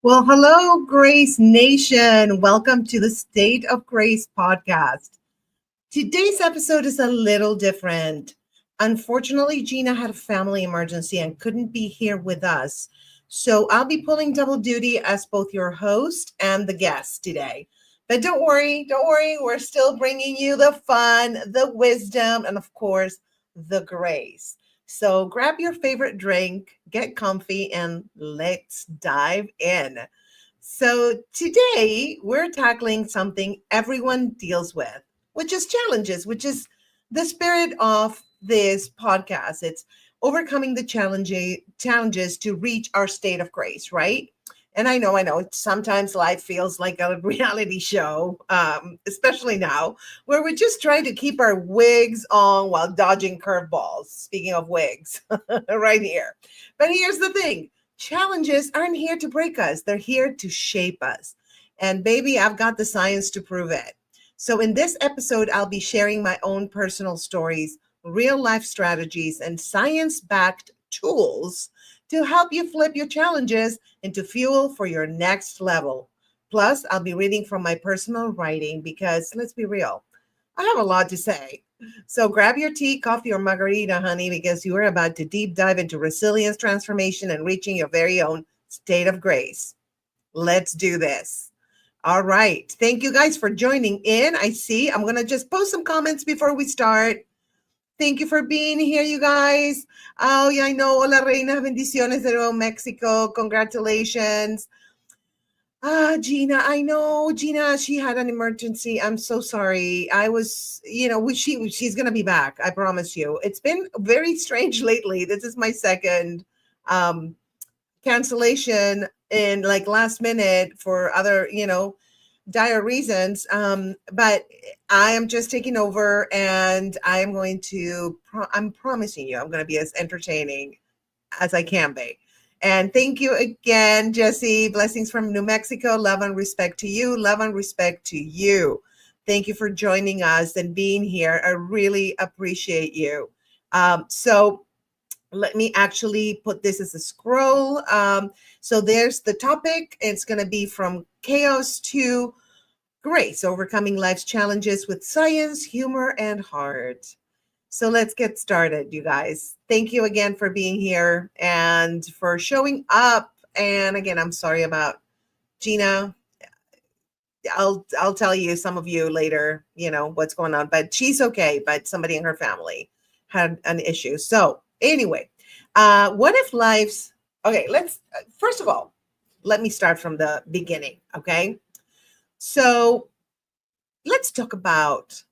Well, hello, Grace Nation. Welcome to the State of Grace podcast. Today's episode is a little different. Unfortunately, Gina had a family emergency and couldn't be here with us. So I'll be pulling double duty as both your host and the guest today. But don't worry, we're still bringing you the fun, the wisdom, and of course, the grace. So grab your favorite drink, get comfy, and let's dive in. So today we're tackling something everyone deals with, which is challenges, which is the spirit of this podcast. It's overcoming the challenges to reach our state of grace, right? And I know. Sometimes life feels like a reality show, especially now, where we're just trying to keep our wigs on while dodging curveballs. Speaking of wigs, right here. But here's the thing. Challenges aren't here to break us. They're here to shape us. And baby, I've got the science to prove it. So in this episode, I'll be sharing my own personal stories, real life strategies, and science-backed tools to help you flip your challenges into fuel for your next level. Plus, I'll be reading from my personal writing because let's be real, I have a lot to say. So grab your tea, coffee, or margarita, honey, because you are about to deep dive into resilience, transformation, and reaching your very own state of grace. Let's do this. All right. Thank you guys for joining in. I see. I'm going to just post some comments before we start. Thank you for being here, you guys. Oh, yeah, I know. Hola, Reina. Bendiciones de Nuevo Mexico. Congratulations. Gina, I know, Gina, she had an emergency. I'm so sorry. I was, she's going to be back. I promise you. It's been very strange lately. This is my second um, cancellation in like last minute for other, dire reasons. But I am just taking over and I am going to, I'm promising you, I'm going to be as entertaining as I can be. And thank you again, Jesse. Blessings from New Mexico. Love and respect to you. Love and respect to you. Thank you for joining us and being here. I really appreciate you. So let me actually put this as a scroll. So there's the topic. It's going to be from chaos to grace, overcoming life's challenges with science, humor, and heart. So let's get started, you guys. Thank you again for being here and for showing up. And again, I'm sorry about Gina. I'll tell you, some of you later, what's going on, but she's okay. But somebody in her family had an issue. So anyway, what if life's, okay, first of all, let me start from the beginning. Okay. So let's talk about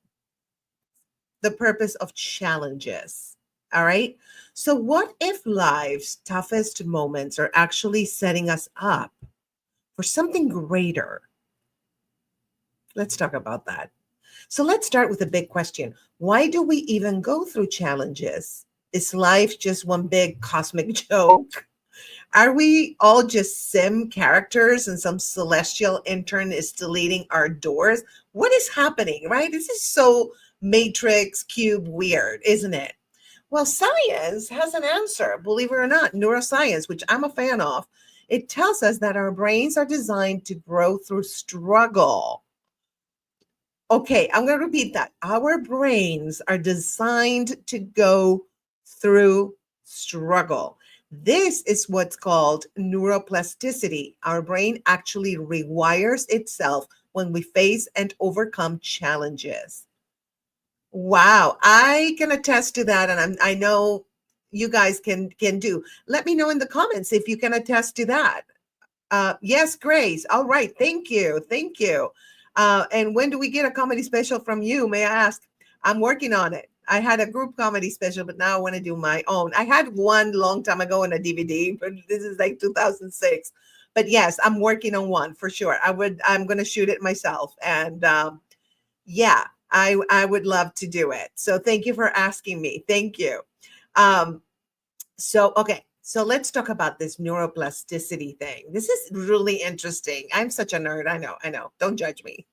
the purpose of challenges. All right. So what if life's toughest moments are actually setting us up for something greater? Let's talk about that. So let's start with a big question. Why do we even go through challenges? Is life just one big cosmic joke? Are we all just sim characters and some celestial intern is deleting our doors? What is happening, right? This is so Matrix Cube weird, isn't it? Well, science has an answer, believe it or not. Neuroscience, which I'm a fan of, it tells us that our brains are designed to grow through struggle. Okay, I'm going to repeat that. Our brains are designed to go through struggle. This is what's called neuroplasticity. Our brain actually rewires itself when we face and overcome challenges. Wow, I can attest to that, and I know you guys can do. Let me know in the comments if you can attest to that. Yes, Grace. All right, thank you. And when do we get a comedy special from you? May I ask? I'm working on it. I had a group comedy special, but now I want to do my own. I had one long time ago in a DVD, but this is like 2006. But yes, I'm working on one for sure. I'm going to shoot it myself, and yeah. I would love to do it. So thank you for asking me. Thank you. Okay. So let's talk about this neuroplasticity thing. This is really interesting. I'm such a nerd. I know. Don't judge me.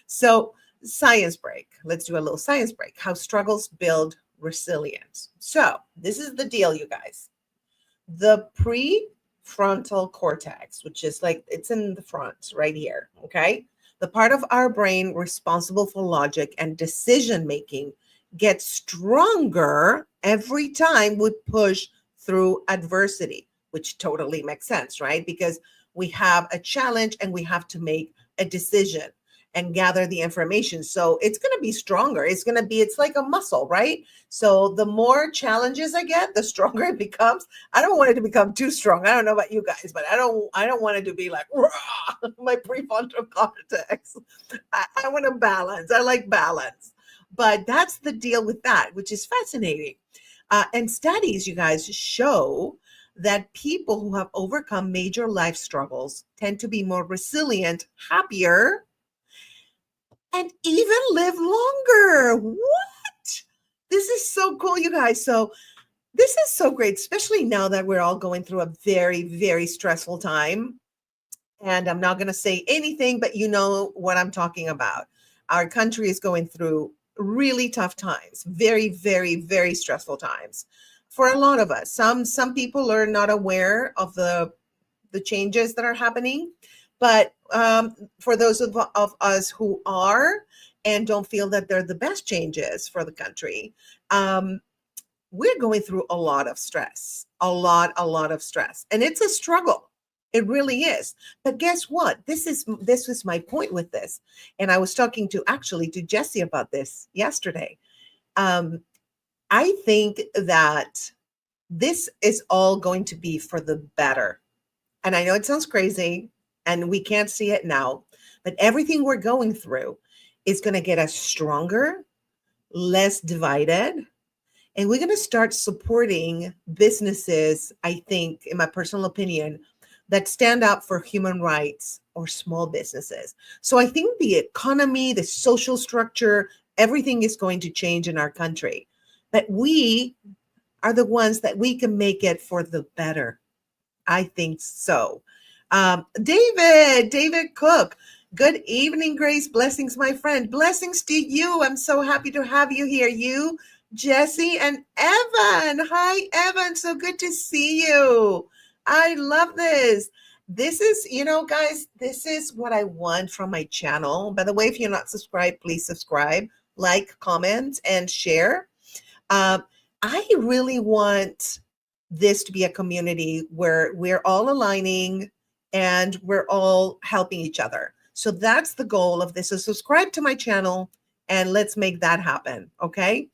So science break. Let's do a little science break. How struggles build resilience. So this is the deal, you guys. The frontal cortex, which is like it's in the front right here. Okay. The part of our brain responsible for logic and decision making gets stronger every time we push through adversity, which totally makes sense, right? Because we have a challenge and we have to make a decision and gather the information. So it's going to be stronger. It's like a muscle, right? So the more challenges I get, the stronger it becomes. I don't want it to become too strong. I don't know about you guys, but I don't want it to be like my prefrontal cortex. I want to balance. I like balance. But that's the deal with that, which is fascinating. And studies, you guys, show that people who have overcome major life struggles tend to be more resilient, happier, and even live longer. What? This is so cool, you guys. So this is so great, especially now that we're all going through a very, very stressful time. And I'm not going to say anything, but you know what I'm talking about. Our country is going through really tough times, very, very, very stressful times for a lot of us. Some people are not aware of the changes that are happening, but for those of us who are and don't feel that they're the best changes for the country, we're going through a lot of stress, a lot of stress, and it's a struggle. It really is. But guess what? This was my point with this. And I was talking to Jesse about this yesterday. I think that this is all going to be for the better. And I know it sounds crazy and we can't see it now, but everything we're going through is going to get us stronger, less divided, and we're going to start supporting businesses, I think, in my personal opinion, that stand up for human rights or small businesses. So I think the economy, the social structure, everything is going to change in our country. But we are the ones that we can make it for the better. I think so. David Cook. Good evening, Grace. Blessings, my friend. Blessings to you. I'm so happy to have you here. You, Jesse, and Evan. Hi, Evan. So good to see you. I love this. This is, guys, this is what I want from my channel. By the way, if you're not subscribed, please subscribe, like, comment, and share. I really want this to be a community where we're all aligning and we're all helping each other. So that's the goal of this. So subscribe to my channel and let's make that happen. Okay.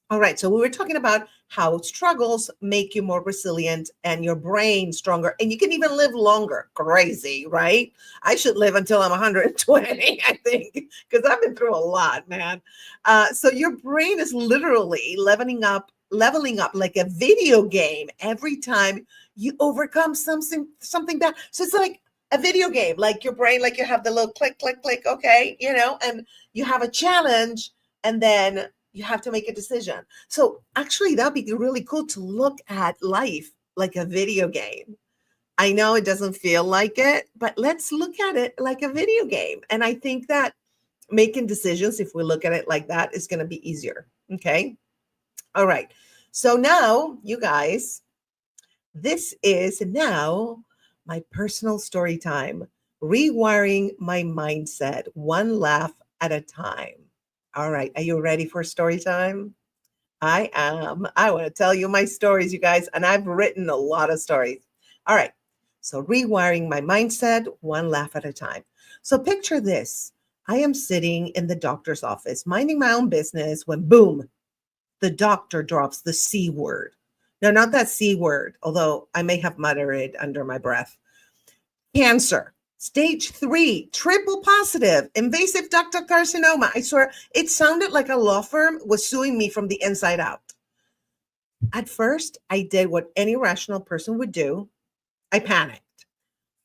All right. So we were talking about how struggles make you more resilient and your brain stronger, and you can even live longer. Crazy, right? I should live until I'm 120, I think, because I've been through a lot, man. So your brain is literally leveling up like a video game every time you overcome something bad. So it's like a video game, like your brain, like you have the little click, click, click. Okay. And you have a challenge and then you have to make a decision. So actually that'd be really cool to look at life like a video game. I know it doesn't feel like it, but let's look at it like a video game. And I think that making decisions, if we look at it like that, is going to be easier. Okay. All right. So now, you guys, this is now my personal story time, rewiring my mindset, one laugh at a time. All right. Are you ready for story time? I am. I want to tell you my stories, you guys, and I've written a lot of stories. All right. So rewiring my mindset, one laugh at a time. So picture this. I am sitting in the doctor's office, minding my own business when boom, the doctor drops the C word. No, not that C word, although I may have muttered it under my breath. Cancer. Stage 3, triple positive, invasive ductal carcinoma. I swear, it sounded like a law firm was suing me from the inside out. At first, I did what any rational person would do. I panicked.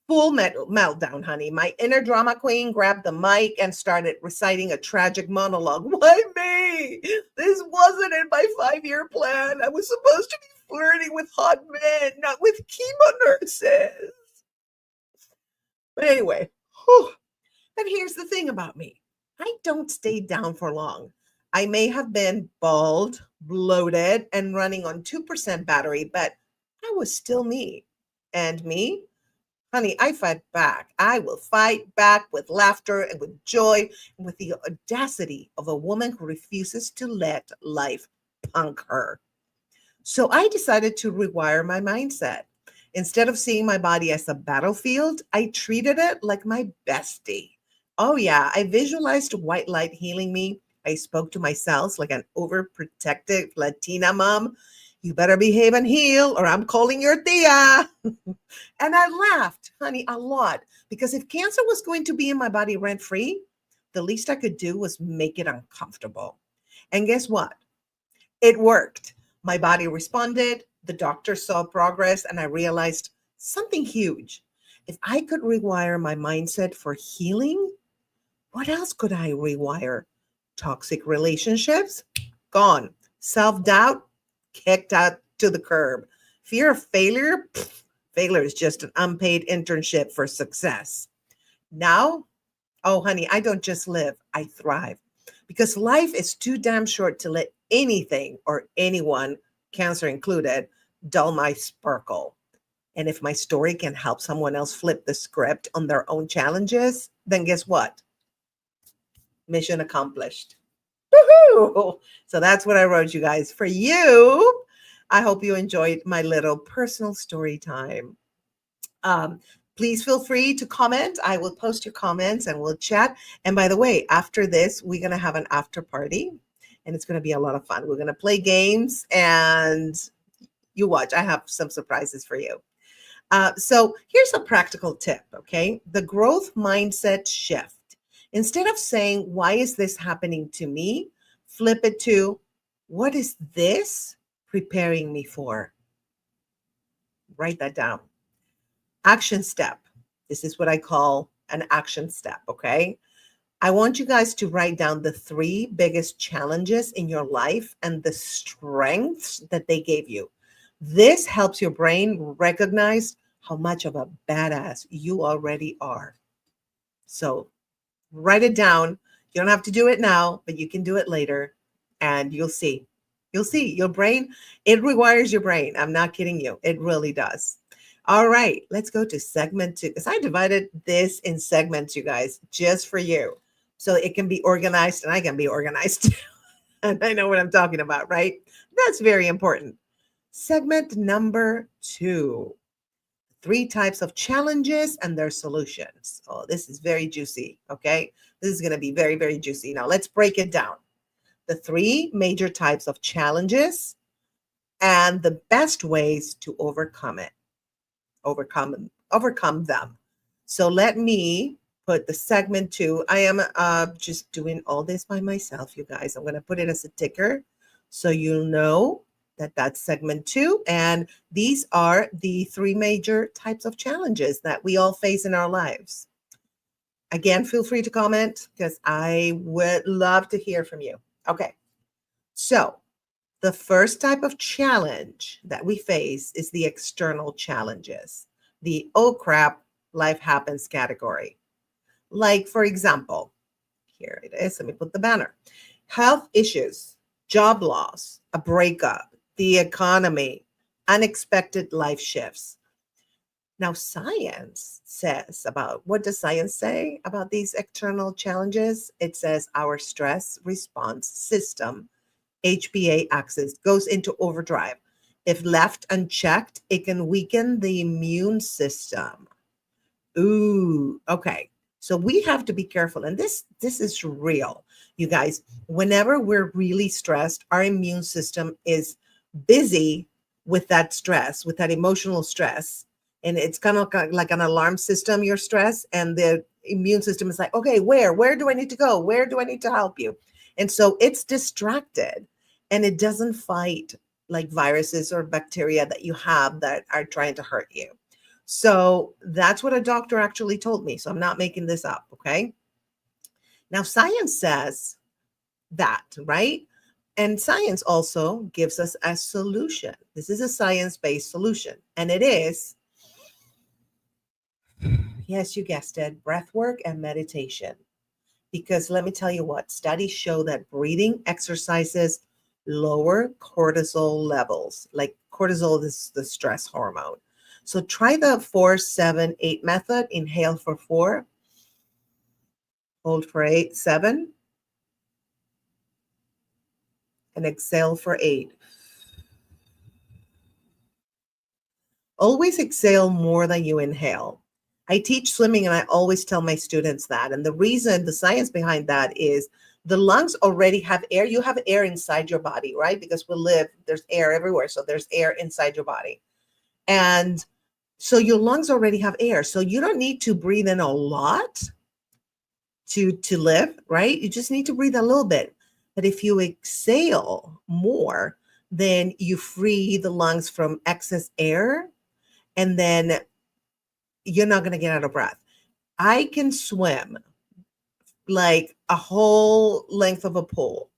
Full meltdown, honey. My inner drama queen grabbed the mic and started reciting a tragic monologue. Why me? This wasn't in my 5-year plan. I was supposed to be flirting with hot men, not with chemo nurses. But anyway, but here's the thing about me. I don't stay down for long. I may have been bald, bloated, and running on 2% battery, but I was still me. And me, honey, I fight back. I will fight back with laughter and with joy and with the audacity of a woman who refuses to let life punk her. So I decided to rewire my mindset. Instead of seeing my body as a battlefield, I treated it like my bestie. Oh, yeah, I visualized white light healing me. I spoke to myself like an overprotective Latina mom. You better behave and heal, or I'm calling your tia. And I laughed, honey, a lot, because if cancer was going to be in my body rent free, the least I could do was make it uncomfortable. And guess what? It worked. My body responded, the doctor saw progress, and I realized something huge. If I could rewire my mindset for healing, what else could I rewire? Toxic relationships? Gone. Self doubt? Kicked out to the curb. Fear of failure? Pfft, failure is just an unpaid internship for success. Now, oh, honey, I don't just live, I thrive. Because life is too damn short to let anything or anyone, cancer included, dull my sparkle. And if my story can help someone else flip the script on their own challenges, then guess what? Mission accomplished. Woohoo! So that's what I wrote, you guys. For you, I hope you enjoyed my little personal story time. Um, Please feel free to comment. I will post your comments and we'll chat. And by the way, after this, we're going to have an after party and it's going to be a lot of fun. We're going to play games and you watch. I have some surprises for you. So here's a practical tip, okay? The growth mindset shift. Instead of saying, why is this happening to me? Flip it to, what is this preparing me for? Write that down. Action step. This is what I call an action step, okay? I want you guys to write down the 3 biggest challenges in your life and the strengths that they gave you. This helps your brain recognize how much of a badass you already are. So write it down. You don't have to do it now, but you can do it later and you'll see. You'll see your brain. It rewires your brain. I'm not kidding you. It really does. All right, let's go to segment 2 because I divided this in segments, you guys, just for you. So it can be organized and I can be organized too. And I know what I'm talking about, right? That's very important. Segment number 2, 3 types of challenges and their solutions. Oh, this is very juicy, okay? This is going to be very, very juicy. Now let's break it down. The 3 major types of challenges and the best ways to overcome them. So let me put the segment 2. I am just doing all this by myself, you guys. I'm going to put it as a ticker so you'll know that that's segment 2. And these are the 3 major types of challenges that we all face in our lives. Again, feel free to comment because I would love to hear from you. Okay. So the first type of challenge that we face is the external challenges, the oh crap, life happens category. Like, for example, here it is. Let me put the banner. Health issues, job loss, a breakup, the economy, unexpected life shifts. Now, science says about, what does science say about these external challenges? It says our stress response system, HPA axis, goes into overdrive. If left unchecked, it can weaken the immune system. Ooh, okay. So we have to be careful. And this is real, you guys. Whenever we're really stressed, our immune system is busy with that stress, with that emotional stress. And it's kind of like an alarm system, your stress. And the immune system is like, okay, where do I need to go? Where do I need to help you? And so it's distracted and it doesn't fight like viruses or bacteria that you have that are trying to hurt you. So that's what a doctor actually told me. So I'm not making this up. Okay. Now, science says that, right? And science also gives us a solution. This is a science-based solution. And it is, yes, you guessed it, breath work and meditation. Because let me tell you what, studies show that breathing exercises lower cortisol levels. Like cortisol is the stress hormone. So try the 4-7-8 method. Inhale for 4, hold for 8, 7, and exhale for 8. Always exhale more than you inhale. I teach swimming and I always tell my students that. And the reason, the science behind that is the lungs already have air. You have air inside your body, right? Because there's air everywhere. So there's air inside your body. And so your lungs already have air. So you don't need to breathe in a lot to live, right? You just need to breathe a little bit. But if you exhale more, then you free the lungs from excess air, and then you're not going to get out of breath. I can swim like a whole length of a pool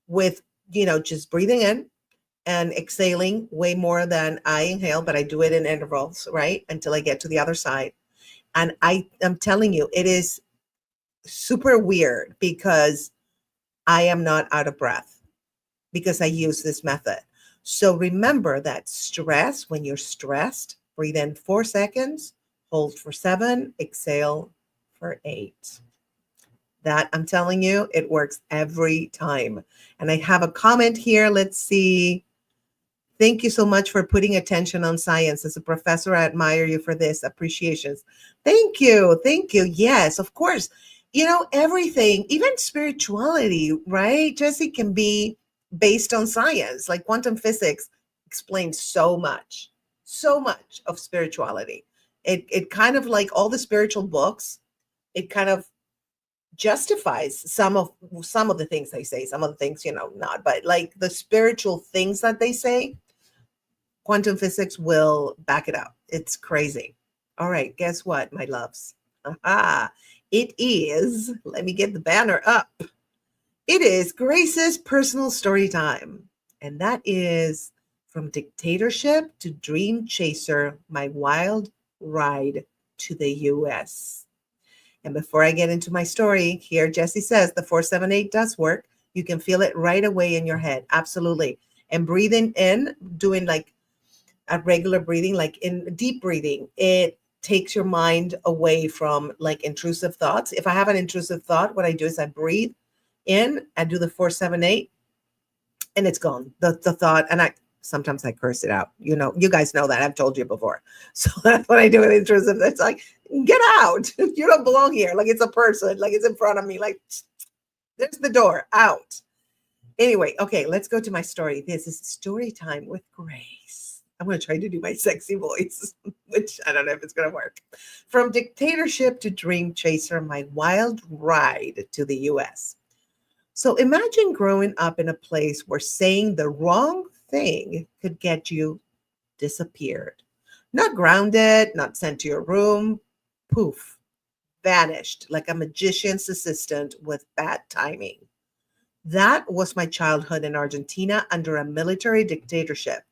with, just breathing in and exhaling way more than I inhale, but I do it in intervals, right? Until I get to the other side. And I am telling you, it is super weird because I am not out of breath because I use this method. So remember that stress, when you're stressed, breathe in 4 seconds, hold for 7, exhale for 8. That, I'm telling you, it works every time. And I have a comment here. Let's see. Thank you so much for putting attention on science. As a professor, I admire you for this. Appreciations. Thank you. Thank you. Yes, of course. Everything, even spirituality, right, Jesse, can be based on science. Like quantum physics explains so much of spirituality. It kind of, like all the spiritual books, it kind of justifies some of the things they say, some of the things, not, but like the spiritual things that they say, quantum physics will back it up. It's crazy. All right, guess what, my loves? It is, let me get the banner up. It is Grace's personal story time. And that is From Dictatorship to Dream Chaser, My Wild Ride to the US. And before I get into my story, here Jessie says the 4-7-8 does work. You can feel it right away in your head. Absolutely. And breathing in, doing like a regular breathing, like in deep breathing, it takes your mind away from like intrusive thoughts. If I have an intrusive thought, what I do is I breathe in, I do the 4-7-8, and it's gone. The thought, and sometimes I curse it out. You guys know that. I've told you before. So that's what I do with intrusive. It's like, get out. You don't belong here. Like it's a person, like it's in front of me. Like there's the door, out. Anyway, okay, let's go to my story. This is story time with Grace. I'm going to try to do my sexy voice, which I don't know if it's going to work. From Dictatorship to Dream Chaser, My Wild Ride to the US. So imagine growing up in a place where saying the wrong thing could get you disappeared. Not grounded, not sent to your room, poof, vanished like a magician's assistant with bad timing. That was my childhood in Argentina under a military dictatorship.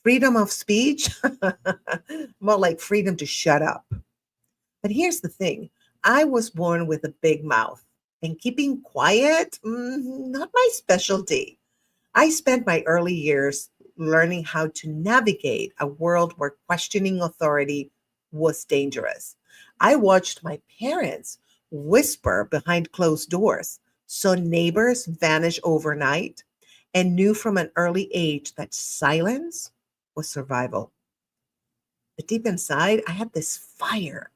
Freedom of speech, more like freedom to shut up. But here's the thing. I was born with a big mouth, and keeping quiet, not my specialty. I spent my early years learning how to navigate a world where questioning authority was dangerous. I watched my parents whisper behind closed doors, saw neighbors vanish overnight, and knew from an early age that silence was survival. But deep inside, I had this fire,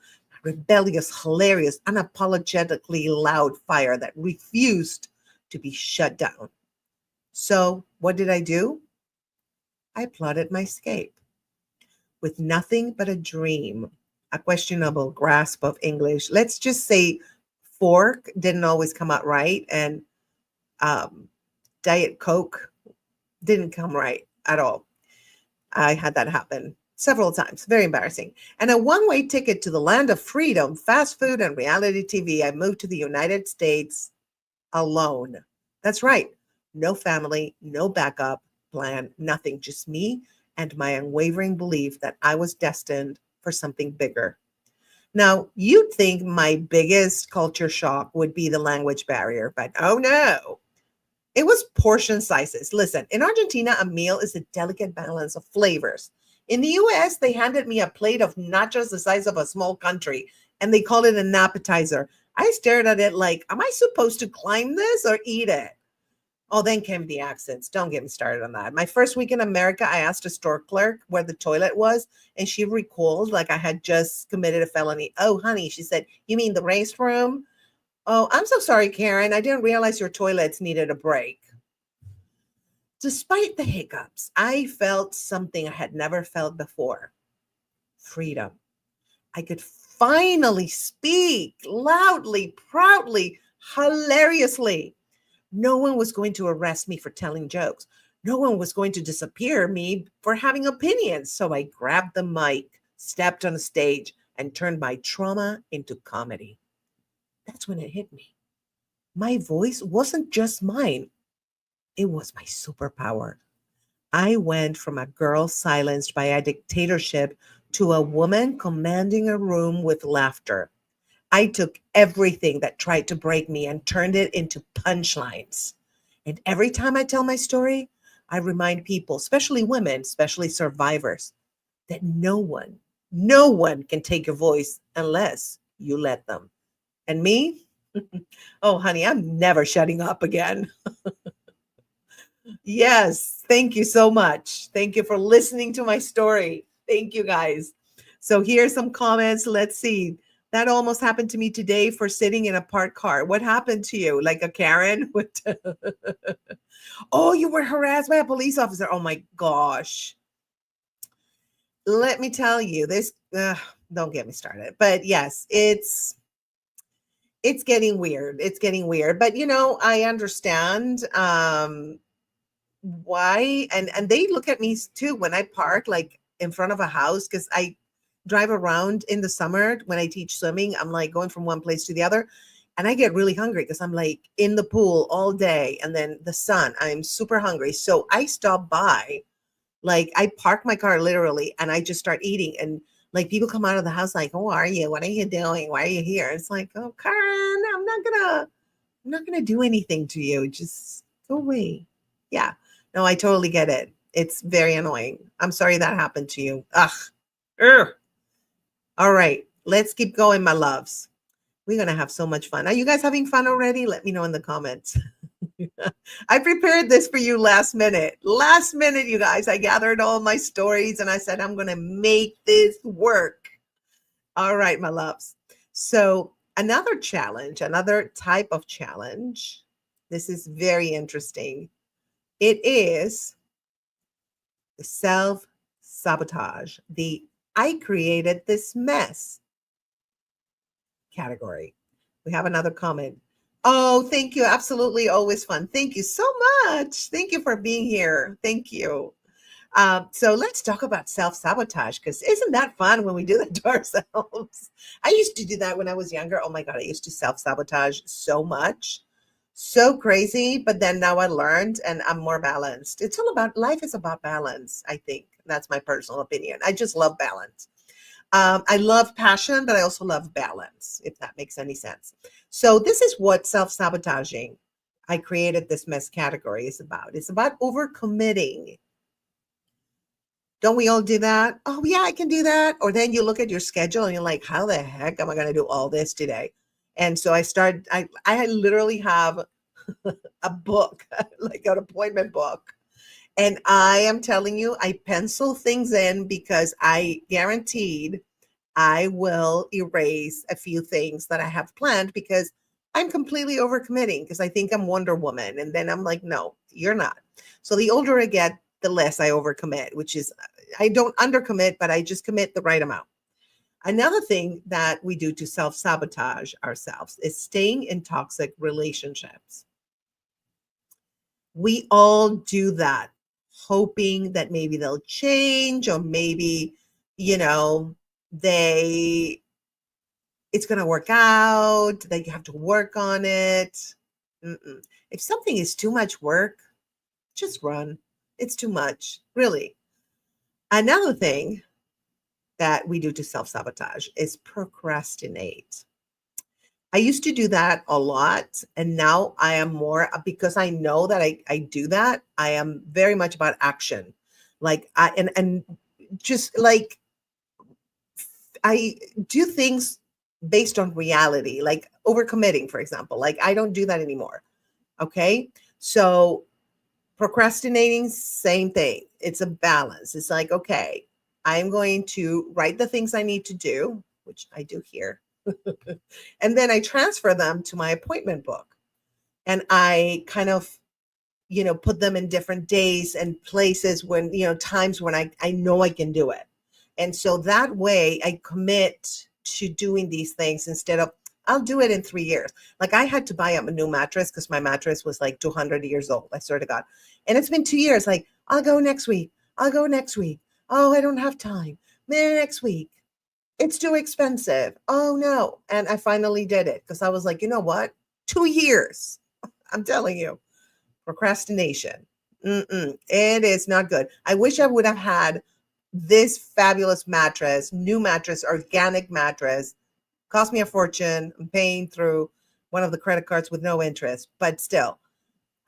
rebellious, hilarious, unapologetically loud fire that refused to be shut down. So what did I do? I plotted my escape with nothing but a dream, a questionable grasp of English. Let's just say fork didn't always come out right, and Diet Coke didn't come right at all. I had that happen several times. Very embarrassing. And a one-way ticket to the land of freedom, fast food, and reality TV. I moved to the United States alone. That's right. No family, no backup plan, nothing. Just me and my unwavering belief that I was destined for something bigger. Now, you'd think my biggest culture shock would be the language barrier, but oh no. It was portion sizes. Listen, in Argentina, a meal is a delicate balance of flavors. In the US, they handed me a plate of nachos the size of a small country, and they called it an appetizer. I stared at it like, am I supposed to climb this or eat it? Oh, then came the accents. Don't get me started on that. My first week in America, I asked a store clerk where the toilet was, and she recalled like I had just committed a felony. Oh, honey, she said, you mean the restroom? Oh, I'm so sorry, Karen. I didn't realize your toilets needed a break. Despite the hiccups, I felt something I had never felt before: freedom. I could finally speak loudly, proudly, hilariously. No one was going to arrest me for telling jokes. No one was going to disappear me for having opinions. So I grabbed the mic, stepped on the stage, and turned my trauma into comedy. That's when it hit me. My voice wasn't just mine, it was my superpower. I went from a girl silenced by a dictatorship to a woman commanding a room with laughter. I took everything that tried to break me and turned it into punchlines. And every time I tell my story, I remind people, especially women, especially survivors, that no one can take your voice unless you let them. And me? Oh, honey, I'm never shutting up again. Yes, thank you so much. Thank you for listening to my story. Thank you, guys. So here's some comments. Let's see. That almost happened to me today for sitting in a parked car. What happened to you? Like a Karen? Oh, you were harassed by a police officer. Oh my gosh. Let me tell you this. Don't get me started. But yes, it's getting weird. It's getting weird. But I understand. Why, and they look at me too when I park like in front of a house, because I drive around in the summer when I teach swimming. I'm like going from one place to the other, and I get really hungry because I'm like in the pool all day, and then the sun, I'm super hungry, so I stop by, like I park my car literally, and I just start eating. And like people come out of the house like, who are you, what are you doing, why are you here? It's like, oh, Karen, I'm not gonna do anything to you, just go away. Yeah. No, I totally get it. It's very annoying. I'm sorry that happened to you. Ugh. Ugh. All right. Let's keep going, my loves. We're going to have so much fun. Are you guys having fun already? Let me know in the comments. I prepared this for you last minute. Last minute, you guys. I gathered all my stories and I said, I'm going to make this work. All right, my loves. So, another challenge, another type of challenge. This is very interesting. It is the self-sabotage, the I created this mess category. We have another comment. Oh, thank you. Absolutely. Always fun. Thank you so much. Thank you for being here. Thank you. So let's talk about self-sabotage, because isn't that fun when we do that to ourselves? I used to do that when I was younger. Oh my God, I used to self-sabotage so much. So crazy. But then now I learned and I'm more balanced. It's all about life is about balance, I think. That's my personal opinion. I just love balance. I love passion, but I also love balance, if that makes any sense. So this is what self-sabotaging, I created this mess category, is about. It's about overcommitting. Don't we all do that? Oh, yeah, I can do that. Or then you look at your schedule and you're like, how the heck am I going to do all this today? And so I literally have a book, like an appointment book. And I am telling you, I pencil things in because I guaranteed I will erase a few things that I have planned because I'm completely overcommitting because I think I'm Wonder Woman. And then I'm like, no, you're not. So the older I get, the less I overcommit, which is I don't undercommit, but I just commit the right amount. Another thing that we do to self-sabotage ourselves is staying in toxic relationships. We all do that, hoping that maybe they'll change, or maybe, you know, it's going to work out, that you have to work on it. Mm-mm. If something is too much work, just run. It's too much, really. Another thing that we do to self-sabotage is procrastinate. I used to do that a lot, and now I am more, because I know that I do that. I am very much about action. Like and just like I do things based on reality, like overcommitting, for example. Like I don't do that anymore. Okay. So procrastinating, same thing. It's a balance. It's like, okay, I'm going to write the things I need to do, which I do here. And then I transfer them to my appointment book. And I kind of, put them in different days and places when, times when I know I can do it. And so that way I commit to doing these things instead of, I'll do it in 3 years. Like I had to buy up a new mattress because my mattress was like 200 years old. I swear to God. And it's been 2 years. Like, I'll go next week. I'll go next week. Oh, I don't have time. Maybe next week. It's too expensive. Oh no. And I finally did it because I was like, you know what? 2 years. I'm telling you, procrastination. It is not good. I wish I would have had this fabulous mattress, new mattress, organic mattress. Cost me a fortune. I'm paying through one of the credit cards with no interest, but still,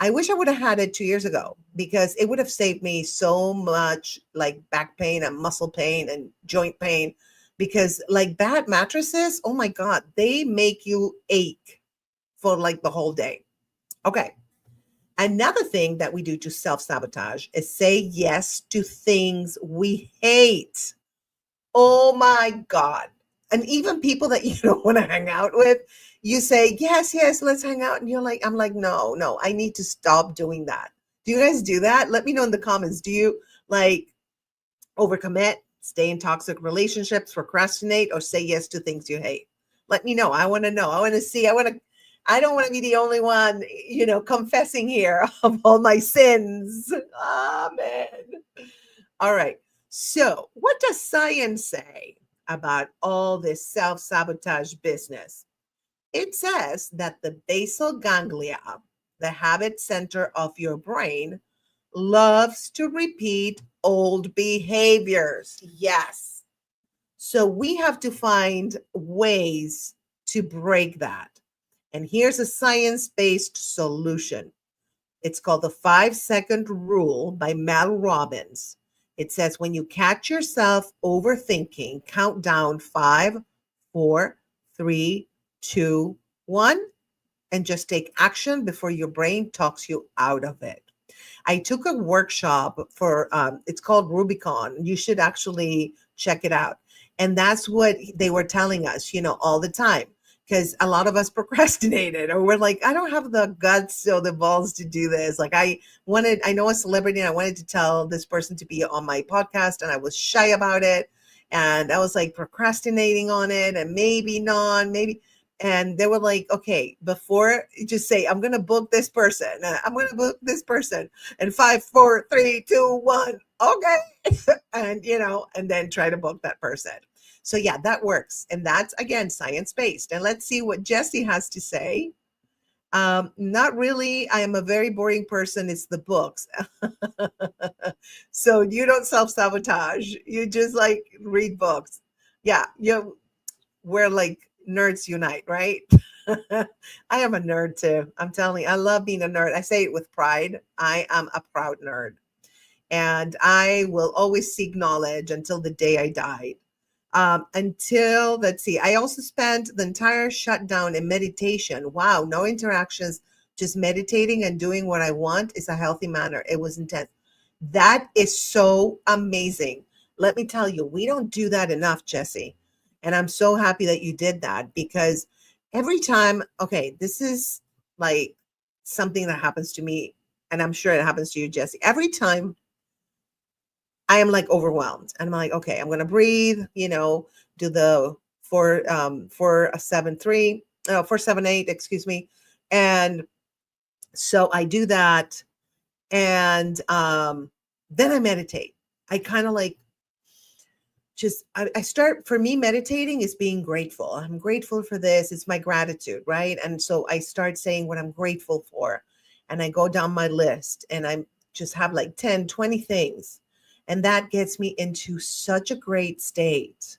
I wish I would have had it 2 years ago because it would have saved me so much like back pain and muscle pain and joint pain. Because like bad mattresses, oh my God, they make you ache for like the whole day. Okay. Another thing that we do to self-sabotage is say yes to things we hate. Oh my God. And even people that you don't want to hang out with, you say, yes, yes, let's hang out. And you're like, I'm like, no, I need to stop doing that. Do you guys do that? Let me know in the comments. Do you like overcommit, stay in toxic relationships, procrastinate, or say yes to things you hate? Let me know. I want to know. I want to see. I don't want to be the only one, confessing here of all my sins. Amen. All right. So, what does science say about all this self sabotage business? It says that the basal ganglia, the habit center of your brain, loves to repeat old behaviors. Yes. So, we have to find ways to break that. And here's a science based solution. It's called the 5-second rule by Mel Robbins. It says when you catch yourself overthinking, count down 5, 4, 3, 2, 1, and just take action before your brain talks you out of it. I took a workshop for, it's called Rubicon. You should actually check it out. And that's what they were telling us, all the time. Because a lot of us procrastinated or we're like, I don't have the guts or the balls to do this. Like I know a celebrity and I wanted to tell this person to be on my podcast and I was shy about it. And I was like procrastinating on it and maybe not, maybe. And they were like, okay, before just say, I'm going to book this person. I'm going to book this person. And 5, 4, 3, 2, 1. Okay. And, and then try to book that person. So yeah, that works. And that's, again, science-based. And let's see what Jessie has to say. Not really. I am a very boring person. It's the books. So you don't self-sabotage. You just like read books. Yeah, we're like nerds unite, right? I am a nerd too. I'm telling you, I love being a nerd. I say it with pride. I am a proud nerd. And I will always seek knowledge until the day I died. Let's see, I also spent the entire shutdown in meditation. Wow, no interactions, just meditating and doing what I want is a healthy manner. It was intense. That is so amazing. Let me tell you, we don't do that enough, Jessie. And I'm so happy that you did that because every time, okay, this is like something that happens to me, and I'm sure it happens to you, Jessie. Every time I am like overwhelmed. And I'm like, okay, I'm going to breathe, do the 4-7-8, excuse me. And so I do that. And then I meditate. I kind of like I start, for me, meditating is being grateful. I'm grateful for this. It's my gratitude, right? And so I start saying what I'm grateful for. And I go down my list and I just have like 10, 20 things. And that gets me into such a great state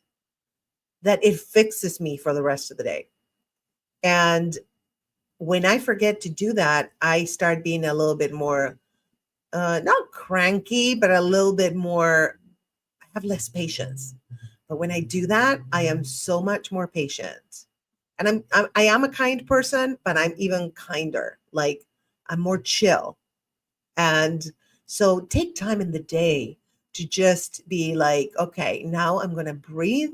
that it fixes me for the rest of the day. And when I forget to do that, I start being a little bit more, not cranky, but a little bit more, I have less patience. But when I do that, I am so much more patient. And I am a kind person, but I'm even kinder. Like I'm more chill. And so take time in the day to just be like, okay, now I'm going to breathe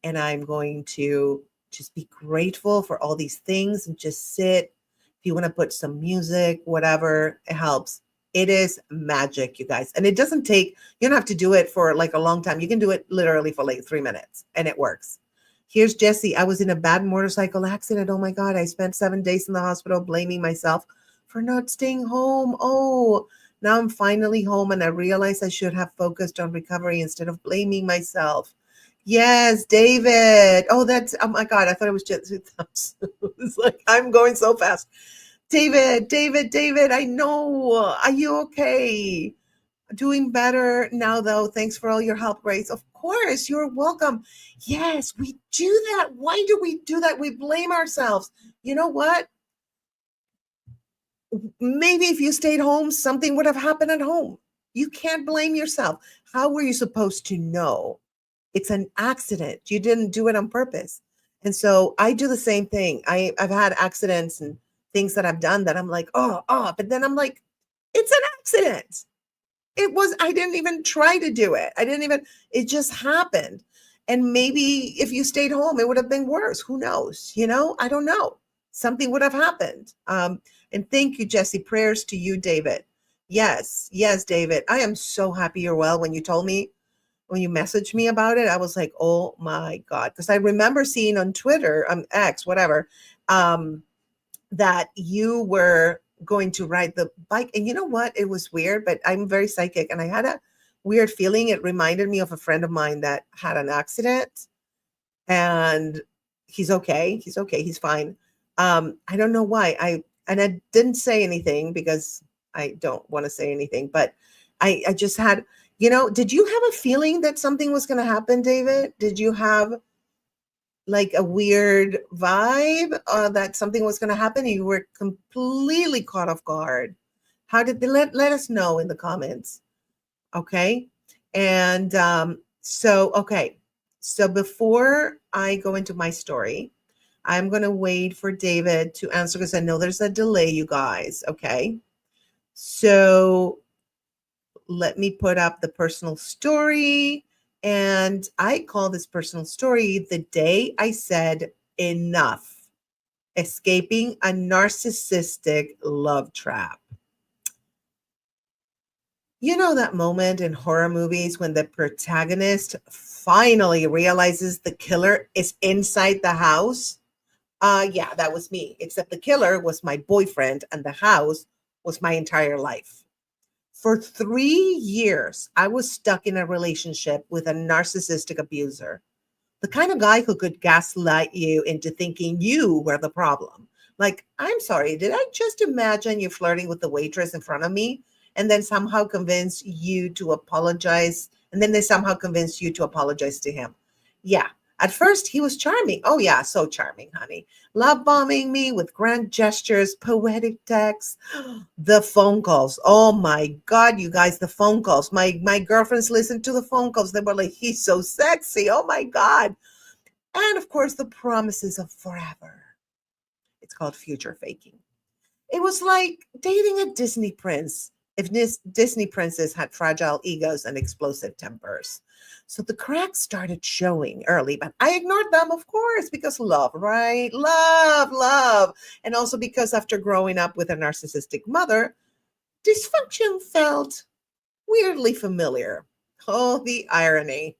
and I'm going to just be grateful for all these things and just sit. If you want to put some music, whatever, it helps. It is magic, you guys. And it doesn't take, you don't have to do it for like a long time. You can do it literally for like 3 minutes and it works. Here's Jesse. I was in a bad motorcycle accident. Oh my God. I spent 7 days in the hospital blaming myself for not staying home. Oh, now I'm finally home and I realize I should have focused on recovery instead of blaming myself. Yes, David. Oh, oh my God. I thought it was just it's like I'm going so fast. David, I know. Are you okay? Doing better now, though. Thanks for all your help, Grace. Of course, you're welcome. Yes, we do that. Why do we do that? We blame ourselves. You know what? Maybe if you stayed home, something would have happened at home. You can't blame yourself. How were you supposed to know? It's an accident. You didn't do it on purpose. And so I do the same thing. I've had accidents and things that I've done that I'm like, but then I'm like, it's an accident. I didn't even try to do it. It just happened. And maybe if you stayed home, it would have been worse. Who knows? I don't know. Something would have happened. And thank you, Jesse. Prayers to you, David. Yes, David. I am so happy you're well. When you messaged me about it, I was like, oh my God. Because I remember seeing on Twitter, X, whatever, that you were going to ride the bike. And you know what? It was weird, but I'm very psychic. And I had a weird feeling. It reminded me of a friend of mine that had an accident. And he's okay. He's fine. I don't know why. I didn't say anything because I don't want to say anything, but I just had, did you have a feeling that something was going to happen, David? Did you have like a weird vibe that something was going to happen? You were completely caught off guard. How did they let us know in the comments? Okay. And okay. So before I go into my story, I'm going to wait for David to answer because I know there's a delay, you guys. Okay. So let me put up the personal story. And I call this personal story The Day I Said Enough, Escaping a Narcissistic Love Trap. You know that moment in horror movies when the protagonist finally realizes the killer is inside the house? Yeah, that was me, except the killer was my boyfriend and the house was my entire life. For 3 years, I was stuck in a relationship with a narcissistic abuser, the kind of guy who could gaslight you into thinking you were the problem. Like, I'm sorry, did I just imagine you flirting with the waitress in front of me and then somehow convince you to apologize? And then they somehow convinced you to apologize to him. Yeah. At first, he was charming. Oh, yeah, so charming, honey. Love bombing me with grand gestures, poetic texts, the phone calls. Oh, my God, you guys, the phone calls. My girlfriends listened to the phone calls. They were like, he's so sexy. Oh, my God. And, of course, the promises of forever. It's called future faking. It was like dating a Disney prince if Disney princes had fragile egos and explosive tempers. So the cracks started showing early, but I ignored them, of course, because love, right? Love. And also because after growing up with a narcissistic mother, dysfunction felt weirdly familiar. Oh, the irony.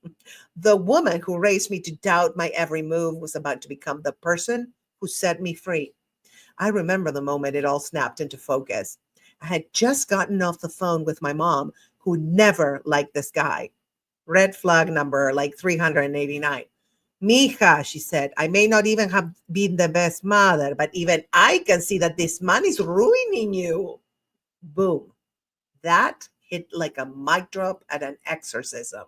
The woman who raised me to doubt my every move was about to become the person who set me free. I remember the moment it all snapped into focus. I had just gotten off the phone with my mom, who never liked this guy. Red flag number like 389. Mija, she said, I may not even have been the best mother, but even I can see that this man is ruining you. Boom. That hit like a mic drop at an exorcism.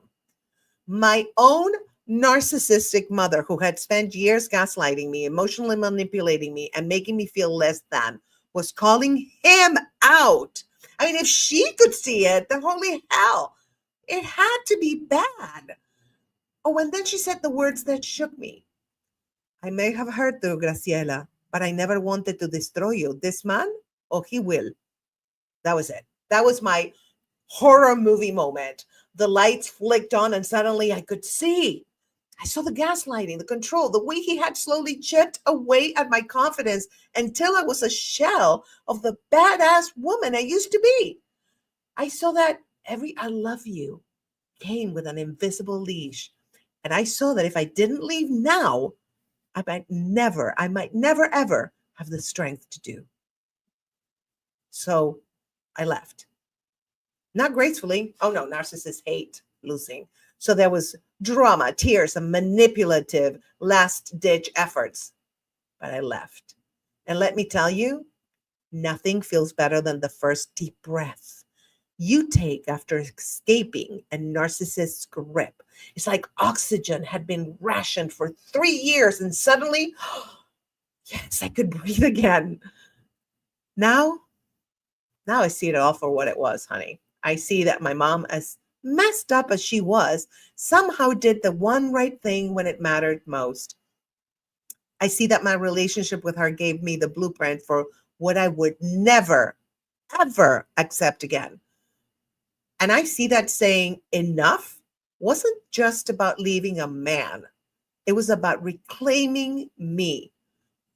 My own narcissistic mother, who had spent years gaslighting me, emotionally manipulating me, and making me feel less than, was calling him out. I mean, if she could see it, then holy hell. It had to be bad. Oh, and then she said the words that shook me. I may have hurt you, Graciela, but I never wanted to destroy you. This man, oh, he will. That was it. That was my horror movie moment. The lights flicked on, and suddenly I could see. I saw the gaslighting, the control, the way he had slowly chipped away at my confidence until I was a shell of the badass woman I used to be. I saw that every I love you came with an invisible leash. And I saw that if I didn't leave now, I might never ever have the strength to do. So I left. Not gracefully. Oh no, narcissists hate losing. So there was drama, tears, and manipulative last-ditch efforts. But I left. And let me tell you, nothing feels better than the first deep breath you take after escaping a narcissist's grip. It's like oxygen had been rationed for 3 years, and suddenly, yes, I could breathe again. Now I see it all for what it was, honey. I see that my mom, as messed up as she was, somehow did the one right thing when it mattered most. I see that my relationship with her gave me the blueprint for what I would never, ever accept again. And I see that saying enough wasn't just about leaving a man. It was about reclaiming me,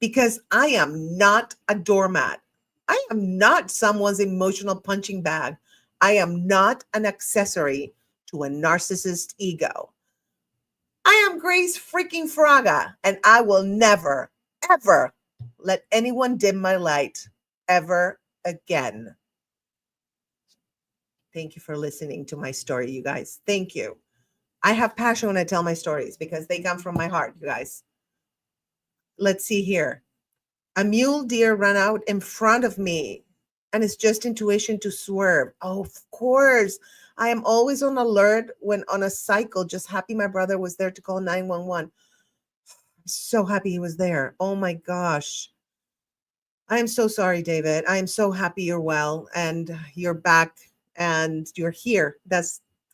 because I am not a doormat. I am not someone's emotional punching bag. I am not an accessory to a narcissist ego. I am Grace freaking Fraga, and I will never, ever let anyone dim my light ever again. Thank you for listening to my story, you guys. Thank you. I have passion when I tell my stories because they come from my heart, you guys. Let's see here. A mule deer ran out in front of me, and it's just intuition to swerve. Oh, of course. I am always on alert when on a cycle, just happy my brother was there to call 911. I'm so happy he was there. Oh my gosh. I am so sorry, David. I am so happy you're well and you're back and you're here.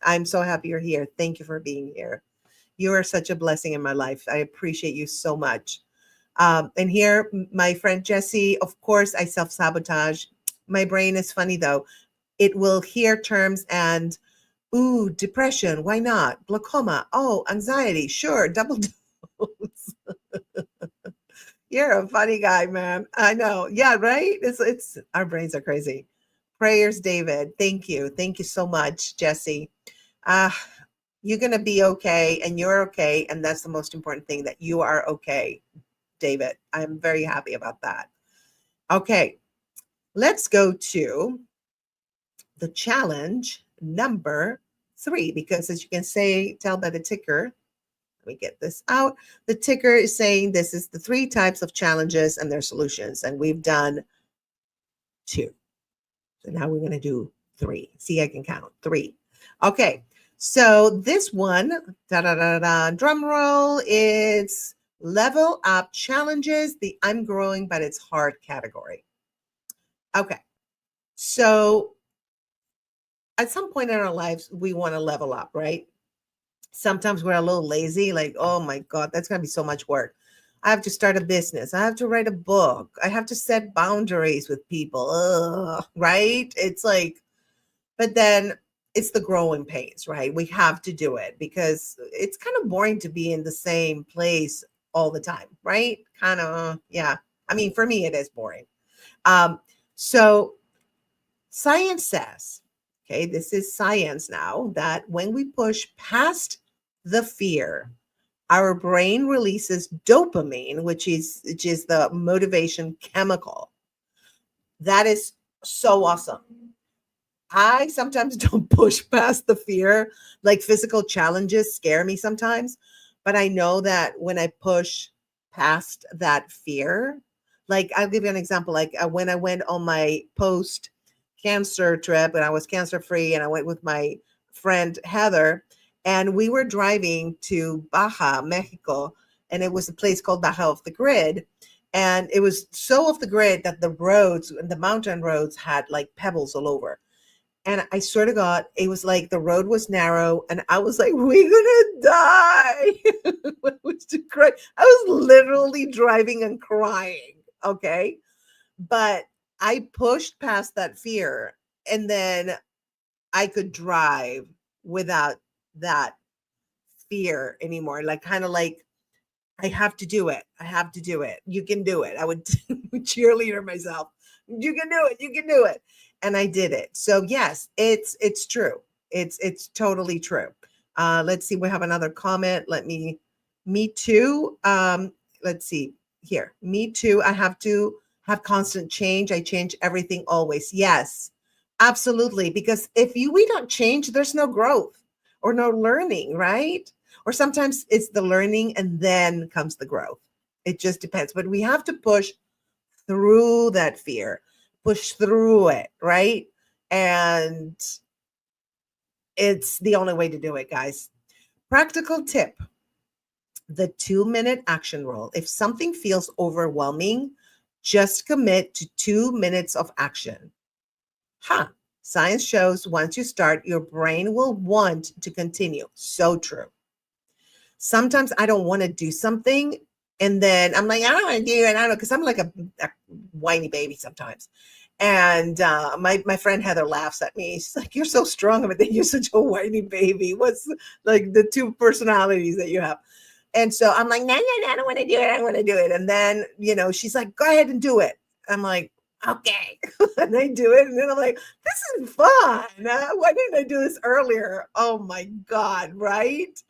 I'm so happy you're here. Thank you for being here. You are such a blessing in my life. I appreciate you so much. And here, my friend Jessie, of course, I self-sabotage. My brain is funny, though. It will hear terms and, ooh, depression, why not? Glaucoma, oh, anxiety, sure, double dose. You're a funny guy, man. I know. Yeah, right? It's our brains are crazy. Prayers, David. Thank you. Thank you so much, Jessie. You're going to be okay, and you're okay, and that's the most important thing, that you are okay, David. I'm very happy about that. Okay, let's go to the challenge number 3, because as you can tell by the ticker, let me get this out. The ticker is saying this is the 3 types of challenges and their solutions, and we've done 2. So now we're going to do 3. See, I can count 3. Okay, so this one, drum roll, is level up challenges, the I'm growing, but it's hard category. Okay, so at some point in our lives, we want to level up, right? Sometimes we're a little lazy, like, oh my God, that's going to be so much work. I have to start a business. I have to write a book. I have to set boundaries with people. Ugh, right? It's like, but then it's the growing pains, right? We have to do it because it's kind of boring to be in the same place all the time, right? Kind of, yeah. I mean, for me, it is boring. So science says, okay, this is science now, that when we push past the fear, our brain releases dopamine, which is the motivation chemical. That is so awesome. I sometimes don't push past the fear. Like physical challenges scare me sometimes, but I know that when I push past that fear, like I'll give you an example. Like when I went on my post-cancer trip and I was cancer-free and I went with my friend Heather, and we were driving to Baja, Mexico, and it was a place called Baja Off the Grid. And it was so off the grid that the roads, the mountain roads, had like pebbles all over. And I swear to God, it was like the road was narrow, and I was like, "We're gonna die." I was just crying. I was literally driving and crying. Okay, but I pushed past that fear, and then I could drive without that fear anymore. Like, kind of like, I have to do it. I have to do it. You can do it. I would cheerleader myself. You can do it. You can do it. And I did it. So yes, it's true. It's totally true. Let's see. We have another comment. Me too. Let's see here. Me too. I have to have constant change. I change everything always. Yes, absolutely. Because if we don't change, there's no growth or no learning, right? Or sometimes it's the learning and then comes the growth. It just depends. But we have to push through that fear, push through it, right? And it's the only way to do it, guys. Practical tip: the 2-minute action rule. If something feels overwhelming, just commit to 2 minutes of action. Science shows once you start, your brain will want to continue. So true. Sometimes I don't want to do something, and then I'm like, I don't want to do it. I don't know, because I'm like a whiny baby sometimes. And my friend Heather laughs at me. She's like, "You're so strong." I mean, you're such a whiny baby. What's like the two personalities that you have? And so I'm like, no, I don't want to do it. I don't want to do it. And then, she's like, "Go ahead and do it." I'm like, "Okay." And I do it. And then I'm like, "This is fun. Why didn't I do this earlier?" Oh my God, right?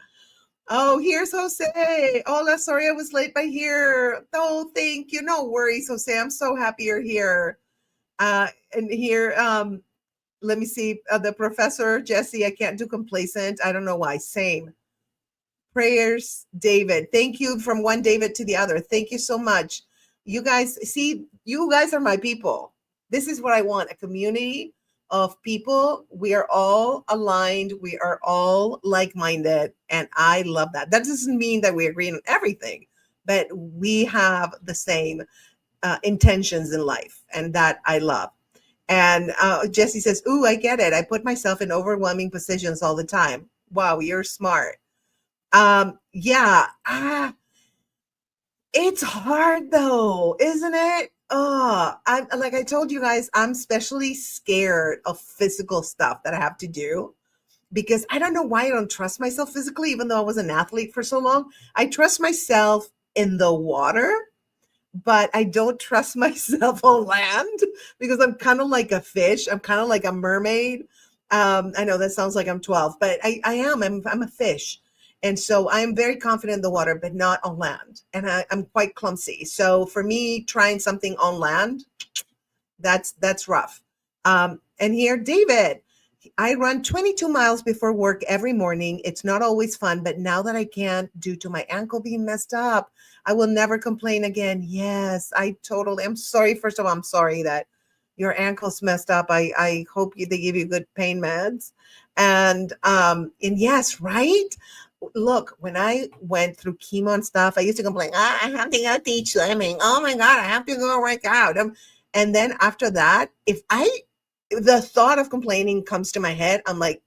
Oh, here's Jose. Hola, sorry I was late by here. Oh, thank you. No worries, Jose. I'm so happy you're here. And here, let me see. The professor, Jesse, I can't do complacent. I don't know why. Same. Prayers, David. Thank you from one David to the other. Thank you so much. You guys, see, you guys are my people. This is what I want, a community of people. We are all aligned. We are all like-minded. And I love that. That doesn't mean that we agree on everything, but we have the same intentions in life. And that I love. And Jesse says, "Ooh, I get it. I put myself in overwhelming positions all the time." Wow, you're smart. Yeah. It's hard though, isn't it? Oh, I'm like I told you guys, I'm especially scared of physical stuff that I have to do because I don't know why I don't trust myself physically, even though I was an athlete for so long. I trust myself in the water, but I don't trust myself on land because I'm kind of like a fish. I'm kind of like a mermaid. I know that sounds like I'm 12, but I am. I'm a fish. And so I am very confident in the water, but not on land. And I'm quite clumsy. So for me, trying something on land, that's rough. And here, David, I run 22 miles before work every morning. It's not always fun, but now that I can't due to my ankle being messed up, I will never complain again. Yes, I'm sorry. First of all, I'm sorry that your ankle's messed up. I hope they give you good pain meds. And yes, right? Look, when I went through chemo and stuff, I used to complain, I have to go teach swimming. Oh my God, I have to go work out. And then after that, the thought of complaining comes to my head, I'm like,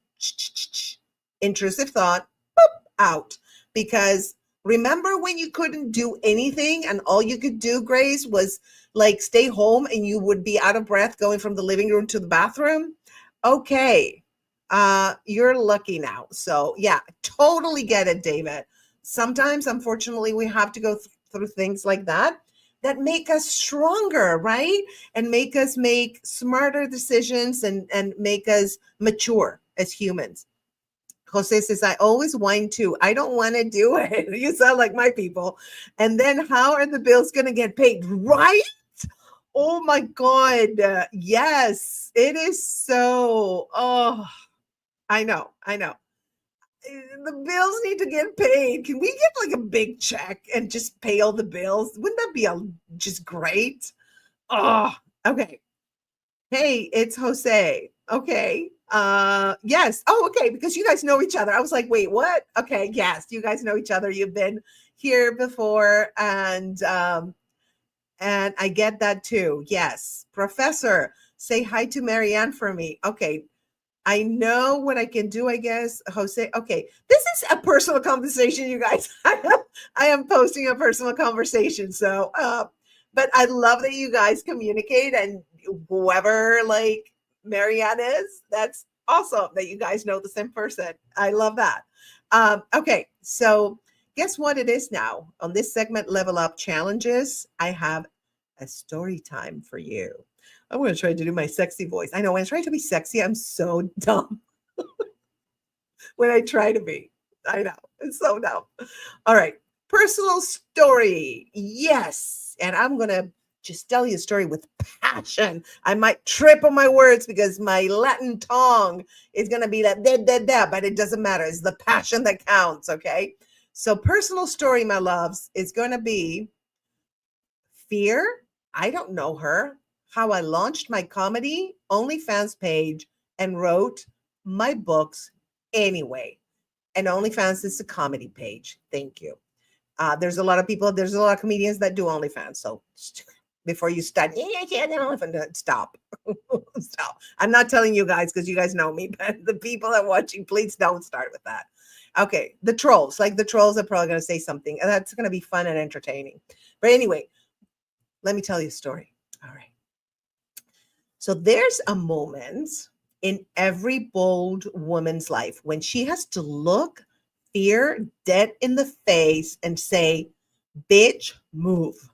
intrusive thought, boop, out. Because remember when you couldn't do anything and all you could do, Grace, was like stay home and you would be out of breath going from the living room to the bathroom? Okay. You're lucky now. So yeah, totally get it, David. Sometimes, unfortunately, we have to go through things like that make us stronger, right? And make us make smarter decisions and make us mature as humans. Jose says, "I always whine too. I don't want to do it." You sound like my people. And then how are the bills going to get paid? Right? Oh my God. Yes, it is so. Oh, I know. I know. The bills need to get paid. Can we get like a big check and just pay all the bills? Wouldn't that be just great? Oh, okay. Hey, it's Jose. Okay. Yes. Oh, okay. Because you guys know each other. I was like, wait, what? Okay. Yes. You guys know each other. You've been here before. And I get that too. Yes. Professor, say hi to Marianne for me. Okay. I know what I can do, I guess. Jose, okay. This is a personal conversation, you guys. I am posting a personal conversation. So, but I love that you guys communicate, and whoever like Marianne is, that's awesome that you guys know the same person. I love that. Okay. So guess what it is now on this segment, Level Up Challenges. I have a story time for you. I'm going to try to do my sexy voice. I know when I try to be sexy, I'm so dumb when I try to be. I know. It's so dumb. All right. Personal story. Yes. And I'm going to just tell you a story with passion. I might trip on my words because my Latin tongue is going to be that, but it doesn't matter. It's the passion that counts. Okay. So, personal story, my loves, is going to be fear. I don't know her. How I launched my comedy OnlyFans page and wrote my books anyway. And OnlyFans is a comedy page. Thank you. There's a lot of people, there's a lot of comedians that do OnlyFans. So before you start, stop. Stop. I'm not telling you guys because you guys know me, but the people that are watching, please don't start with that. Okay. The trolls are probably going to say something, and that's going to be fun and entertaining. But anyway, let me tell you a story. All right. So there's a moment in every bold woman's life when she has to look fear dead in the face and say, bitch, move.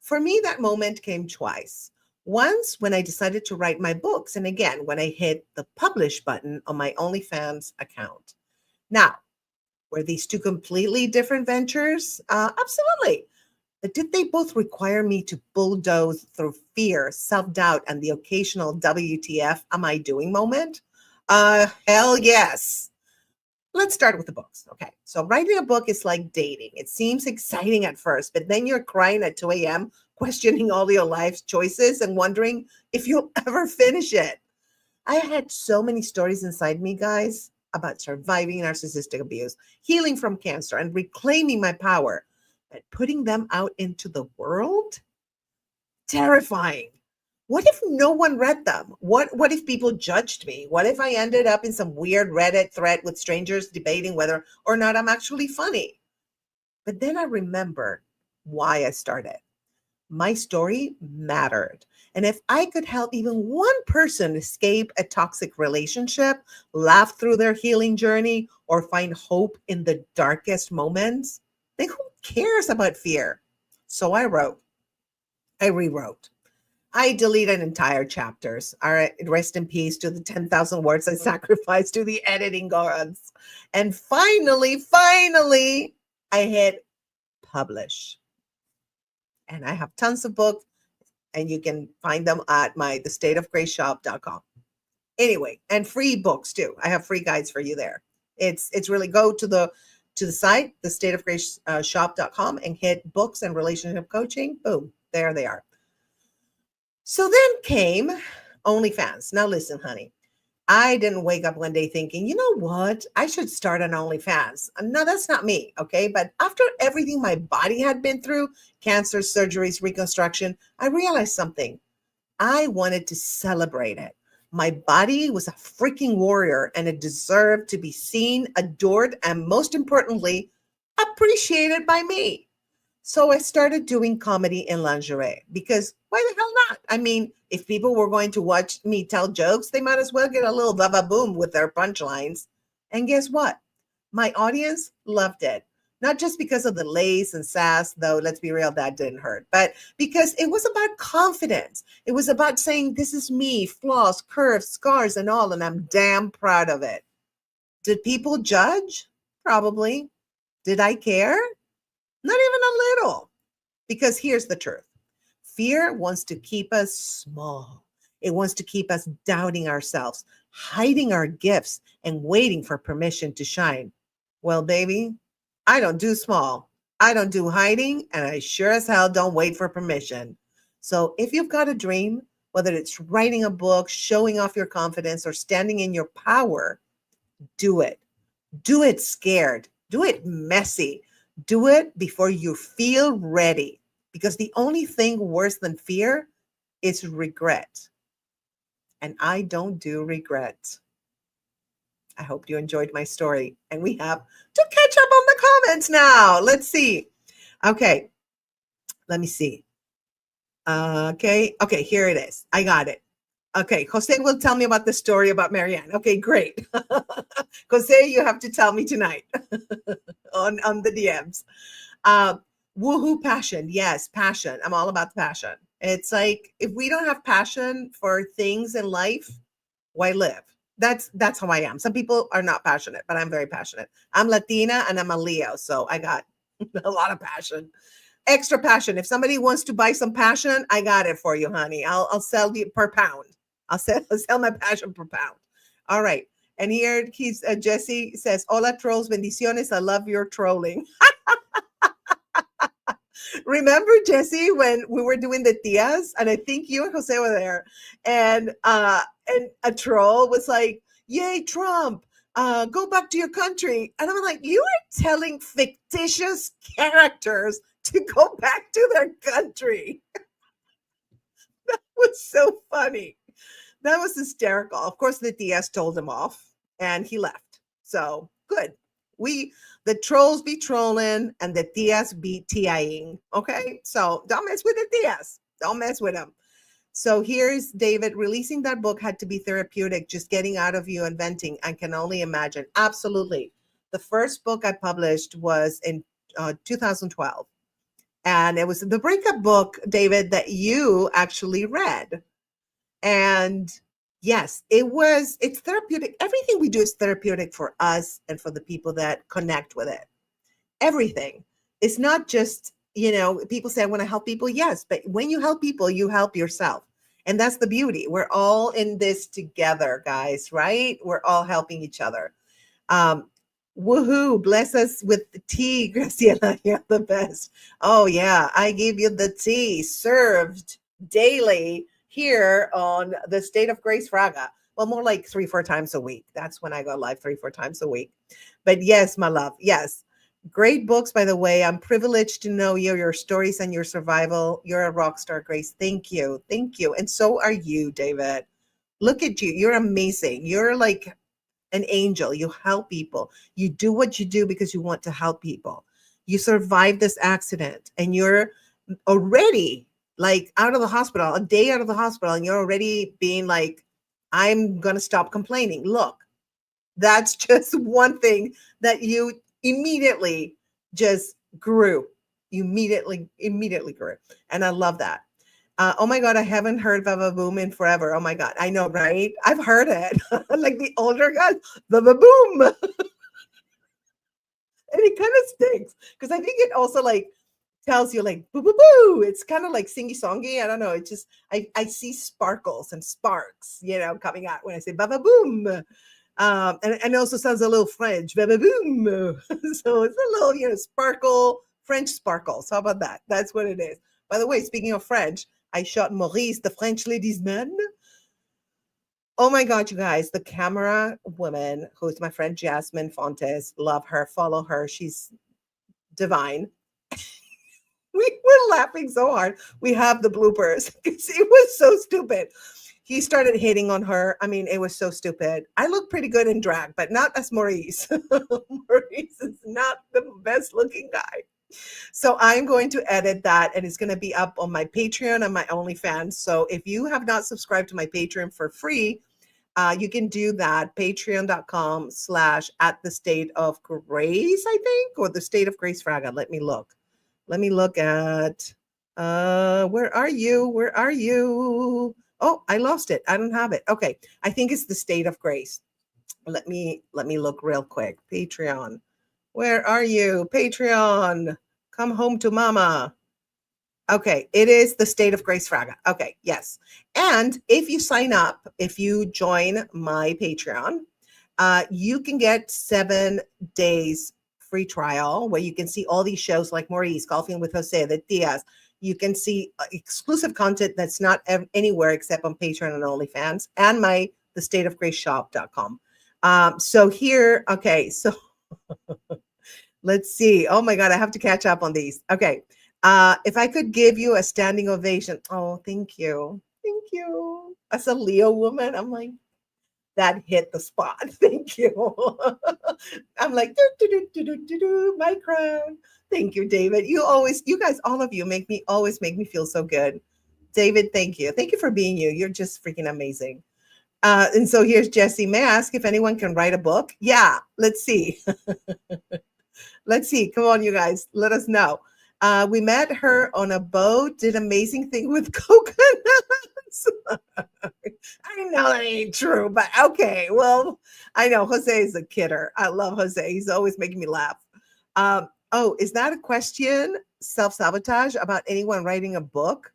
For me, that moment came twice. Once when I decided to write my books, and again, when I hit the publish button on my OnlyFans account. Now, were these two completely different ventures? Absolutely. But did they both require me to bulldoze through fear, self-doubt, and the occasional WTF am I doing moment? Hell yes. Let's start with the books. Okay. So writing a book is like dating. It seems exciting at first, but then you're crying at 2 a.m., questioning all your life's choices and wondering if you'll ever finish it. I had so many stories inside me, guys, about surviving narcissistic abuse, healing from cancer, and reclaiming my power. But putting them out into the world? Terrifying. What if no one read them? What if people judged me? What if I ended up in some weird Reddit thread with strangers debating whether or not I'm actually funny? But then I remembered why I started. My story mattered. And if I could help even one person escape a toxic relationship, laugh through their healing journey, or find hope in the darkest moments, then who cares about fear? So I rewrote. I deleted entire chapters. All right, rest in peace to the 10,000 words I sacrificed to the editing gods. And finally, I hit publish. And I have tons of books, and you can find them at my thestateofgraceshop.com. Anyway, and free books too. I have free guides for you there. It's really go to the site, thestateofgraceshop.com, and hit books and relationship coaching. Boom, there they are. So then came OnlyFans. Now listen, honey. I didn't wake up one day thinking, you know what? I should start an OnlyFans. No, that's not me. Okay. But after everything my body had been through, cancer, surgeries, reconstruction, I realized something. I wanted to celebrate it. My body was a freaking warrior, and it deserved to be seen, adored, and most importantly, appreciated by me. So I started doing comedy in lingerie because why the hell not? I mean, if people were going to watch me tell jokes, they might as well get a little baba boom with their punchlines. And guess what? My audience loved it. Not just because of the lace and sass, though, let's be real, that didn't hurt, but because it was about confidence. It was about saying, this is me, flaws, curves, scars, and all, and I'm damn proud of it. Did people judge? Probably. Did I care? Not even a little. Because here's the truth. Fear wants to keep us small. It wants to keep us doubting ourselves, hiding our gifts, and waiting for permission to shine. Well, baby, I don't do small. I don't do hiding, and I sure as hell don't wait for permission. So if you've got a dream, whether it's writing a book, showing off your confidence, or standing in your power, do it. Do it scared. Do it messy. Do it before you feel ready, because the only thing worse than fear is regret. and I don't do regrets. I hope you enjoyed my story. And we have to catch up on the comments now. Let's see. Okay, let me see. Okay, here it is. I got it. Okay, Jose will tell me about the story about Marianne. Okay, great. Jose, you have to tell me tonight on the DMs. Woohoo, passion. Yes, passion. I'm all about passion. It's like if we don't have passion for things in life, why live? That's how I am. Some people are not passionate, but I'm very passionate. I'm Latina and I'm a Leo, so I got a lot of passion. Extra passion. If somebody wants to buy some passion, I got it for you, honey. I'll sell you per pound. I'll sell my passion per pound. All right. And here he's Jesse says, "Hola trolls, bendiciones. I love your trolling." Remember, Jesse, when we were doing the tias, and I think you and Jose were there, and a troll was like, "Yay, Trump! Go back to your country." And I'm like, "You are telling fictitious characters to go back to their country." That was so funny. That was hysterical. Of course, the DS told him off, and he left. So good. The trolls be trolling and the DS be TIing. Okay. So don't mess with the DS. Don't mess with them. So here's David. Releasing that book had to be therapeutic, just getting out of you and venting. I can only imagine. Absolutely. The first book I published was in 2012. And it was the breakup book, David, that you actually read. And yes, it's therapeutic. Everything we do is therapeutic for us and for the people that connect with it. Everything. It's not just, people say, I want to help people. Yes, but when you help people, you help yourself. And that's the beauty. We're all in this together, guys, right? We're all helping each other. Woohoo, bless us with the tea, Graciela. You're the best. Oh, yeah, I give you the tea served daily here on the State of Grace Fraga. Well, more like 3-4 times a week. That's when I go live 3-4 times a week. But yes, my love, yes. Great books, by the way. I'm privileged to know you, your stories and your survival. You're a rock star, Grace. Thank you. Thank you. And so are you, David. Look at you. You're amazing. You're like an angel. You help people. You do what you do because you want to help people. You survived this accident and you're already like out of the hospital, a day out of the hospital, and you're already being like, I'm going to stop complaining. Look, that's just one thing that you immediately just grew. You immediately grew. And I love that. Oh my God, I haven't heard Baba Boom in forever. Oh my God, I know, right? I've heard it. Like the older guys, Baba Boom. And it kind of stinks because I think it also like tells you like boo boo boo. It's kind of like singy songy. I don't know. It's just I see sparkles and sparks, coming out when I say Baba Boom. And it also sounds a little French, Baba Boom. So it's a little, sparkle, French sparkles. How about that? That's what it is. By the way, speaking of French, I shot Maurice, the French ladies' man. Oh my God, you guys, the camera woman, who's my friend Jasmine Fontes, love her, follow her. She's divine. We were laughing so hard. We have the bloopers. It was so stupid. He started hitting on her. I mean, it was so stupid. I look pretty good in drag, but not as Maurice. Maurice is not the best looking guy. So I'm going to edit that and it's going to be up on my Patreon and my OnlyFans. So if you have not subscribed to my Patreon for free, you can do that. Patreon.com/@the-state-of-grace, I think, or the State of Grace Fraga. Let me look. Let me look at, where are you? Where are you? Oh, I lost it. I don't have it. Okay. I think it's the State of Grace. Let me look real quick. Patreon. Where are you? Patreon. Come home to mama. Okay, it is the State of Grace Fraga. Okay, yes. And if you sign up, if you join my Patreon, you can get 7 days free trial where you can see all these shows like Maurice, Golfing with Jose, the Diaz. You can see exclusive content that's not anywhere except on Patreon and OnlyFans and the stateofgraceshop.com. So here, okay, so let's see. Oh my God, I have to catch up on these. Okay. If I could give you a standing ovation. Oh, thank you. Thank you. As a Leo woman, I'm like, that hit the spot. Thank you. I'm like, do, do, do, do, do, do, do, my crown. Thank you, David. You guys, all of you always make me feel so good. David, thank you. Thank you for being you. You're just freaking amazing. And so here's Jesse. May I ask if anyone can write a book? Yeah, let's see. Let's see. Come on, you guys. Let us know. We met her on a boat, did amazing thing with coconuts. I know that ain't true, but okay. Well, I know Jose is a kidder. I love Jose. He's always making me laugh. Oh, is that a question? Self-sabotage about anyone writing a book?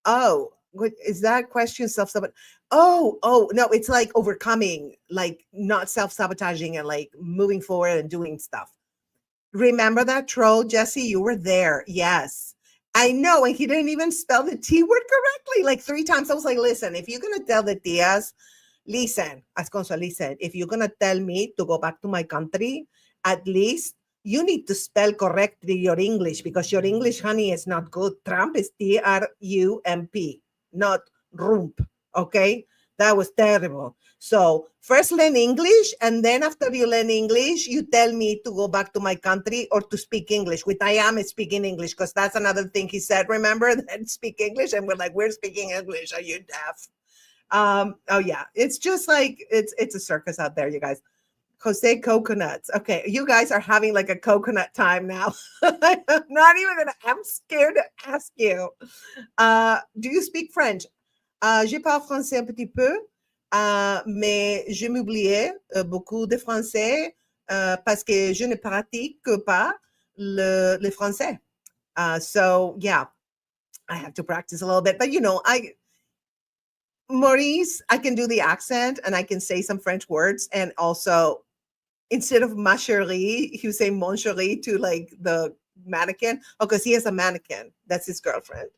Oh, what is that question? Self-sabotage? Oh, no, it's like overcoming, like not self-sabotaging and like moving forward and doing stuff. Remember that troll, Jesse? You were there. Yes. I know. And he didn't even spell the T word correctly like 3 times. I was like, listen, if you're going to tell the tias, listen, as Consueli said, if you're going to tell me to go back to my country, at least you need to spell correctly your English because your English, honey, is not good. Trump is Trump, not rump. Okay. That was terrible. So first learn English, and then after you learn English, you tell me to go back to my country or to speak English, which I am speaking English, because that's another thing he said, remember, that speak English, and we're like, we're speaking English. Are you deaf? Oh yeah, it's just like, it's a circus out there, you guys. Jose coconuts. Okay, you guys are having like a coconut time now. I'm not even gonna, I'm scared to ask you. Do you speak French? Je parle français un petit peu, mais je m'oubliais beaucoup de français parce que je ne pratique pas le français. So yeah, I have to practice a little bit, but Maurice, I can do the accent and I can say some French words, and also instead of ma chérie, he would say mon chéri to like the mannequin. Oh, because he has a mannequin. That's his girlfriend.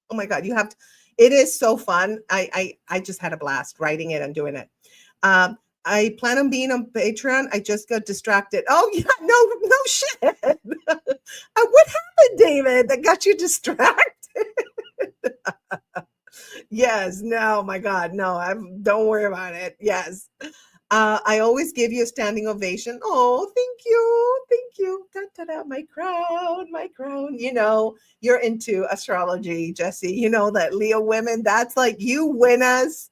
Oh my God, it is so fun. I just had a blast writing it and doing it. I plan on being on Patreon. I just got distracted. Oh yeah, no shit. What happened, David, that got you distracted? Yes, no, my God, no, don't worry about it. Yes. I always give you a standing ovation. Oh, thank you. Thank you. Da, da, da, my crown, my crown. You're into astrology, Jesse. You know that Leo women, that's like, you win us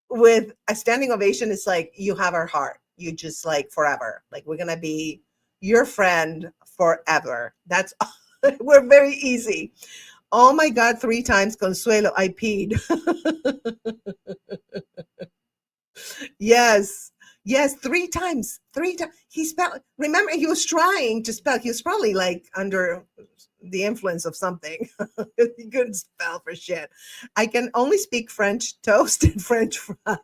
with a standing ovation. It's like, you have our heart. You just like forever. Like, we're going to be your friend forever. That's, we're very easy. Oh my God, 3 times, Consuelo, I peed. Yes. Yes, 3 times. 3 times. He spelled, remember, he was trying to spell. He was probably like under the influence of something. He couldn't spell for shit. I can only speak French toast and French fries.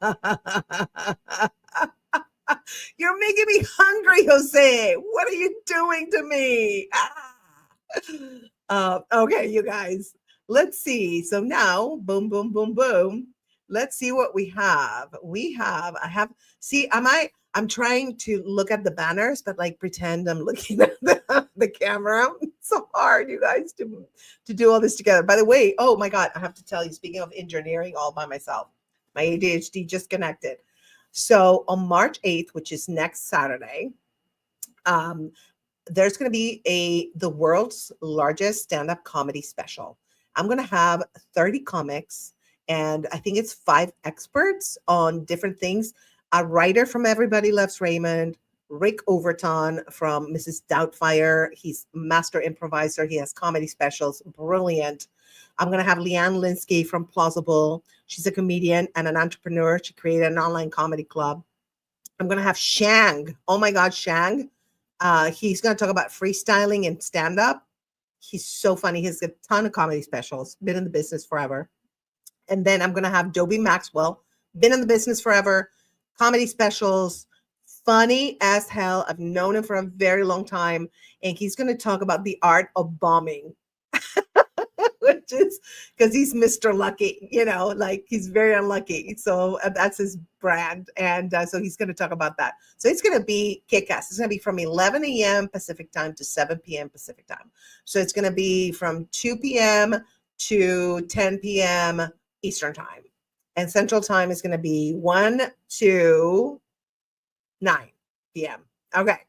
You're making me hungry, Jose. What are you doing to me? Okay, you guys. Let's see. So now, boom, boom, boom, boom. Let's see what we have. I'm trying to look at the banners, but like pretend I'm looking at the camera. It's so hard, you guys, to do all this together. By the way, oh my God, I have to tell you, speaking of engineering all by myself, my ADHD just connected. So on March 8th, which is next Saturday, there's going to be the world's largest stand-up comedy special. I'm going to have 30 comics, and I think it's 5 experts on different things. A writer from Everybody Loves Raymond, Rick Overton from Mrs. Doubtfire. He's master improviser. He has comedy specials. Brilliant. I'm going to have Leanne Linsky from Plausible. She's a comedian and an entrepreneur. She created an online comedy club. I'm going to have Shang. Oh my God, Shang. He's going to talk about freestyling and stand-up. He's so funny. He has a ton of comedy specials, been in the business forever. And then I'm going to have Dobie Maxwell, been in the business forever, comedy specials, funny as hell. I've known him for a very long time. And he's going to talk about the art of bombing, which is because he's Mr. Lucky, like he's very unlucky. So that's his brand. And so he's going to talk about that. So it's going to be kick-ass. It's going to be from 11 a.m. Pacific time to 7 p.m. Pacific time. So it's going to be from 2 p.m. to 10 p.m. Eastern time. And Central time is going to be 1 to 9 p.m. Okay.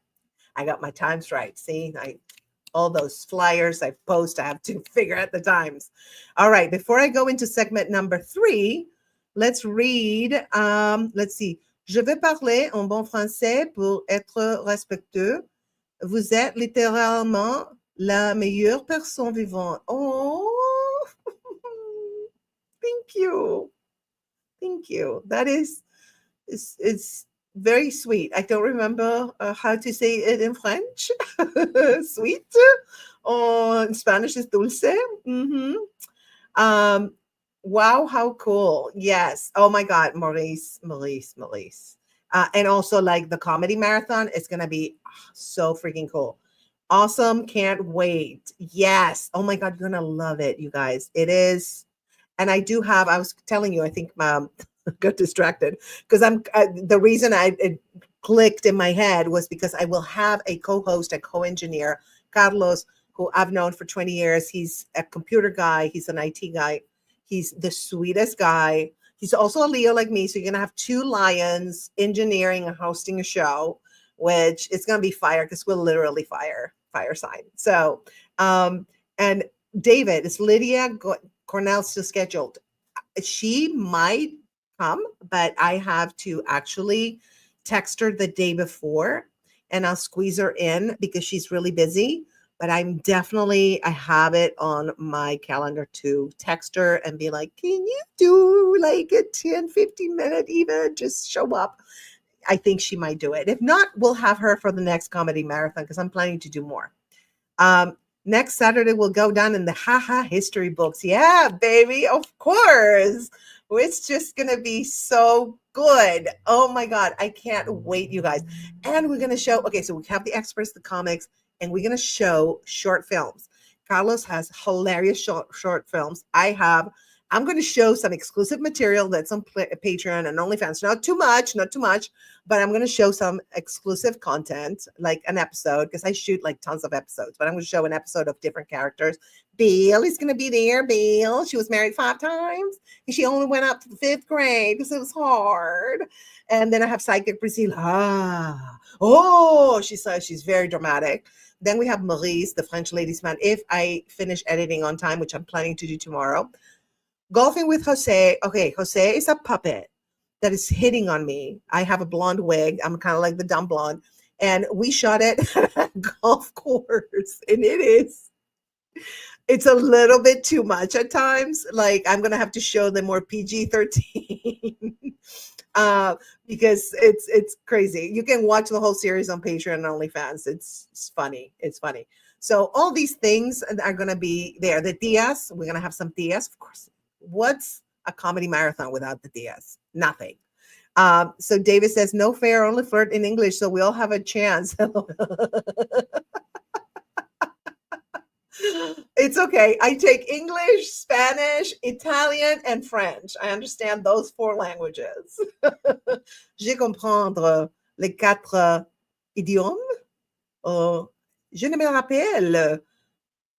I got my times right. See, all those flyers I post, I have to figure out the times. All right. Before I go into segment number 3, let's read. Let's see. Je vais parler en bon français pour être respectueux. Vous êtes littéralement la meilleure personne vivante. Oh, thank you. Thank you. That is, it's very sweet. I don't remember how to say it in French. Sweet. Or in Spanish is dulce. Mm-hmm. Wow, how cool. Yes. Oh my God, Maurice. And also like the comedy marathon, it's going to be so freaking cool. Awesome. Can't wait. Yes. Oh my God, you're going to love it, you guys. It is. And I do have, I was telling you, I think got distracted because the reason it clicked in my head was because I will have a co-host, a co-engineer, Carlos, who I've known for 20 years. He's a computer guy. He's an IT guy. He's the sweetest guy. He's also a Leo like me. So you're going to have 2 lions engineering and hosting a show, which is going to be fire because we're literally fire sign. So, and David, is Lydia Cornell still scheduled? She might come, but I have to actually text her the day before and I'll squeeze her in because she's really busy. But I have it on my calendar to text her and be like, can you do like a 10, 15 minute even? Just show up. I think she might do it. If not, we'll have her for the next comedy marathon because I'm planning to do more. Next Saturday, we'll go down in the haha history books. Yeah, baby, of course. It's just going to be so good. Oh my God, I can't wait, you guys. And we're going to show, okay, so we have the experts, the comics, and we're going to show short films. Carlos has hilarious short films. I'm going to show some exclusive material that's on Patreon and OnlyFans. Not too much, but I'm going to show some exclusive content, like an episode, because I shoot like tons of episodes, but I'm going to show an episode of different characters. Bill is going to be there. Bill, she was married 5 times, and she only went up to the 5th grade because it was hard. And then I have Psychic Priscilla. Oh, she's very dramatic. Then we have Maurice, the French ladies man, if I finish editing on time, which I'm planning to do tomorrow. Golfing with Jose. Okay, Jose is a puppet that is hitting on me. I have a blonde wig. I'm kind of like the dumb blonde. And we shot it at a golf course. And it's a little bit too much at times. Like I'm going to have to show them more PG-13 because it's crazy. You can watch the whole series on Patreon and OnlyFans. It's funny. It's funny. So all these things are going to be there. The Diaz, we're going to have some Diaz, of course. What's a comedy marathon without the Diaz? Nothing. So David says, no fair, only flirt in English. So we all have a chance. It's okay. I take English, Spanish, Italian, and French. I understand those 4 languages. Je comprendre les 4 idiomes. Je ne me rappelle.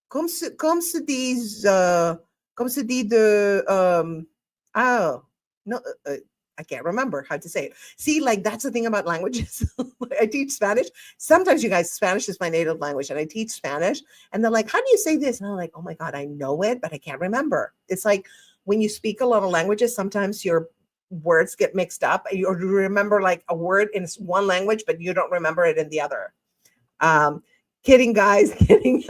Comme se dit de no, I can't remember how to say it. See, like that's the thing about languages. I teach Spanish. Sometimes, you guys, Spanish is my native language, and I teach Spanish, and they're like, "How do you say this?" And I'm like, "Oh my God, I know it, but I can't remember." It's like when you speak a lot of languages, sometimes your words get mixed up. You remember like a word in one language, but you don't remember it in the other. Kidding, guys. Kidding.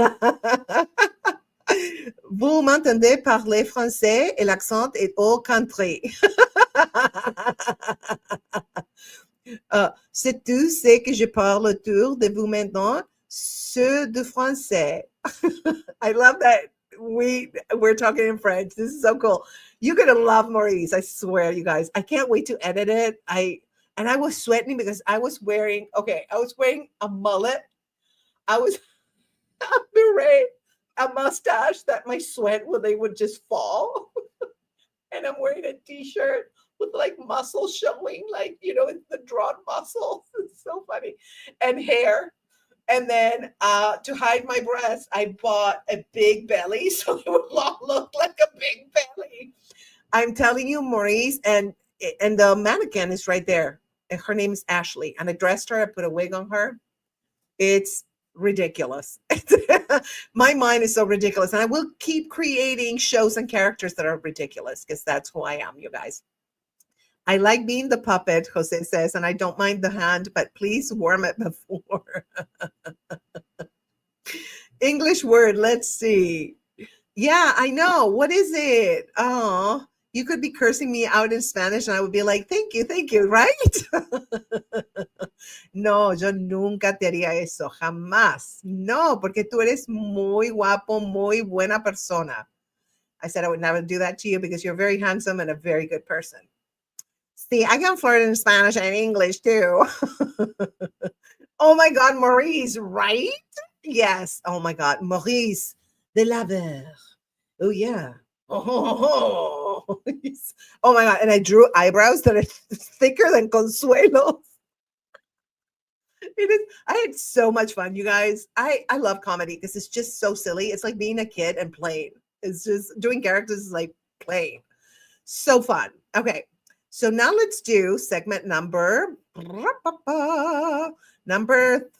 Vous m'entendez parler français et l'accent est au country. C'est tout ce que je parle autour de vous maintenant, ce de français. I love that we're talking in French. This is so cool. You're going to love Maurice. I swear, you guys. I can't wait to edit it. I was sweating because I was wearing a mullet. I was a beret, a mustache that my sweat they would just fall. And I'm wearing a t-shirt with like muscles showing, like, the drawn muscles. It's so funny. And hair. And then to hide my breasts, I bought a big belly so it would look like I'm telling you, Maurice, and the mannequin is right there. And her name is Ashley. And I dressed her, I put a wig on her. It's ridiculous. My mind is so ridiculous. And I will keep creating shows and characters that are ridiculous because that's who I am, you guys. I like being the puppet, Jose says, and I don't mind the hand, but please warm it before. English word, let's see. Yeah, I know. What is it? Oh, you could be cursing me out in Spanish and I would be like, thank you, right? No, yo nunca te haría eso, jamás. No, porque tú eres muy guapo, muy buena persona. I said I would never do that to you because you're very handsome and a very good person. See, I can flirt in Spanish and English too. Oh my God, Maurice, right? Yes. Oh my God, Maurice de la Ver. Oh yeah. Oh, oh my God. And I drew eyebrows that are thicker than Consuelo. It is. I had so much fun, you guys. I love comedy because it's just so silly. It's like being a kid and playing. It's just doing characters is like playing. So fun. Okay. So now let's do segment number 3, number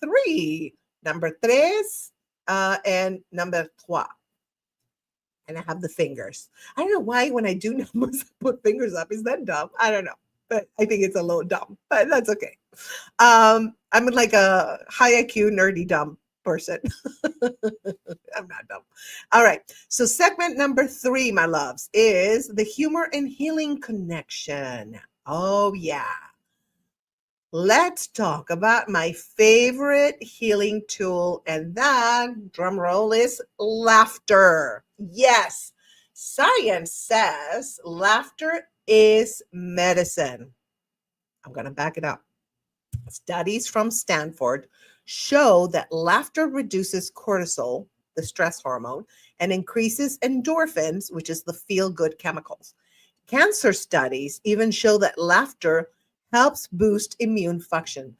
tres, and number trois. And I have the fingers. I don't know why when I do numbers, I put fingers up. Is that dumb? I don't know. But I think it's a little dumb, but that's okay. I'm like a high IQ, nerdy, dumb person. I'm not dumb. All right. So segment number 3, my loves, is the humor and healing connection. Oh, yeah. Let's talk about my favorite healing tool, and that, drum roll, is laughter. Yes, science says laughter is medicine. I'm going to back it up. Studies from Stanford show that laughter reduces cortisol, the stress hormone, and increases endorphins, which is the feel-good chemicals. Cancer studies even show that laughter helps boost immune function.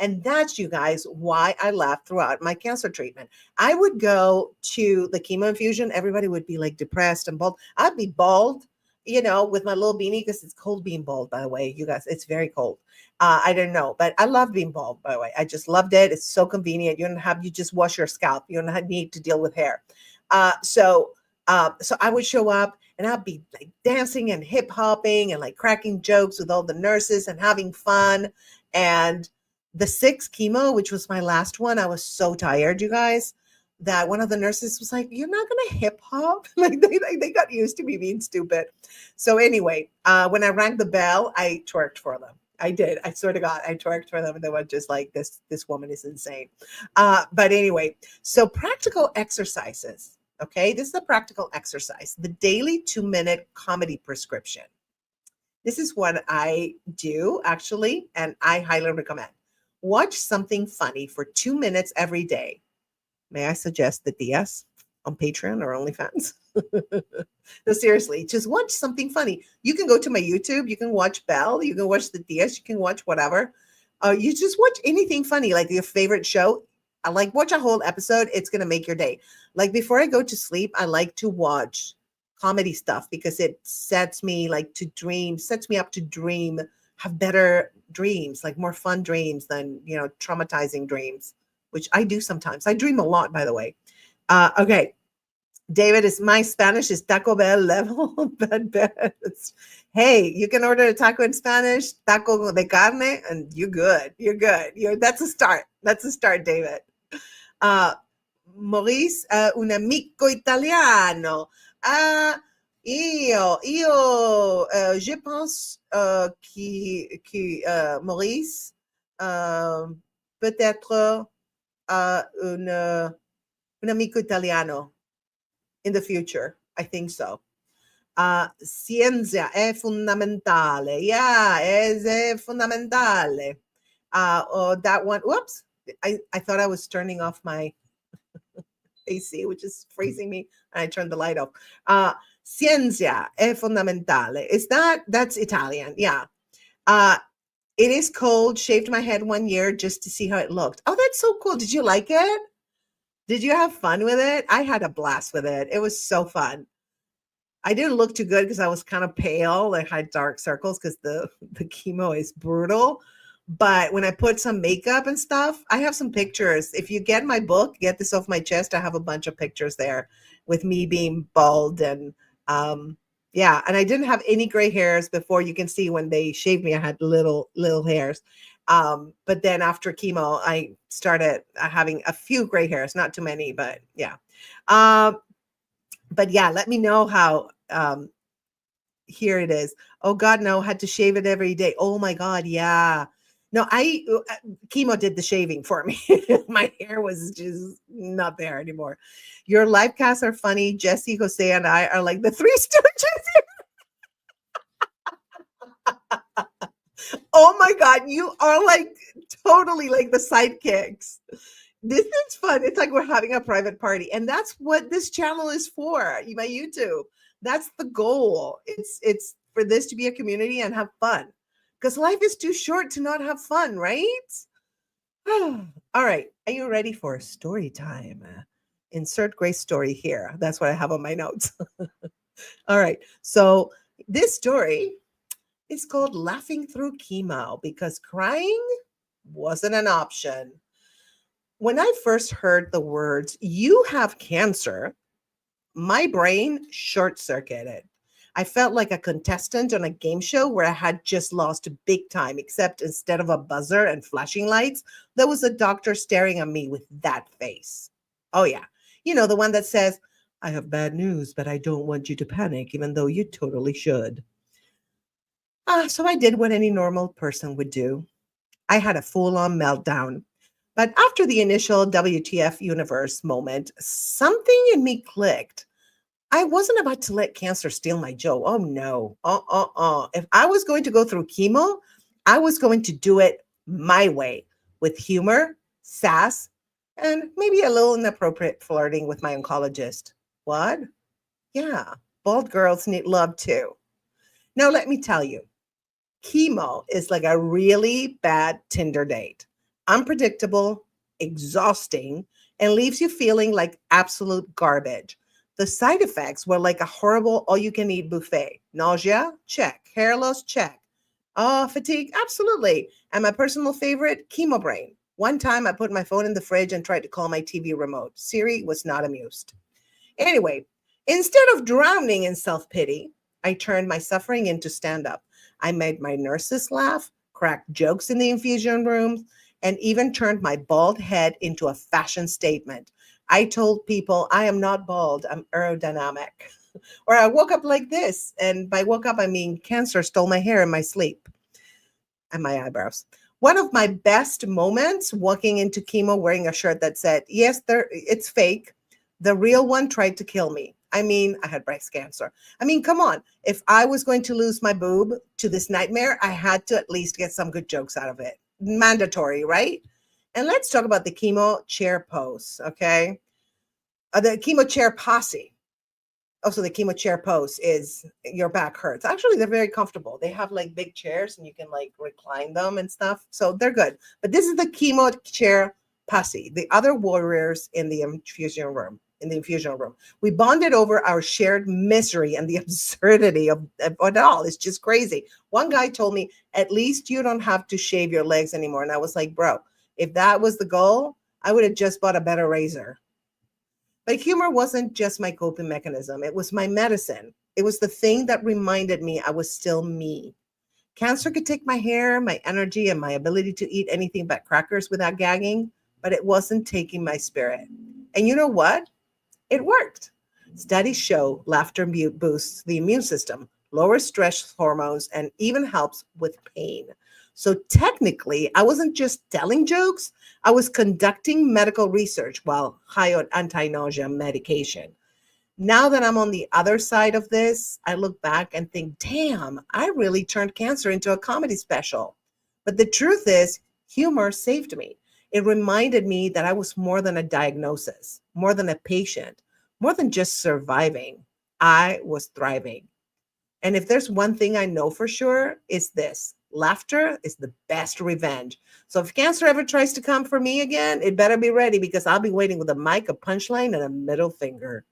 And that's, you guys, why I laughed throughout my cancer treatment. I would go to the chemo infusion. Everybody would be like depressed and bald. I'd be bald, with my little beanie because it's cold being bald, by the way, you guys. It's very cold. I don't know, but I love being bald, by the way. I just loved it. It's so convenient. You just wash your scalp. You don't need to deal with hair. So I would show up and I'd be like dancing and hip hopping and like cracking jokes with all the nurses and having fun. And the 6th chemo, which was my last one, I was so tired, you guys, that one of the nurses was like, "You're not going to hip hop?" Like they got used to me being stupid. So anyway, when I rang the bell, I twerked for them. I did. I swear to God, I twerked for them, and they were just like, "This woman is insane." But anyway, so practical exercises. Okay, this is a practical exercise. The daily 2-minute comedy prescription. This is what I do actually, and I highly recommend. Watch something funny for 2 minutes every day. May I suggest the DS on Patreon or OnlyFans? No, seriously, just watch something funny. You can go to my YouTube. You can watch Belle. You can watch the DS. You can watch whatever. You just watch anything funny, like your favorite show. I like watch a whole episode. It's going to make your day. Like before I go to sleep, I like to watch comedy stuff because it sets me up to dream, have better dreams, like more fun dreams than, traumatizing dreams, which I do sometimes. I dream a lot, by the way. Okay. David, my Spanish is Taco Bell level, but hey, you can order a taco in Spanish, taco de carne, and you're good. That's a start. David. Maurice, un amico italiano. Je pense que Maurice peut-être un amico italiano in the future. I think so. Ciencia è fondamentale. Yeah, è fondamentale. That one. Whoops. I thought I was turning off my AC, which is freezing me, and I turned the light off. Ciencia è fondamentale. That's Italian? Yeah. It is cold. Shaved my head 1 year just to see how it looked. Oh, that's so cool. Did you like it? Did you have fun with it? I had a blast with it. It was so fun. I didn't look too good because I was kind of pale. I had dark circles because the chemo is brutal. But when I put some makeup and stuff, I have some pictures. If you get my book, Get This Off My Chest, I have a bunch of pictures there with me being bald and yeah, and I didn't have any gray hairs before. You can see when they shaved me, I had little hairs. But then after chemo, I started having a few gray hairs, not too many, but yeah. Um, but yeah, let me know how here it is. Oh God, no, had to shave it every day. Oh my God, yeah. No, I chemo did the shaving for me. My hair was just not there anymore. Your live casts are funny. Jesse, Jose, and I are like the Three Stooges. Oh my God, you are like totally like the sidekicks. This is fun. It's like we're having a private party. And that's what this channel is for. My YouTube. That's the goal. It's for this to be a community and have fun. Because life is too short to not have fun, right? All right. Are you ready for story time? Insert Grace story here. That's what I have on my notes. All right. So this story is called Laughing Through Chemo because crying wasn't an option. When I first heard the words, "You have cancer," my brain short circuited. I felt like a contestant on a game show where I had just lost big time, except instead of a buzzer and flashing lights, there was a doctor staring at me with that face. Oh, yeah. You know, the one that says, "I have bad news, but I don't want you to panic, even though you totally should." So I did what any normal person would do. I had a full on meltdown. But after the initial WTF universe moment, something in me clicked. I wasn't about to let cancer steal my joy. Oh no. If I was going to go through chemo, I was going to do it my way with humor, sass, and maybe a little inappropriate flirting with my oncologist. What? Yeah, bald girls need love too. Now, let me tell you, chemo is like a really bad Tinder date. Unpredictable, exhausting, and leaves you feeling like absolute garbage. The side effects were like a horrible all you can eat buffet. Nausea? Check. Hair loss? Check. Oh, fatigue? Absolutely. And my personal favorite, chemo brain. One time I put my phone in the fridge and tried to call my TV remote. Siri was not amused. Anyway, instead of drowning in self pity, I turned my suffering into stand up. I made my nurses laugh, cracked jokes in the infusion room, and even turned my bald head into a fashion statement. I told people I am not bald, I'm aerodynamic. Or I woke up like this. And by woke up, I mean cancer stole my hair in my sleep and my eyebrows. One of my best moments walking into chemo wearing a shirt that said, "Yes, it's fake. The real one tried to kill me." I mean, I had breast cancer. I mean, come on. If I was going to lose my boob to this nightmare, I had to at least get some good jokes out of it. Mandatory, right? And let's talk about the chemo chair pose, okay? The chemo chair posse. Also, the chemo chair pose is your back hurts. Actually, they're very comfortable. They have like big chairs and you can like recline them and stuff. So they're good. But this is the chemo chair posse, the other warriors in the infusion room. We bonded over our shared misery and the absurdity of it all. It's just crazy. One guy told me, "At least you don't have to shave your legs anymore." And I was like, bro, if that was the goal, I would have just bought a better razor. But humor wasn't just my coping mechanism. It was my medicine. It was the thing that reminded me I was still me. Cancer could take my hair, my energy, and my ability to eat anything but crackers without gagging, but it wasn't taking my spirit. And you know what? It worked. Studies show laughter boosts the immune system, lowers stress hormones, and even helps with pain. So technically, I wasn't just telling jokes, I was conducting medical research while high on anti-nausea medication. Now that I'm on the other side of this, I look back and think, damn, I really turned cancer into a comedy special. But the truth is, humor saved me. It reminded me that I was more than a diagnosis, more than a patient, more than just surviving. I was thriving. And if there's one thing I know for sure, it's this: laughter is the best revenge. So if cancer ever tries to come for me again, it better be ready because I'll be waiting with a mic, a punchline, and a middle finger.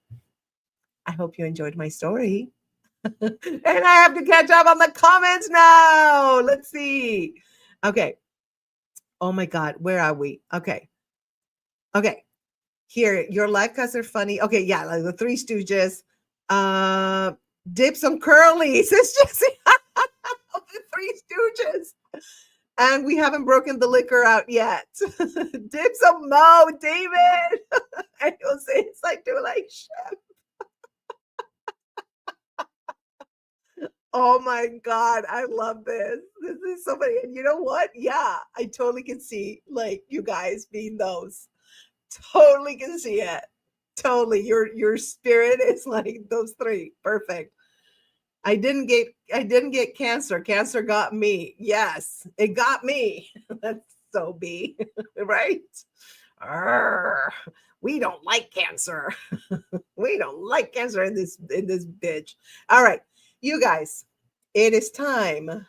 I hope you enjoyed my story. And I have to catch up on the comments now. Let's see. Okay. Oh my God. Where are we? Okay. Okay. Here, your life cuts are funny. Okay. Yeah. Like the Three Stooges. Uh, Dip some curlies. It's just the Three Stooges. And we haven't broken the liquor out yet. Dip some Mo, David. And he'll say it's like doing like chef. Oh my God, I love this. This is so funny. And you know what? Yeah, I totally can see like you guys being those. Totally can see it. Totally. Your spirit is like those three. Perfect. I didn't get cancer. Cancer got me. Yes, it got me. That's so B, right? Arr, we don't like cancer. We don't like cancer in this bitch. All right, you guys, it is time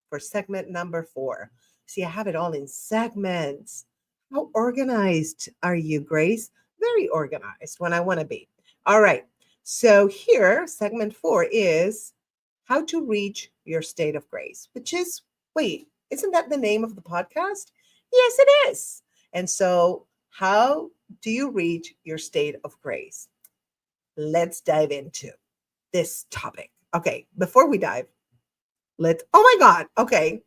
for segment number 4. See, I have it all in segments. How organized are you, Grace? Very organized when I want to be. All right. So here, segment 4 is how to reach your state of grace, which is, wait, isn't that the name of the podcast? Yes, it is. And so, how do you reach your state of grace? Let's dive into this topic. Okay, before we dive, oh my God, okay,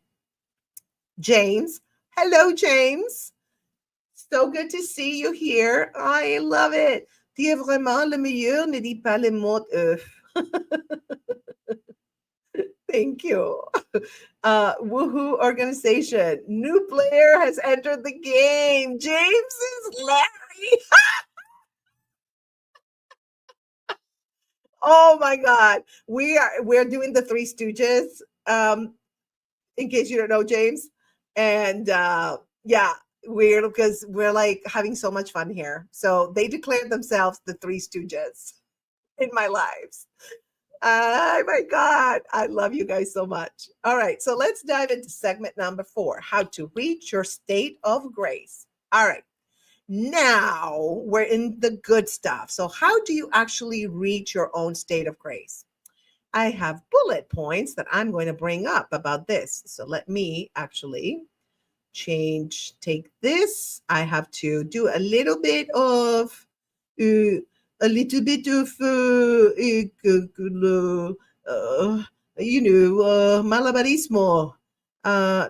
James. Hello, James. So good to see you here. I love it. Tu es vraiment le meilleur, ne dis pas les mots œuf. Thank you. Woohoo organization. New player has entered the game. James is Larry. Oh my God. We're doing the Three Stooges. In case you don't know, James. And yeah, because we're like having so much fun here. So they declared themselves the Three Stooges in my lives. Oh my God. I love you guys so much. All right. So let's dive into segment number 4, how to reach your state of grace. All right. Now we're in the good stuff. So how do you actually reach your own state of grace? I have bullet points that I'm going to bring up about this. So let me actually take this. I have to do a little bit of malabarismo.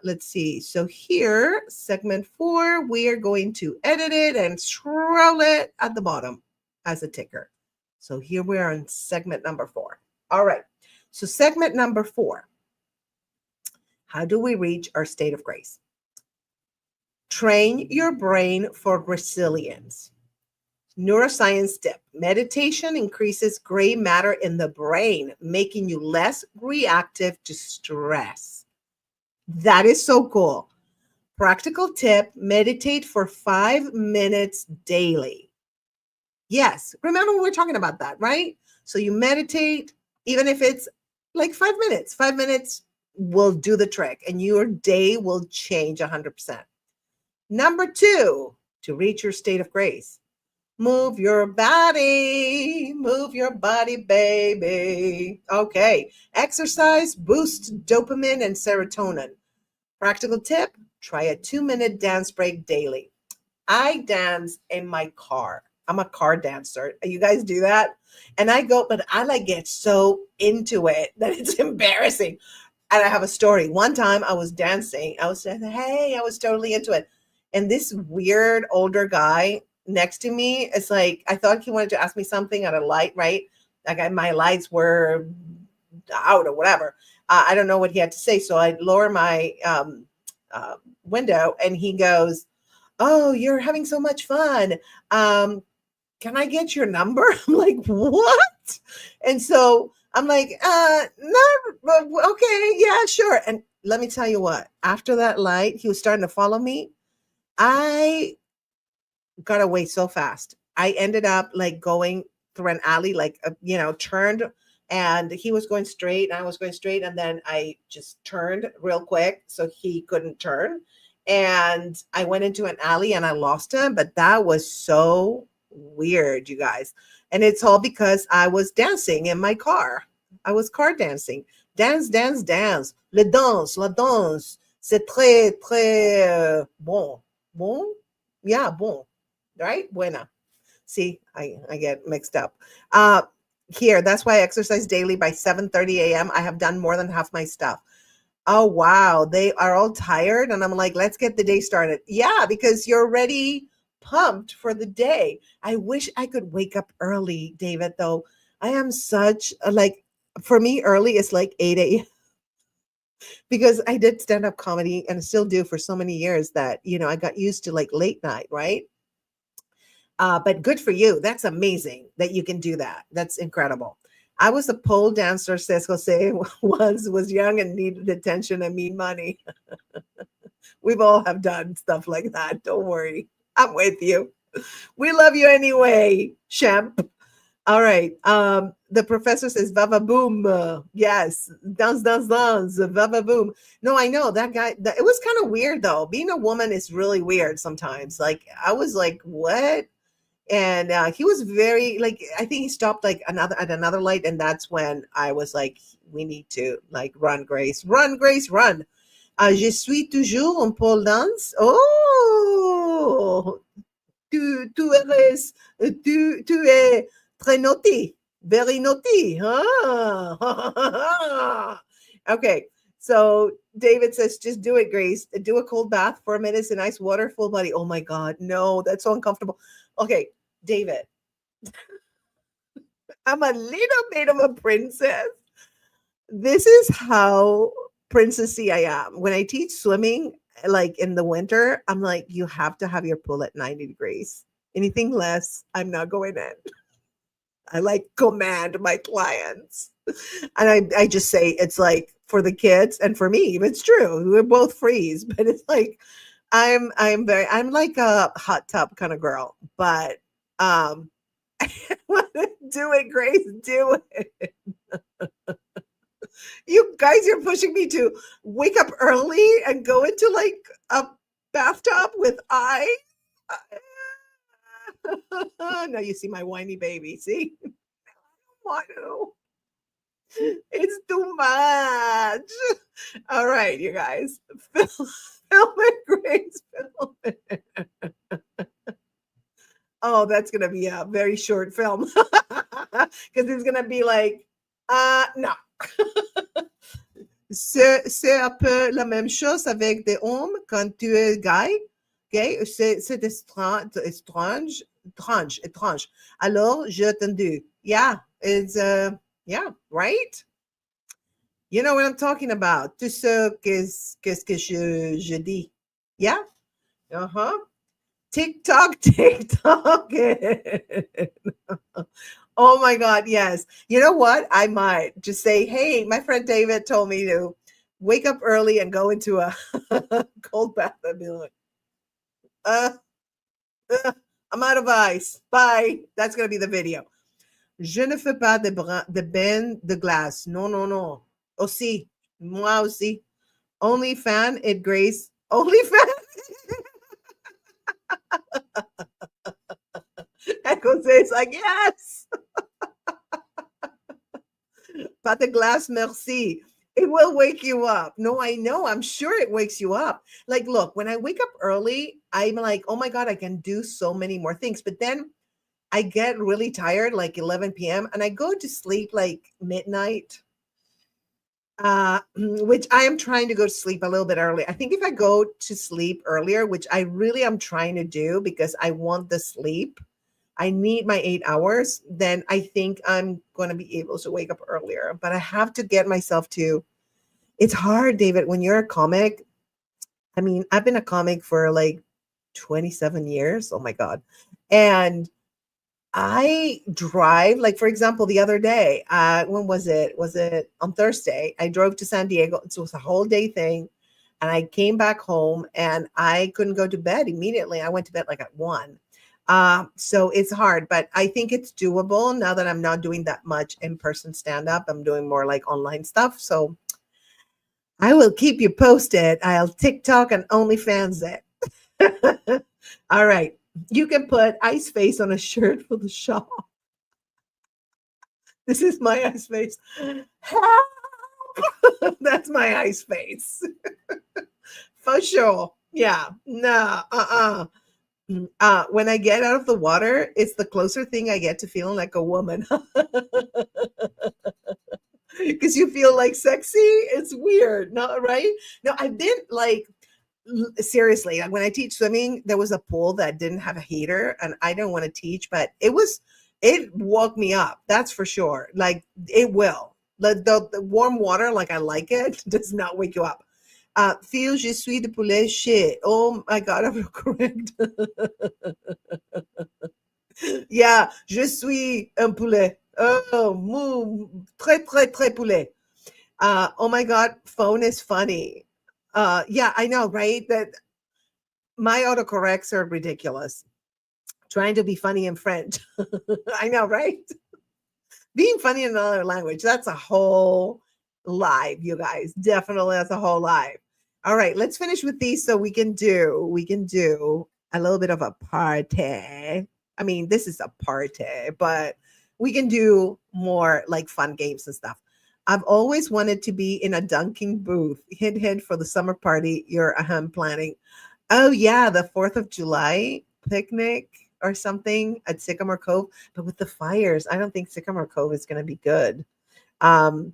Let's see. So here, segment 4, we are going to edit it and scroll it at the bottom as a ticker. So here we are in segment number 4. All right. So segment number 4, how do we reach our state of grace? Train your brain for resilience. Neuroscience tip. Meditation increases gray matter in the brain, making you less reactive to stress. That is so cool. Practical tip, meditate for 5 minutes daily. Yes, remember we were talking about that, right? So you meditate, even if it's like 5 minutes. 5 minutes will do the trick and your day will change 100%. Number 2, to reach your state of grace, move your body. Move your body, baby. Okay. Exercise boosts dopamine and serotonin. Practical tip, try a 2-minute dance break daily. I dance in my car. I'm a car dancer. You guys do that? And I go, but I like get so into it that it's embarrassing. And I have a story. One time I was dancing. I was saying, hey, I was totally into it. And this weird older guy next to me, it's like, I thought he wanted to ask me something at a light, right? Like my lights were out or whatever. I don't know what he had to say. So I lower my window and he goes, oh, you're having so much fun. Can I get your number? I'm like, what? And so I'm like, no, okay, yeah, sure. And let me tell you what, after that light, he was starting to follow me. I got away so fast. I ended up like going through an alley, like, turned, and he was going straight and I was going straight. And then I just turned real quick so he couldn't turn. And I went into an alley and I lost him. But that was so weird, you guys. And it's all because I was dancing in my car. I was car dancing. Dance, dance, dance. Le danse, la danse. C'est très, très bon. Bon? Yeah, bon. Right? Buena. See, I get mixed up. Uh, Here, that's why I exercise daily by 7:30 a.m. I have done more than half my stuff. Oh, wow. They are all tired. And I'm like, let's get the day started. Yeah, because you're already pumped for the day. I wish I could wake up early, David, though. I am such a, like, for me, early is like 8 a.m. because I did stand up comedy and still do for so many years that, I got used to like late night, right? But good for you. That's amazing that you can do that. That's incredible. I was a pole dancer, says Jose, once was young and needed attention and mean money. We've all have done stuff like that. Don't worry. I'm with you. We love you anyway, champ. All right. The professor says Vava boom. Yes. Dance, dance, dance. Vava boom. No, I know that guy. It was kind of weird though. Being a woman is really weird sometimes. Like I was like, what? And he was very like, I think he stopped like another light, and that's when I was like, we need to like run, Grace, run. Je suis toujours en pole dance. Oh, tu es très naughty, very naughty, huh? Okay. So David says, just do it, Grace. Do a cold bath, 4 minutes in ice water, full body. Oh my God, no, that's so uncomfortable. Okay, David, I'm a little bit of a princess. This is how princessy I am. When I teach swimming, like in the winter, I'm like, you have to have your pool at 90 degrees. Anything less, I'm not going in. I like command my clients. And I just say it's like for the kids and for me, it's true. We're both freeze, but it's like I'm like a hot tub kind of girl, but um do it, Grace, do it. You guys are pushing me to wake up early and go into like a bathtub with ice. Now you see my whiny baby. See, I don't want to. It's too much. All right, you guys, film it, Grace. Film it. Oh, that's gonna be a very short film because it's gonna be like, no. C'est un peu la même chose avec des hommes quand tu es gay, c'est étrange. Alors, j'ai entendu. Yeah, it's, yeah, right? You know what I'm talking about. Tout ce qu'est-ce que je dis. Yeah? Uh-huh. TikTok, TikTok. Oh my God, yes. You know what? I might just say, hey, my friend David told me to wake up early and go into a cold bath and be like, uh, I'm out of ice. Bye. That's going to be the video. Je ne fais pas de bain de glace. Non, non, non. Aussi. Moi aussi. Only fan it, Grace. Only fan. And Jose is like, yes. Pas de glace, merci. It will wake you up. No, I know. I'm sure it wakes you up. Like, look, when I wake up early, I'm like, oh my God, I can do so many more things. But then I get really tired, like 11 p.m., and I go to sleep like midnight, which I am trying to go to sleep a little bit early. I think if I go to sleep earlier, which I really am trying to do because I want the sleep, I need my 8 hours, then I think I'm going to be able to wake up earlier. But I have to get myself to, it's hard, David, when you're a comic. I mean, I've been a comic for like 27 years. Oh my God. And I drive, like, for example, the other day, when was it? Was it on Thursday? I drove to San Diego. It was a whole day thing. And I came back home and I couldn't go to bed immediately. I went to bed like at 1. So it's hard, but I think it's doable now that I'm not doing that much in-person stand-up. I'm doing more like online stuff. So I will keep you posted. I'll TikTok and OnlyFans it. All right. You can put ice face on a shirt for the shop. This is my ice face. Help! That's my ice face. For sure. Yeah. No. When I get out of the water, it's the closer thing I get to feeling like a woman. Because you feel like sexy. It's weird. No, right? No, I've been like, seriously, like when I teach swimming, there was a pool that didn't have a heater, and I don't want to teach, but it woke me up. That's for sure. Like it will. The warm water, like I like it, does not wake you up. Feel je suis de poulet shit. Oh my God, I'm correct. Yeah, je suis un poulet. Oh, très, très, très poulet. Oh my God, phone is funny. Yeah, I know, right? That my autocorrects are ridiculous. Trying to be funny in French. I know, right? Being funny in another language, that's a whole live, you guys. Definitely that's a whole live. All right, let's finish with these so we can do a little bit of a party. I mean, this is a party, but we can do more like fun games and stuff. I've always wanted to be in a dunking booth. Hint, hint for the summer party you're planning. Oh yeah, the 4th of July picnic or something at Sycamore Cove, but with the fires, I don't think Sycamore Cove is going to be good. Um,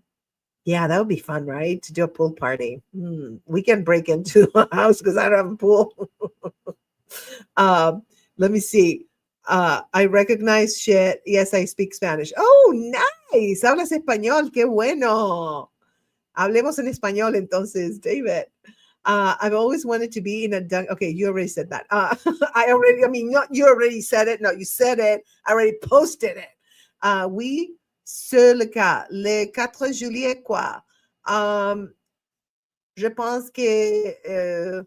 yeah, that would be fun, right? To do a pool party. We can break into a house because I don't have a pool. Let me see. I recognize shit. Yes, I speak Spanish. Oh, nice. Hablas español. Qué bueno. Hablemos en español entonces, David. I've always wanted to be in a dunk. Okay, you already said that. I mean, not you already said it. No, you said it. I already posted it. Oui, sur le cas, le 4 juillet, quoi. Je pense que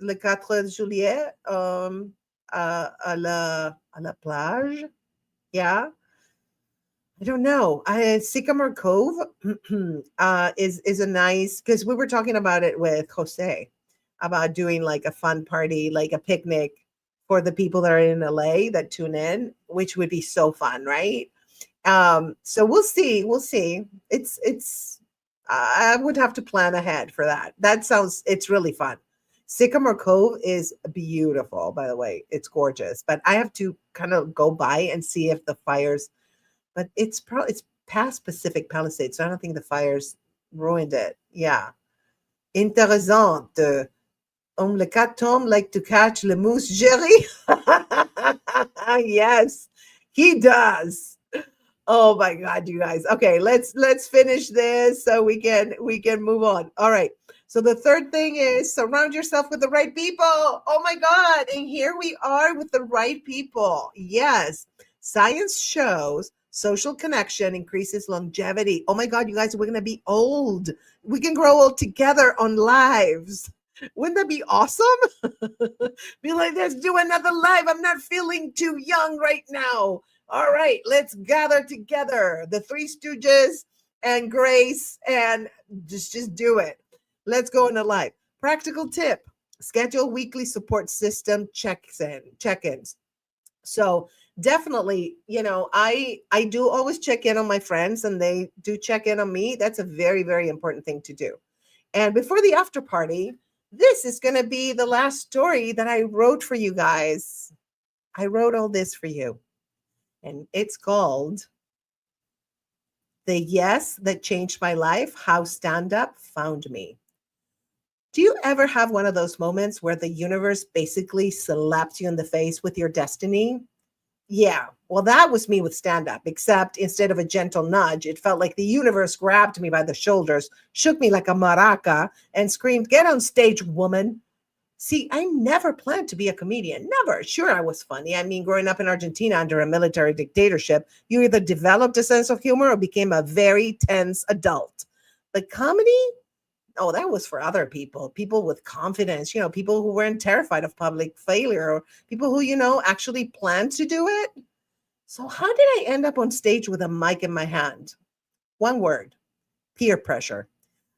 le 4 juillet, à la plage. Yeah. I don't know. Sycamore Cove is a nice, because we were talking about it with Jose about doing like a fun party, like a picnic for the people that are in LA that tune in, which would be so fun, right? So we'll see. We'll see. It's I would have to plan ahead for that. It's really fun. Sycamore Cove is beautiful, by the way. It's gorgeous, but I have to kind of go by and see if the fires, but it's past Pacific Palisades, so I don't think the fires ruined it. Yeah. Interessant. Le cat Tom like to catch le mousse Jerry. Yes, he does. Oh my God, you guys. Okay, let's finish this so we can move on. All right. So the third thing is surround yourself with the right people. Oh my God. And here we are with the right people. Yes. Science shows social connection increases longevity. Oh my God, you guys, we're going to be old. We can grow old together on lives. Wouldn't that be awesome? Be like, let's do another live. I'm not feeling too young right now. All right, let's gather together. The Three Stooges and Grace, and just do it. Let's go into live. Practical tip: schedule weekly support system check-ins. So definitely, I do always check in on my friends, and they do check in on me. That's a very, very important thing to do. And before the after party, this is going to be the last story that I wrote for you guys. I wrote all this for you. And it's called The Yes That Changed My Life, How Stand-Up Found Me. Do you ever have one of those moments where the universe basically slaps you in the face with your destiny? Yeah, well, that was me with stand-up, except instead of a gentle nudge, it felt like the universe grabbed me by the shoulders, shook me like a maraca, and screamed, "Get on stage, woman." See, I never planned to be a comedian. Never. Sure, I was funny. I mean, growing up in Argentina under a military dictatorship, you either developed a sense of humor or became a very tense adult. But comedy? Oh, that was for other people with confidence, people who weren't terrified of public failure, or people who, actually planned to do it. So, how did I end up on stage with a mic in my hand? One word: peer pressure.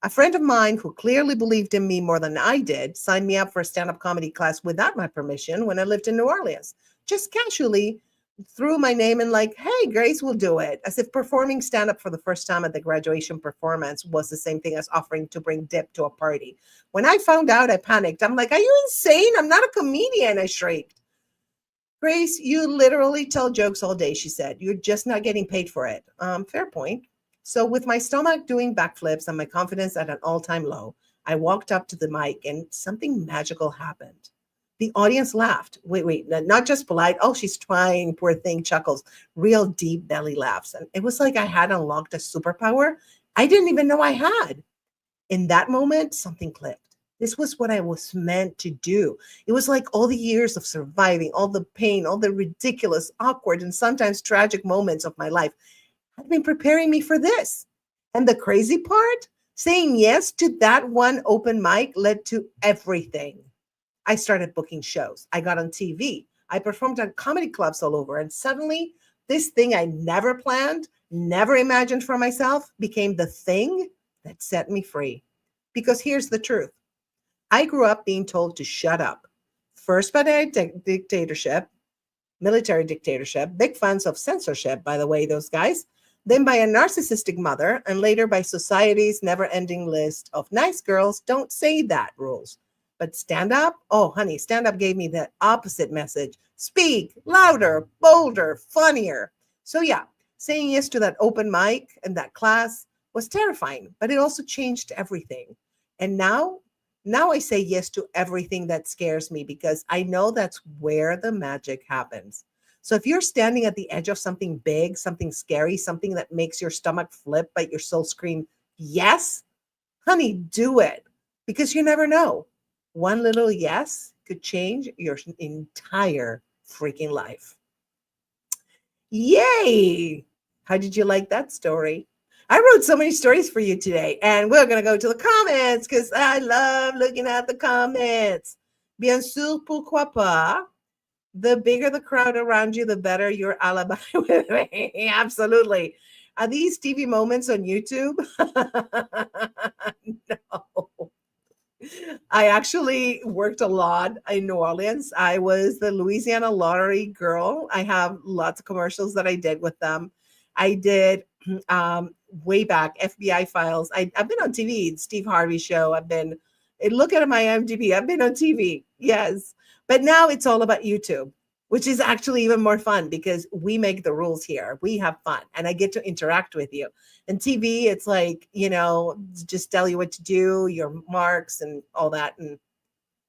A friend of mine who clearly believed in me more than I did signed me up for a stand-up comedy class without my permission when I lived in New Orleans, just casually, threw my name in like, hey, Grace will do it. As if performing stand up for the first time at the graduation performance was the same thing as offering to bring dip to a party. When I found out, I panicked. I'm like, are you insane? I'm not a comedian, I shrieked. Grace, you literally tell jokes all day, she said. You're just not getting paid for it. Fair point. So, with my stomach doing backflips and my confidence at an all time low, I walked up to the mic and something magical happened. The audience laughed. Wait, not just polite. Oh, she's trying, poor thing, chuckles, real deep belly laughs. And it was like I had unlocked a superpower I didn't even know I had. In that moment, something clicked. This was what I was meant to do. It was like all the years of surviving, all the pain, all the ridiculous, awkward, and sometimes tragic moments of my life had been preparing me for this. And the crazy part, saying yes to that one open mic led to everything. I started booking shows. I got on TV. I performed at comedy clubs all over. And suddenly, this thing I never planned, never imagined for myself became the thing that set me free. Because here's the truth, I grew up being told to shut up. First by the dictatorship, military dictatorship, big fans of censorship, by the way, those guys, then by a narcissistic mother, and later by society's never ending list of nice girls don't say that rules. But stand up, oh, honey, stand up gave me the opposite message. Speak louder, bolder, funnier. So, yeah, saying yes to that open mic and that class was terrifying, but it also changed everything. And now I say yes to everything that scares me because I know that's where the magic happens. So if you're standing at the edge of something big, something scary, something that makes your stomach flip, but your soul scream, yes, honey, do it because you never know. One little yes could change your entire freaking life. Yay! How did you like that story? I wrote so many stories for you today, and we're going to go to the comments because I love looking at the comments. Bien sûr, pourquoi pas? The bigger the crowd around you, the better your alibi with me. Absolutely. Are these TV moments on YouTube? No. I actually worked a lot in New Orleans. I was the Louisiana Lottery girl. I have lots of commercials that I did with them. I did way back FBI files. I've been on TV, Steve Harvey show. Look at my IMDb. I've been on TV. Yes. But now it's all about YouTube, which is actually even more fun because we make the rules here. We have fun and I get to interact with you. And TV, it's like, just tell you what to do, your marks and all that. And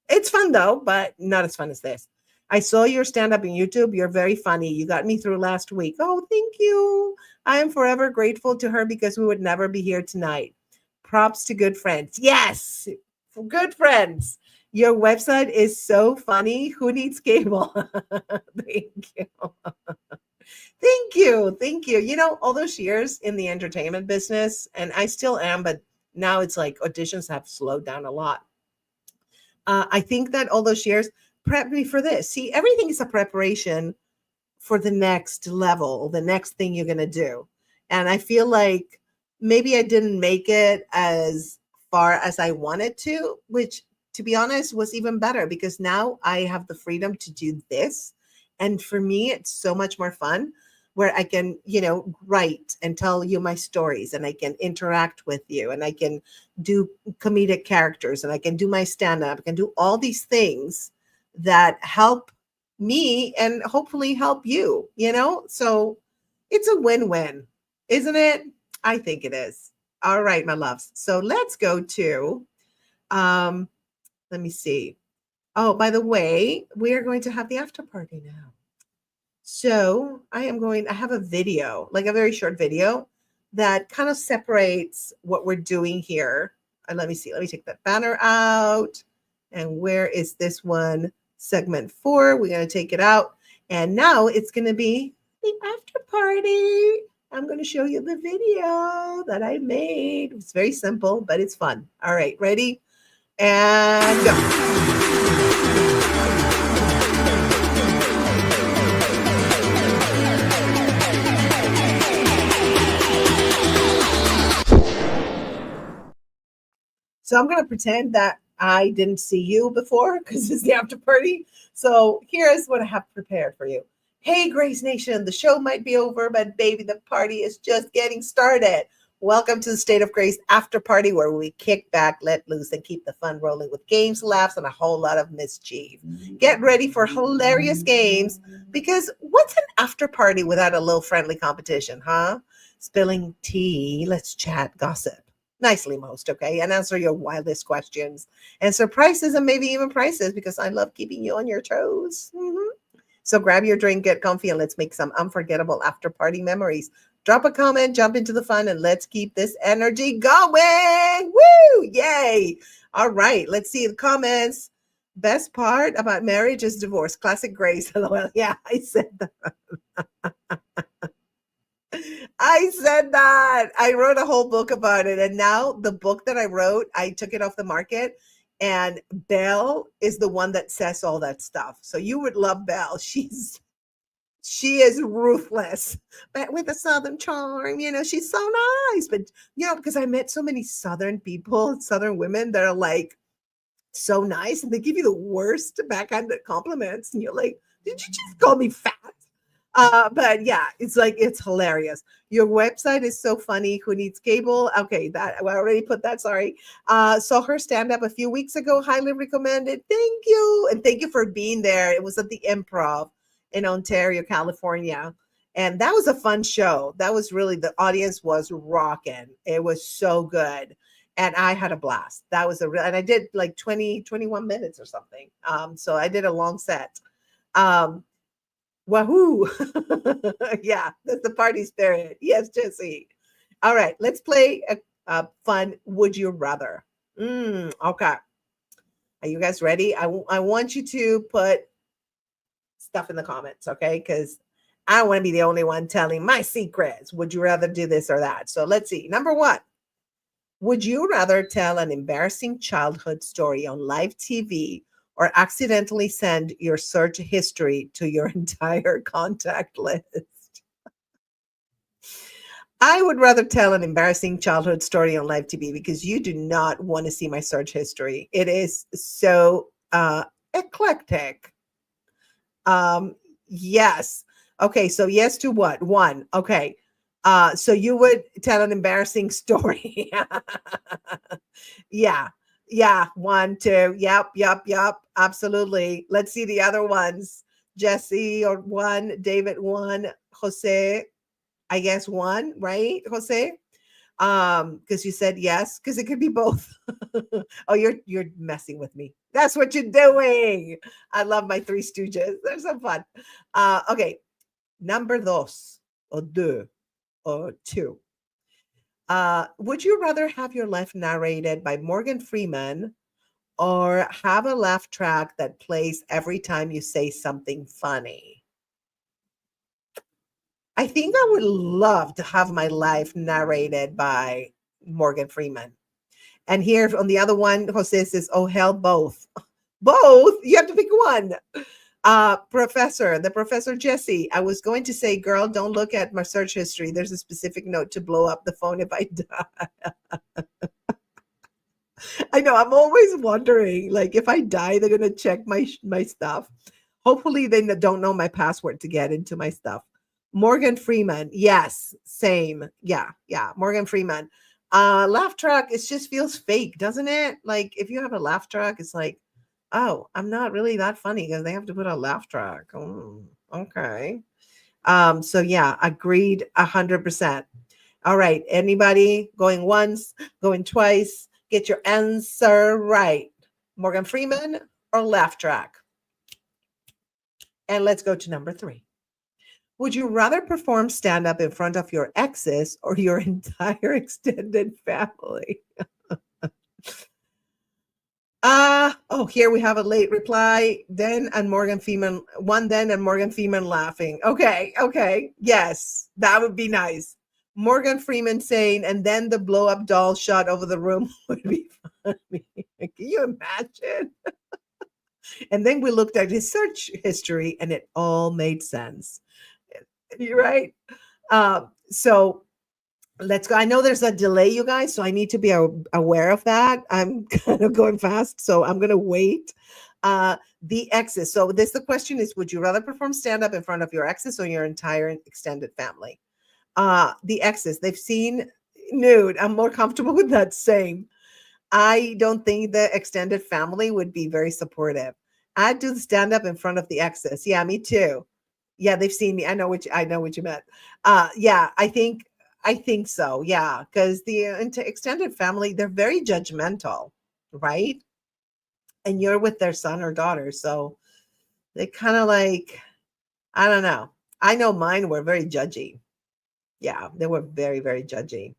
it's fun though, but not as fun as this. I saw your stand up on YouTube. You're very funny. You got me through last week. Oh, thank you. I am forever grateful to her because we would never be here tonight. Props to good friends. Yes, for good friends. Your website is so funny. Who needs cable? Thank you. Thank you. Thank you. All those years in the entertainment business, and I still am, but now it's like auditions have slowed down a lot. I think that all those years prepped me for this. See, everything is a preparation for the next level, the next thing you're going to do. And I feel like maybe I didn't make it as far as I wanted to, which to be honest was even better because now I have the freedom to do this. And for me, it's so much more fun where I can, write and tell you my stories and I can interact with you and I can do comedic characters and I can do my stand-up. I can do all these things that help me and hopefully help you, So it's a win-win, isn't it? I think it is. All right, my loves. So let's go to, let me see. Oh, by the way, we are going to have the after party now. So I have a video, like a very short video that kind of separates what we're doing here. And let me see, let me take that banner out. And where is this one? Segment 4. We're going to take it out. And now it's going to be the after party. I'm going to show you the video that I made. It's very simple, but it's fun. All right, ready? And go. So I'm going to pretend that I didn't see you before because it's the after party. So here's what I have prepared for you. Hey, Grace Nation, the show might be over, but baby, the party is just getting started. Welcome to the State of Grace after party where we kick back, let loose, and keep the fun rolling with games, laughs, and a whole lot of mischief. Get ready for hilarious games because what's an after party without a little friendly competition, huh? Spilling tea, let's chat, gossip. Nicely, most, okay? And answer your wildest questions. And surprises and maybe even prizes because I love keeping you on your toes. So grab your drink, get comfy, and let's make some unforgettable after party memories. Drop a comment, jump into the fun, and let's keep this energy going. Woo! Yay! All right, let's see the comments. Best part about marriage is divorce. Classic Grace. LOL. Yeah, I said that. I said that. I wrote a whole book about it. And now the book that I wrote, I took it off the market. And Belle is the one that says all that stuff. So you would love Belle. She is ruthless, but with a Southern charm. She's so nice. But because I met so many Southern people, Southern women that are like so nice, and they give you the worst backhanded compliments, and you're like, did you just call me fat? But yeah, it's hilarious. Your website is so funny. Who needs cable? Okay, that I already put that. Sorry. Saw her stand up a few weeks ago. Highly recommended. Thank you, and thank you for being there. It was at the Improv in Ontario, California, and that was a fun show. That was really the audience was rocking. It was so good, and I had a blast. That was and I did like 21 minutes or something. So I did a long set. Wahoo! Yeah, that's the party spirit. Yes, Jesse. All right, let's play a fun Would You Rather. Okay. Are you guys ready? I want you to put stuff in the comments, okay? Because I don't want to be the only one telling my secrets. Would you rather do this or that? So let's see. Number one, would you rather tell an embarrassing childhood story on live TV or accidentally send your search history to your entire contact list? I would rather tell an embarrassing childhood story on live TV because you do not want to see my search history. It is so eclectic. Yes. Okay, so yes to what? One. Okay. So you would tell an embarrassing story. Yeah. Yeah. One, two. Yep. Absolutely. Let's see the other ones. Jesse or one, David one, Jose, I guess one, right? Jose? Because you said yes, because it could be both. Oh, you're messing with me. That's what you're doing. I love my Three Stooges. They're so fun. Okay, number dos or deux or two. Would you rather have your life narrated by Morgan Freeman or have a laugh track that plays every time you say something funny? I think I would love to have my life narrated by Morgan Freeman. And here on the other one, Jose says, oh, hell, both. Both? You have to pick one. The Professor Jesse, I was going to say, girl, don't look at my search history. There's a specific note to blow up the phone if I die. I know. I'm always wondering, like, if I die, they're gonna check my stuff. Hopefully, they don't know my password to get into my stuff. Morgan Freeman, yes, same. Yeah. Morgan Freeman. Laugh track, it just feels fake, doesn't it? Like if you have a laugh track, it's like, oh, I'm not really that funny because they have to put a laugh track. Okay. So yeah, agreed 100%. All right. Anybody going once, going twice? Get your answer right. Morgan Freeman or laugh track? And let's go to number three. Would you rather perform stand up in front of your exes or your entire extended family? Here we have a late reply. Then and Morgan Freeman, one then and Morgan Freeman laughing. Okay. Yes, that would be nice. Morgan Freeman saying, and then the blow up doll shot over the room would be funny. Can you imagine? And then we looked at his search history and it all made sense. You're right. So let's go. I know there's a delay, you guys, so I need to be aware of that. I'm kind of going fast, so I'm going to wait. The exes. So the question is, would you rather perform stand-up in front of your exes or your entire extended family? The exes, they've seen nude. I'm more comfortable with that. Same. I don't think the extended family would be very supportive. I'd do the stand-up in front of the exes. Yeah, me too. Yeah, they've seen me. I know what you meant. Yeah, I think so. Yeah, because the extended family, they're very judgmental, right? And you're with their son or daughter, so they kind of like, I don't know. I know mine were very judgy. Yeah, they were very, very judgy.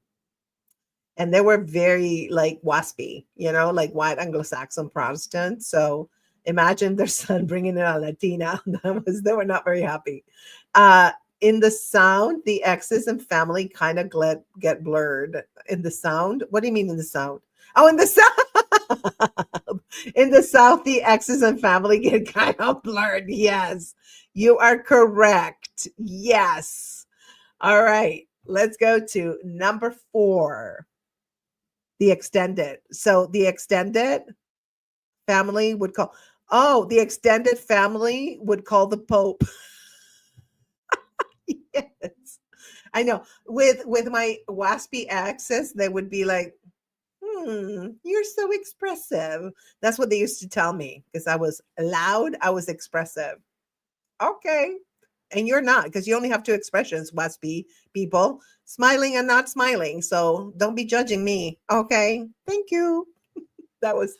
And they were very like waspy, like white Anglo-Saxon Protestants. So imagine their son bringing in a Latina. They were not very happy. In the sound, the exes and family kind of get blurred. In the sound, what do you mean in the sound? Oh, in the south. In the south, the exes and family get kind of blurred. Yes, you are correct. Yes. All right, let's go to number 4. The extended. So the extended family would call. Oh, the extended family would call the Pope. Yes, I know. With my waspy accents, they would be like, you're so expressive. That's what they used to tell me because I was loud. I was expressive. Okay. And you're not, because you only have 2 expressions, waspy people, smiling and not smiling. So don't be judging me. Okay. Thank you. That was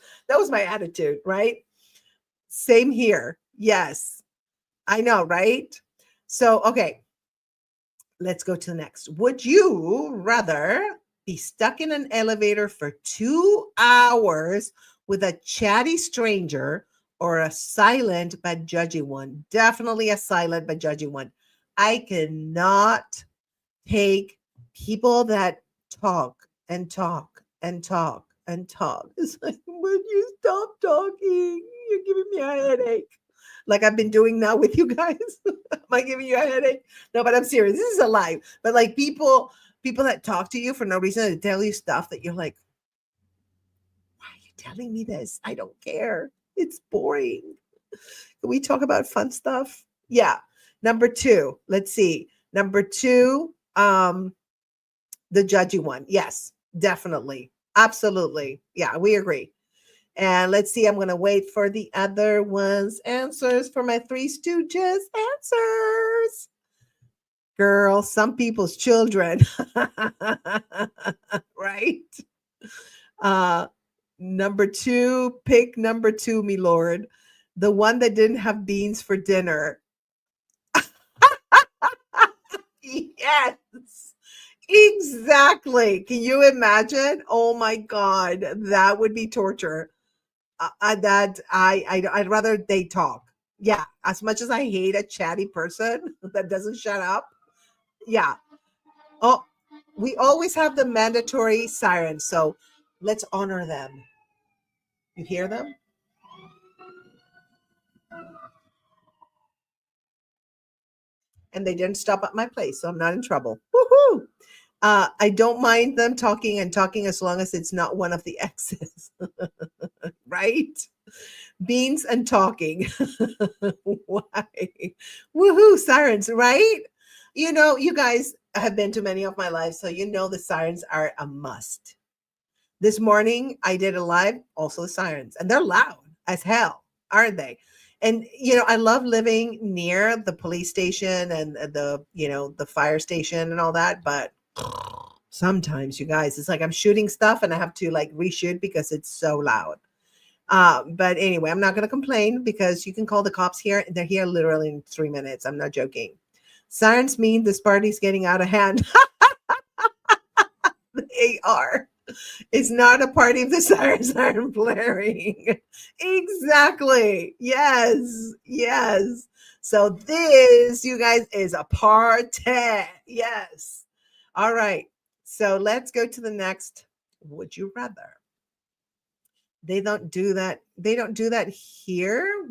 my attitude, right? Same here. Yes. I know, right? So, okay, let's go to the next. Would you rather be stuck in an elevator for 2 hours with a chatty stranger or a silent but judgy one? Definitely a silent but judgy one. I cannot take people that talk and talk and talk and talk. It's like, would you stop talking? You're giving me a headache. Like I've been doing now with you guys. Am I giving you a headache? No, but I'm serious. This is a lie. But like people that talk to you for no reason to tell you stuff that you're like, why are you telling me this? I don't care. It's boring. Can we talk about fun stuff? Yeah. Number 2. Let's see. Number 2, the judgy one. Yes, definitely. Absolutely. Yeah, we agree. And let's see, I'm going to wait for the other ones' answers for my Three Stooges answers. Girl, some people's children. Right? Uh, number 2, pick number 2, me lord. The one that didn't have beans for dinner. Yes. Exactly. Can you imagine? Oh my God, that would be torture. I'd rather they talk. Yeah, as much as I hate a chatty person that doesn't shut up. Yeah. Oh, we always have the mandatory sirens, so let's honor them. You hear them? And they didn't stop at my place, so I'm not in trouble. Woohoo! I don't mind them talking and talking as long as it's not one of the exes, right? Beans and talking. Why? Woohoo, sirens, right? You guys have been to many of my lives, so you know the sirens are a must. This morning I did a live, also the sirens, and they're loud as hell, aren't they? And I love living near the police station and the fire station and all that, but sometimes you guys, it's like I'm shooting stuff and I have to like reshoot because it's so loud. But anyway, I'm not going to complain because you can call the cops here. They're here literally in 3 minutes. I'm not joking. Sirens mean this party's getting out of hand. They are. It's not a party if the sirens aren't blaring. Exactly. Yes. Yes. So this, you guys, is a party. Yes. All right. So let's go to the next. Would you rather? They don't do that. They don't do that here.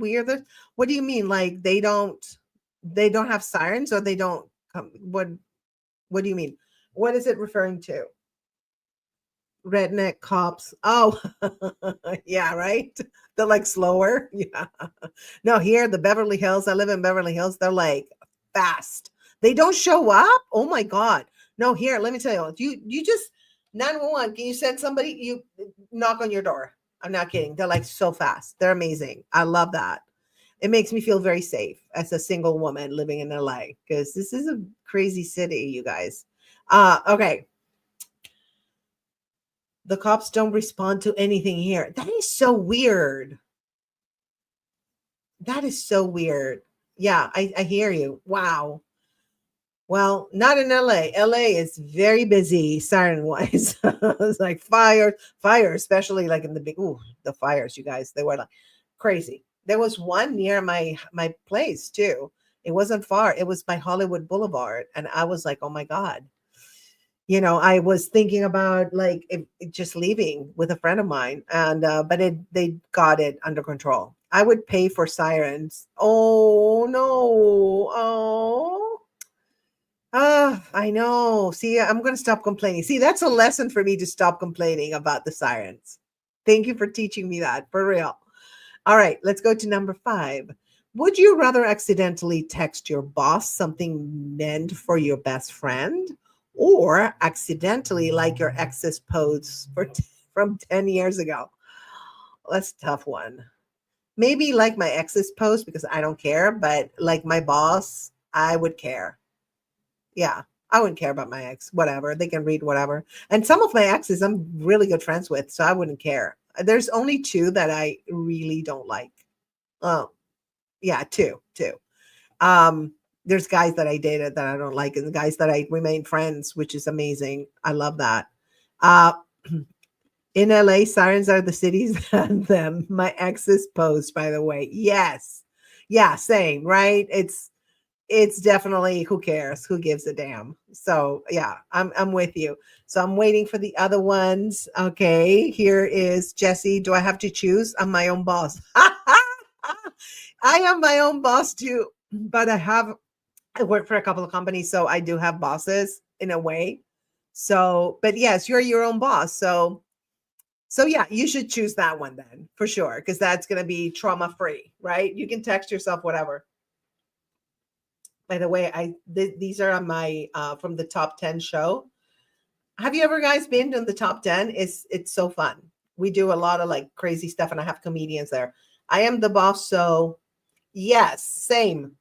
What do you mean? Like they don't have sirens or they don't come. What do you mean? What is it referring to? redneck cops. Oh, yeah, right. They're like slower. Yeah. No, here, the Beverly Hills, I live in Beverly Hills. They're like fast. They don't show up. Oh my God. No, here, let me tell you, you just 911. Can you send somebody? You knock on your door. I'm not kidding. They're like so fast. They're amazing. I love that. It makes me feel very safe as a single woman living in LA because this is a crazy city, you guys. Okay. The cops don't respond to anything here. That is so weird. That is so weird. Yeah, I hear you. Wow. Well, not in LA. LA is very busy siren wise. It's like fire, especially like in the big, the fires, you guys, they were like crazy. There was one near my place too. It wasn't far. It was by Hollywood Boulevard. And I was like, oh my God. I was thinking about like just leaving with a friend of mine, and but they got it under control. I would pay for sirens. Oh no! Oh, I know. See, I'm going to stop complaining. See, that's a lesson for me to stop complaining about the sirens. Thank you for teaching me that, for real. All right, let's go to number 5. Would you rather accidentally text your boss something meant for your best friend, or accidentally like your ex's posts from 10 years ago? That's a tough one. Maybe like my ex's post because I don't care, but like my boss, I would care. Yeah, I wouldn't care about my ex, whatever. They can read whatever. And some of my exes I'm really good friends with, so I wouldn't care. There's only 2 that I really don't like. Oh, yeah, two. There's guys that I dated that I don't like, and the guys that I remain friends, which is amazing. I love that. Uh, in LA, sirens are the city's anthem. My ex's post, by the way. Yes. Yeah, same, right? It's definitely who cares? Who gives a damn? So yeah, I'm with you. So I'm waiting for the other ones. Okay, here is Jesse. Do I have to choose? I'm my own boss. I am my own boss too, but I work for a couple of companies, so I do have bosses in a way. So, but yes, you're your own boss. So yeah, you should choose that one then for sure, because that's going to be trauma free, right? You can text yourself whatever. By the way, these are on my from the top 10 show. Have you ever guys been in the top 10? It's so fun. We do a lot of like crazy stuff, and I have comedians there. I am the boss, so yes, same.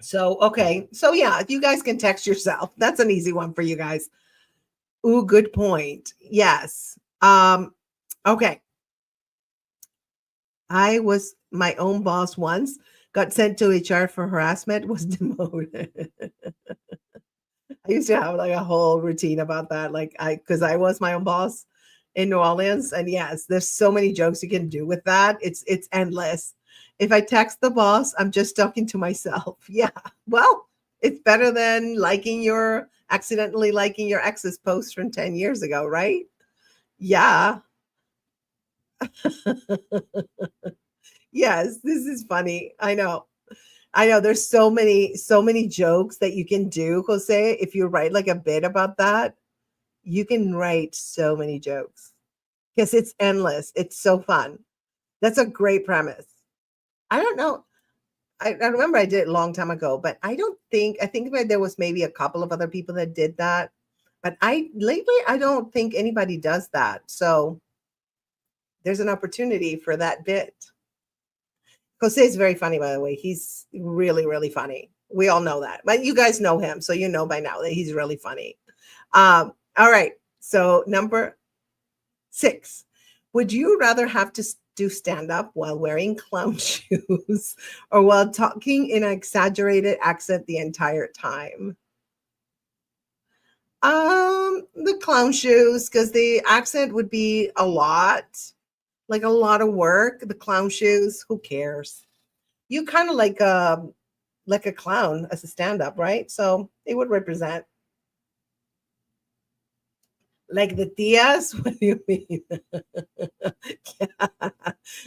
So okay, so yeah, you guys can text yourself. That's an easy one for you guys. Ooh, good point. Yes. Okay. I was my own boss once, got sent to HR for harassment, was demoted. I used to have like a whole routine about that. Like because I was my own boss in New Orleans. And yes, there's so many jokes you can do with that. It's endless. If I text the boss, I'm just talking to myself. Yeah. Well, it's better than accidentally liking your ex's post from 10 years ago, right? Yeah. Yes, this is funny. I know. I know there's so many jokes that you can do, Jose. If you write like a bit about that, you can write so many jokes because it's endless. It's so fun. That's a great premise. I don't know. I remember I did it a long time ago, but I think that there was maybe a couple of other people that did that. But lately, I don't think anybody does that. So there's an opportunity for that bit. Jose is very funny, by the way. He's really, really funny. We all know that. But you guys know him, so you know by now that he's really funny. All right. So number 6. Would you rather have to do stand up while wearing clown shoes or while talking in an exaggerated accent the entire time? The clown shoes, because the accent would be like a lot of work. The clown shoes, who cares? You kind of like a clown as a stand-up, right? So it would represent like the tias. What do you mean? Yeah.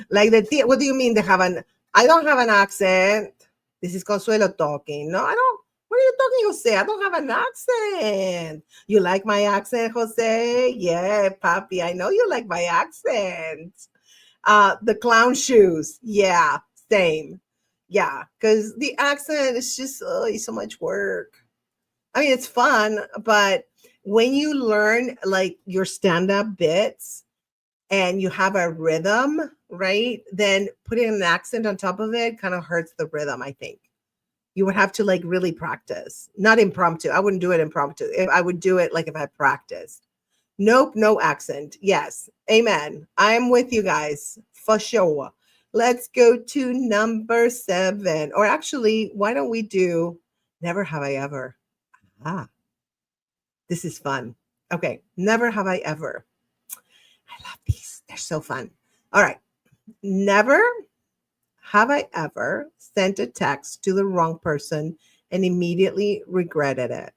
Like the tia. What do you mean they have an? I don't have an accent. This is Consuelo talking. No, I don't. What are you talking, Jose? I don't have an accent. You like my accent, Jose? Yeah, papi, I know you like my accent. The clown shoes. Yeah, same. Yeah, because the accent is just it's so much work. I mean, it's fun, but when you learn like your stand-up bits and you have a rhythm, right? Then putting an accent on top of it kind of hurts the rhythm, I think. You would have to like really practice, not impromptu. I wouldn't do it impromptu. If I would do it like if I practiced. Nope, no accent. Yes, amen. I'm with you guys for sure. Let's go to number 7. Or actually, why don't we do never have I ever? Ah, this is fun. Okay, never have I ever. I love these. They're so fun. All right. Never have I ever sent a text to the wrong person and immediately regretted it.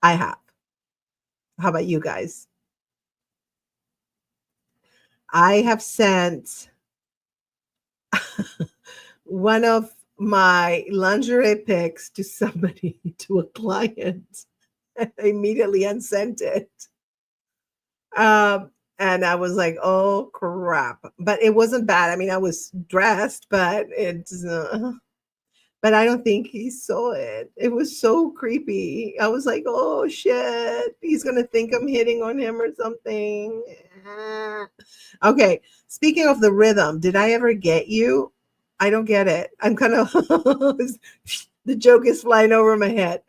I have. How about you guys? I have sent one of my lingerie pics to somebody, to a client, and I immediately unsent it. And I was like, oh crap. But it wasn't bad. I mean, I was dressed, but but I don't think he saw it. It was so creepy. I was like, oh shit, he's gonna think I'm hitting on him or something. Okay, speaking of the rhythm, did I ever get you? I don't get it. I'm kind of the joke is flying over my head.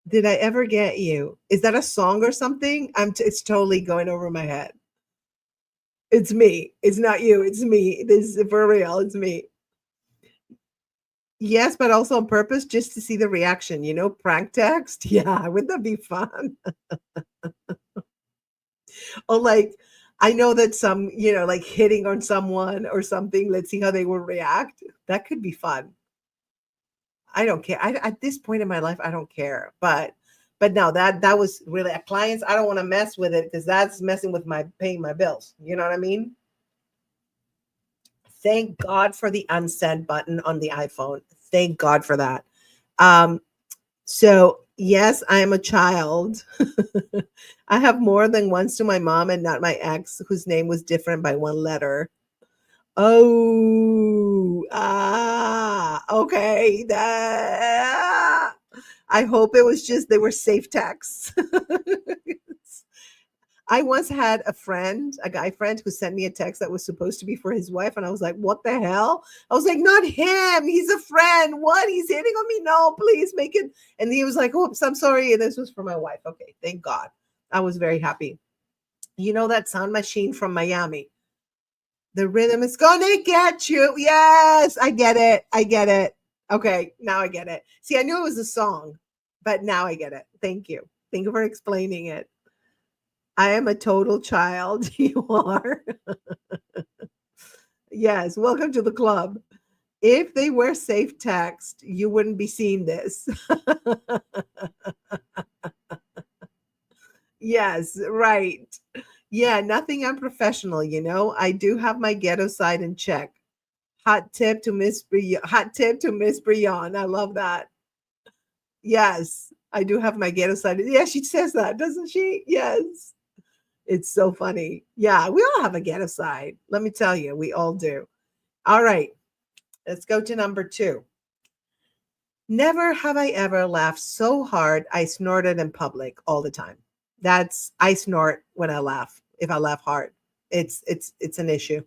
Did I ever get you? Is that a song or something? It's totally going over my head. It's me. It's not you. It's me. This is for real. It's me. Yes, but also on purpose, just to see the reaction, prank text. Yeah, wouldn't that be fun? Or like, I know that some, like hitting on someone or something. Let's see how they will react. That could be fun. I don't care. At this point in my life, I don't care. But no, that was really a client's. I don't want to mess with it because that's messing with my paying my bills. You know what I mean? Thank God for the unsend button on the iPhone. Thank God for that. So yes, I am a child. I have more than once to my mom and not my ex, whose name was different by one letter. Oh, okay. I hope it was just they were safe texts. I once had a guy friend who sent me a text that was supposed to be for his wife. And I was like, what the hell? I was like, not him. He's a friend. What? He's hitting on me? No, please make it. And he was like, oops, I'm sorry. And this was for my wife. Okay, thank God. I was very happy. You know that sound machine from Miami? The rhythm is gonna get you. Yes, I get it. I get it. Okay, now I get it. See, I knew it was a song, but now I get it. Thank you. Thank you for explaining it. I am a total child. You are. Yes, welcome to the club. If they were safe text, you wouldn't be seeing this. Yes, right. Yeah, nothing unprofessional, I do have my ghetto side in check. Hot tip to Miss Brion. I love that. Yes, I do have my ghetto side. Yeah, she says that, doesn't she? Yes. It's so funny. Yeah, we all have a ghetto side. Let me tell you, we all do. All right, let's go to number 2. Never have I ever laughed so hard I snorted in public all the time. I snort when I laugh. If I laugh hard, it's an issue.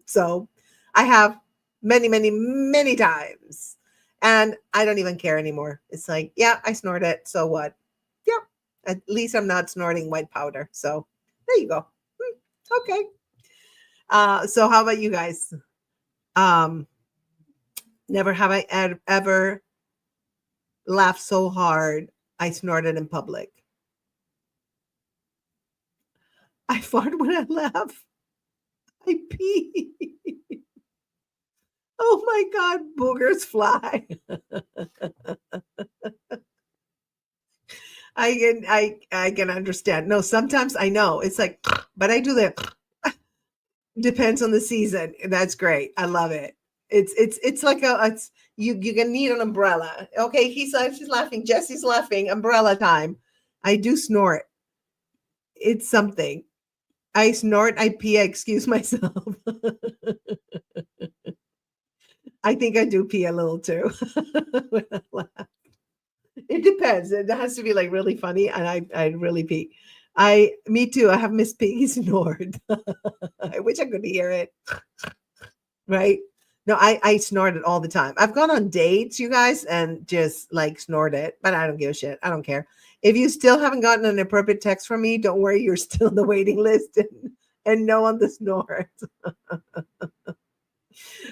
So I have many, many, many times. And I don't even care anymore. It's like, yeah, I snort it. So what? Yeah. At least I'm not snorting white powder. So there you go. Okay. So how about you guys? Um, never have I ever laughed so hard I snorted in public. I fart when I laugh. I pee. Oh my God, boogers fly. I can understand. No, sometimes I know it's like, but I do that. Depends on the season. That's great. I love it. It's like it's you can need an umbrella. Okay, she's laughing. Jesse's laughing. Umbrella time. I do snort. It's something. I snort. I pee. I excuse myself. I think I do pee a little too. When I laugh. It depends. It has to be like really funny, and I really pee. Me too. I have Miss Piggy snored. I wish I could hear it. Right? No, I snort it all the time. I've gone on dates, you guys, and just like snort it, but I don't give a shit. I don't care. If you still haven't gotten an appropriate text from me, don't worry, you're still on the waiting list and no on the snort.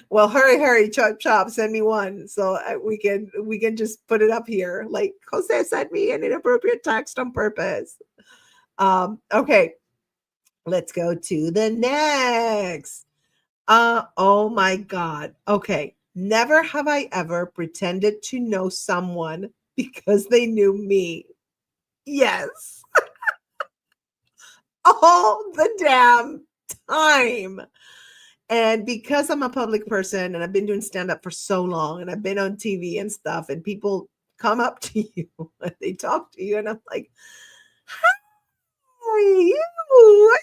Well, hurry, hurry, chop, chop, send me one so we can just put it up here. Like Jose sent me an inappropriate text on purpose. Okay, let's go to the next. Oh my God. Okay. Never have I ever pretended to know someone because they knew me. Yes. All the damn time. And because I'm a public person and I've been doing stand up for so long and I've been on TV and stuff, and people come up to you and they talk to you, and I'm like, "How are you?"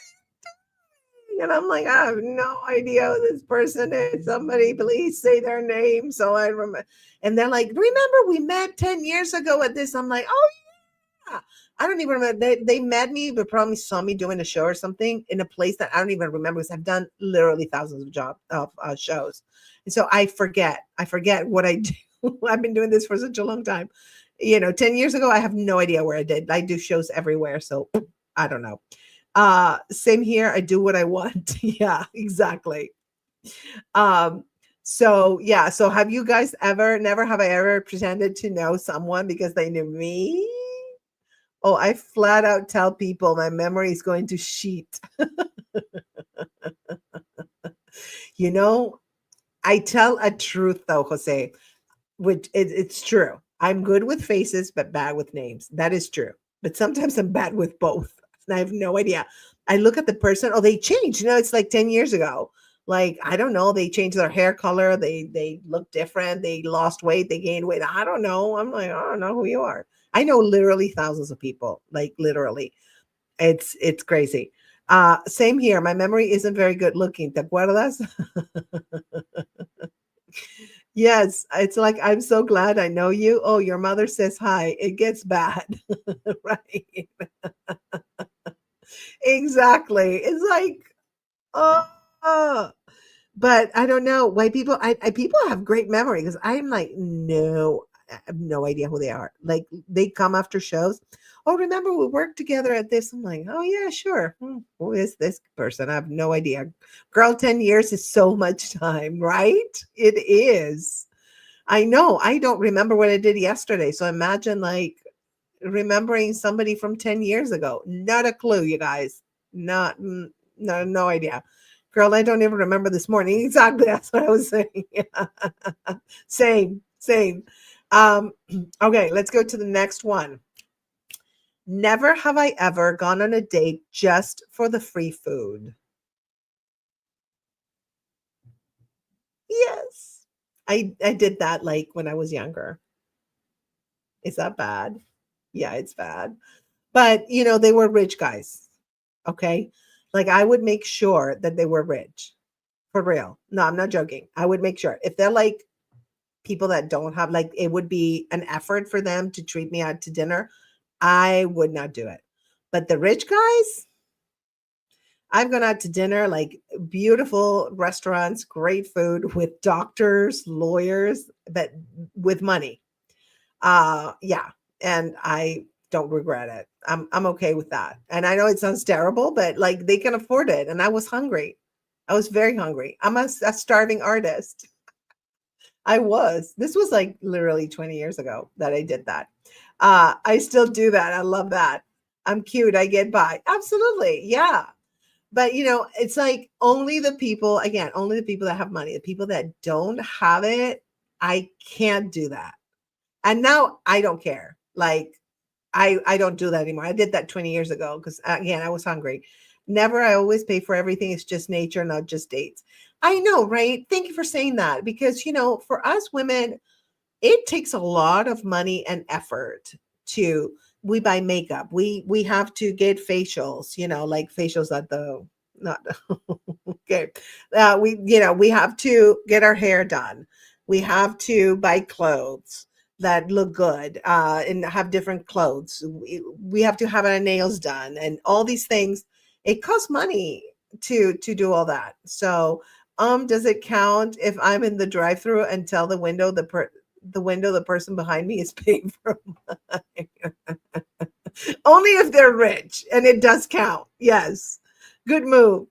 And I'm like, I have no idea who this person is. Somebody please say their name. So I remember. And they're like, remember we met 10 years ago at this? I'm like, oh, yeah. I don't even remember. They met me, but probably saw me doing a show or something in a place that I don't even remember because I've done literally thousands of shows. And so I forget. I forget what I do. I've been doing this for such a long time. 10 years ago, I have no idea where I did. I do shows everywhere. So I don't know. Same here. I do what I want. Yeah, exactly. So yeah, so have you guys never have I ever pretended to know someone because they knew me? Oh, I flat out tell people my memory is going to sheet. You know, I tell a truth though, Jose, which it's true. I'm good with faces, but bad with names. That is true. But sometimes I'm bad with both. And I have no idea. I look at the person, oh, they changed. It's like 10 years ago. Like, I don't know. They changed their hair color. They look different. They lost weight. They gained weight. I don't know. I'm like, I don't know who you are. I know literally thousands of people, like literally. It's crazy. Same here. My memory isn't very good looking. ¿Te acuerdas? Yes, it's like, I'm so glad I know you. Oh, your mother says hi. It gets bad. Right. Exactly. It's like, oh, but I don't know why people have great memory because I'm like, no, I have no idea who they are. Like they come after shows. Oh, remember we worked together at this? I'm like, oh yeah, sure. Who is this person? I have no idea. Girl, 10 years is so much time, right? It is. I know. I don't remember what I did yesterday. So imagine like remembering somebody from 10 years ago. Not a clue, you guys. No idea. Girl, I don't even remember this morning. Exactly. That's what I was saying. Same. Okay, let's go to the next one. Never have I ever gone on a date just for the free food. Yes. I did that like when I was younger. Is that bad? Yeah, it's bad. But, they were rich guys. Okay. Like I would make sure that they were rich for real. No, I'm not joking. I would make sure if they're like people that don't have, like, it would be an effort for them to treat me out to dinner. I would not do it. But the rich guys, I've gone out to dinner, like beautiful restaurants, great food with doctors, lawyers, but with money. Yeah, and I don't regret it. I'm okay with that. And I know it sounds terrible, but like they can afford it. And I was hungry. I was very hungry. I'm a starving artist. I was. This was like literally 20 years ago that I did that. I still do that. I love that. I'm cute. I get by. Absolutely. Yeah. But it's like only the people that have money, the people that don't have it, I can't do that. And now I don't care. Like I don't do that anymore. I did that 20 years ago because again, I was hungry. Never, I always pay for everything. It's just nature, not just dates. I know, right? Thank you for saying that because, for us women, it takes a lot of money and effort to we buy makeup. We have to get facials, like facials at the not okay. We have to get our hair done. We have to buy clothes that look good and have different clothes. We have to have our nails done and all these things. It costs money to do all that. So does it count if I'm in the drive-through and tell the person behind me is paying for mine? Only if they're rich, and it does count. Yes, good move.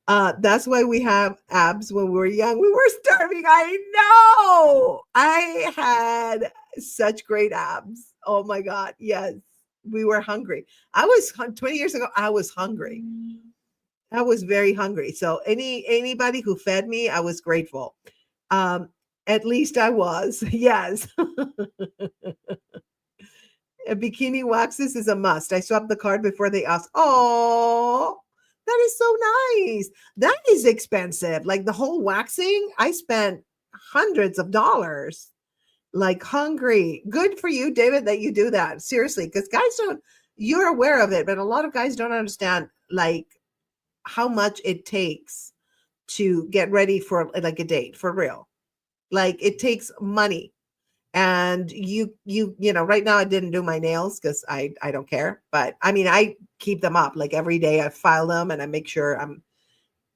That's why we have abs when we were young. We were starving. I know. I had such great abs. Oh my God. Yes. We were hungry. 20 years ago, I was hungry. I was very hungry. So anybody who fed me, I was grateful. Um, at least I was. Yes. Bikini waxes is a must. I swapped the card before they asked. Oh, that is so nice. That is expensive. Like the whole waxing, I spent hundreds of dollars. Like hungry. Good for you, David, that you do that. Seriously, because you're aware of it, but a lot of guys don't understand like how much it takes to get ready for like a date for real. Like it takes money. And right now I didn't do my nails because I don't care, but I mean I keep them up like every day. I file them and I make sure I'm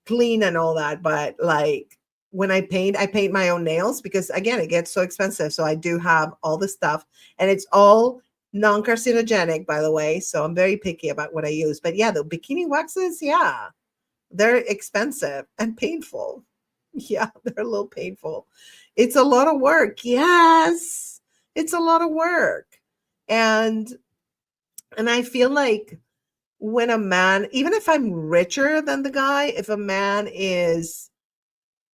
clean and all that. But like when I paint my own nails because again it gets so expensive. So I do have all the stuff and it's all non-carcinogenic, by the way. So I'm very picky about what I use. But yeah, the bikini waxes, yeah, they're expensive and painful. Yeah, they're a little painful. It's a lot of work. Yes. It's a lot of work. And I feel like when a man, even if I'm richer than the guy, if a man is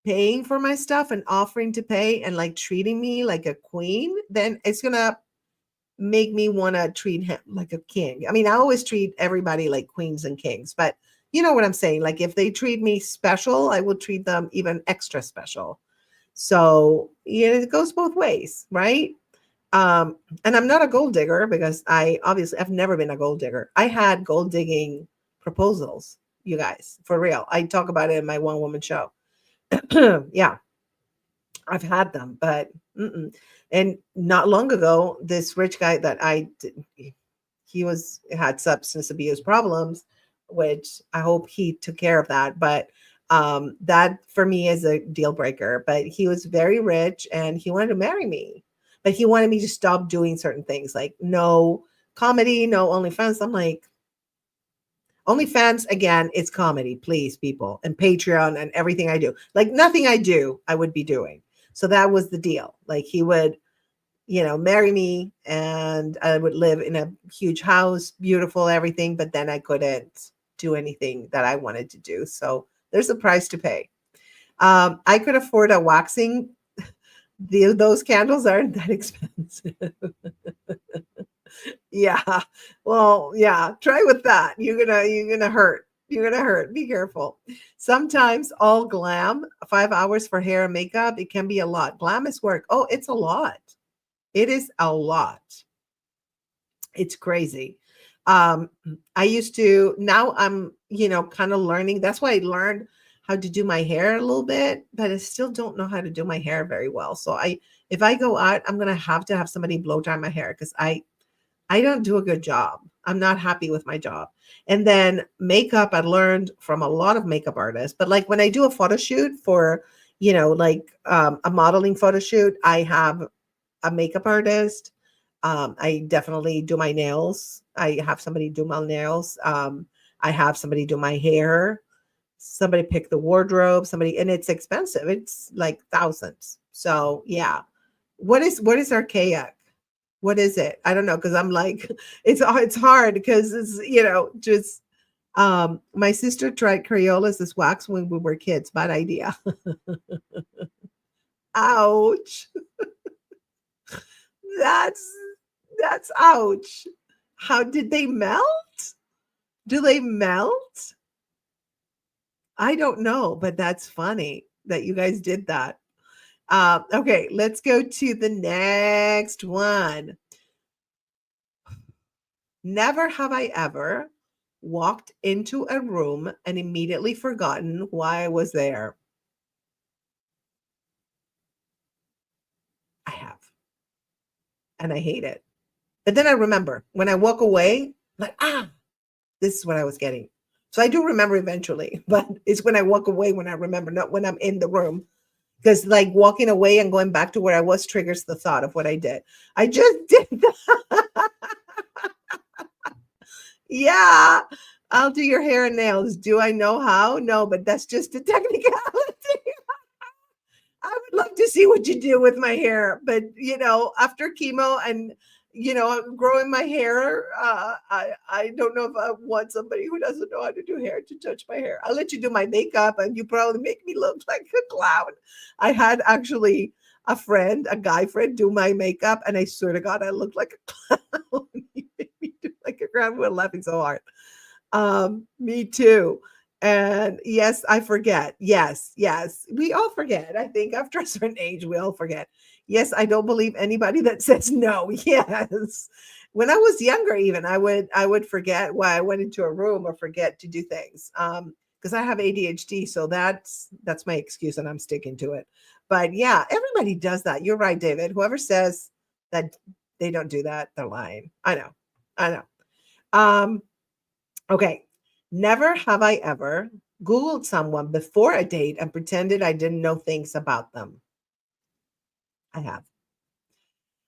paying for my stuff and offering to pay and like treating me like a queen, then it's going to make me want to treat him like a king. I mean, I always treat everybody like queens and kings, but you know what I'm saying? Like if they treat me special, I will treat them even extra special. So yeah, it goes both ways, right? And I'm not a gold digger because I've never been a gold digger. I had gold digging proposals, you guys, for real. I talk about it in my one woman show. Yeah, I've had them, but and not long ago, this rich guy that had substance abuse problems, which I hope he took care of that. But that for me is a deal breaker. But he was very rich and he wanted to marry me, but he wanted me to stop doing certain things like no comedy, no OnlyFans. I'm like, OnlyFans, again, it's comedy, please, people, and Patreon and everything I do. Like nothing I do, I would be doing. So that was the deal. Like he would, marry me and I would live in a huge house, beautiful, everything, but then I couldn't do anything that I wanted to do. So there's a price to pay. I could afford a waxing. Those candles aren't that expensive. Yeah. Well, yeah, try with that. You're gonna hurt. You're gonna hurt. Be careful. Sometimes all glam, 5 hours for hair and makeup, it can be a lot. Glam is work. Oh, it's a lot. It is a lot. It's crazy. Um, I used to, now I'm, kind of learning. That's why I learned how to do my hair a little bit, but I still don't know how to do my hair very well. So if I go out, I'm going to have somebody blow dry my hair because I don't do a good job. I'm not happy with my job. And then makeup, I learned from a lot of makeup artists. But like when I do a photo shoot for, a modeling photo shoot, I have a makeup artist. I definitely do my nails. I have somebody do my nails. I have somebody do my hair. Somebody pick the wardrobe. And it's expensive. It's like thousands. So yeah. What is archaic? What is it? I don't know because I'm like it's hard because it's just my sister tried Crayolas as wax when we were kids. Bad idea. Ouch. That's ouch. How did they melt? Do they melt? I don't know, but that's funny that you guys did that. Okay, let's go to the next one. Never have I ever walked into a room and immediately forgotten why I was there. I have, and I hate it. But then I remember when I walk away, like, this is what I was getting. So I do remember eventually, but it's when I walk away when I remember, not when I'm in the room. Because like walking away and going back to where I was triggers the thought of what I did. I just did that. Yeah, I'll do your hair and nails. Do I know how? No, but that's just a technicality. I would love to see what you do with my hair, but after chemo and growing my hair, I don't know if I want somebody who doesn't know how to do hair to touch my hair. I'll let you do my makeup, and you probably make me look like a clown. I had actually a guy friend, do my makeup, and I swear to God, I looked like a clown. He made me do like a clown. We're laughing so hard. Me too. And yes, I forget. Yes, yes. We all forget. I think after a certain age, we all forget. Yes, I don't believe anybody that says no. Yes. When I was younger, even I would forget why I went into a room or forget to do things. Because I have ADHD, so that's my excuse and I'm sticking to it. But yeah, everybody does that. You're right, David. Whoever says that they don't do that, they're lying. I know. I know. Um, Okay. Never have I ever Googled someone before a date and pretended I didn't know things about them. I have.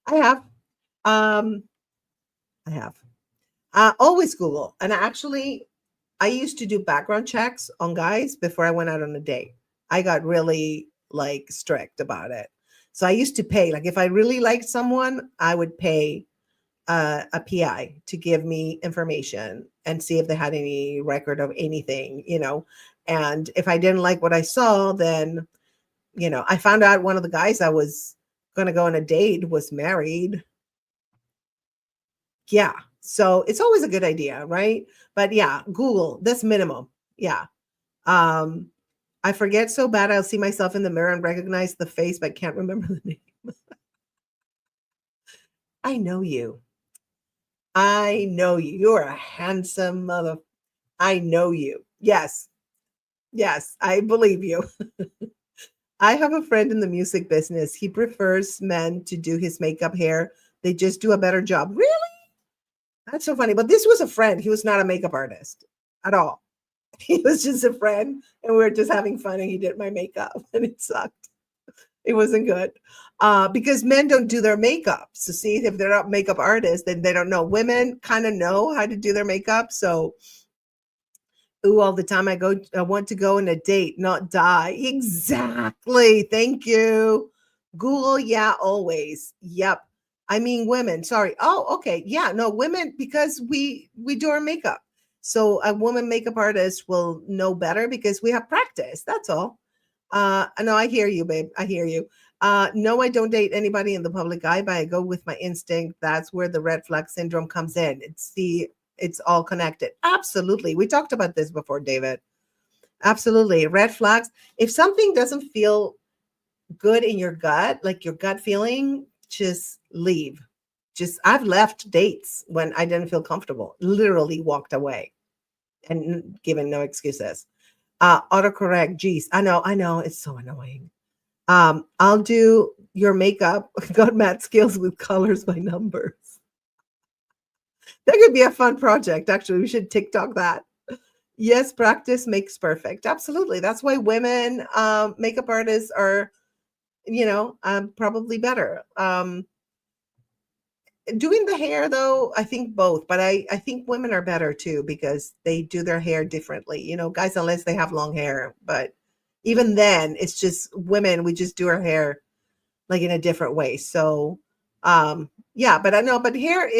I have. Um, I have. Always Google. And I used to do background checks on guys before I went out on a date. I got really like strict about it. So I used to pay. Like if I really liked someone, I would pay a PI to give me information and see if they had any record of anything. And if I didn't like what I saw, then, I found out one of the guys I was going to go on a date was married. Yeah. So it's always a good idea, right? But yeah, Google, that's minimum. Yeah. Um, I forget so bad I'll see myself in the mirror and recognize the face, but can't remember the name. I know you. I know you. You're a handsome mother. I know you. Yes. Yes, I believe you. I have a friend in the music business. He prefers men to do his makeup hair. They just do a better job. Really? That's so funny. But this was a friend. He was not a makeup artist at all. He was just a friend and we were just having fun and he did my makeup and it sucked. It wasn't good. Because men don't do their makeup. So see, if they're not makeup artists, then they don't know. Women kind of know how to do their makeup. So ooh, all the time I want to go on a date, not die. Exactly. Thank you. Google, yeah, always. Yep. I mean women. Sorry. Oh, okay. Yeah, no, women because we do our makeup. So a woman makeup artist will know better because we have practice. That's all. No, I hear you, babe. I hear you. No, I don't date anybody in the public eye, but I go with my instinct. That's where the red flag syndrome comes in. It's all connected. Absolutely. We talked about this before, David. Absolutely. Red flags. If something doesn't feel good in your gut, like your gut feeling, just leave. I've left dates when I didn't feel comfortable, literally walked away and given no excuses. Autocorrect. Geez, I know. It's so annoying. I'll do your makeup. Got mad skills with colors by numbers. That could be a fun project. Actually, we should TikTok that. Yes, practice makes perfect. Absolutely. That's why women makeup artists are, probably better. Doing the hair though, I think both, but I think women are better too because they do their hair differently. Guys, unless they have long hair, but even then, it's just women. We just do our hair like in a different way. So, yeah, but I know, but hair,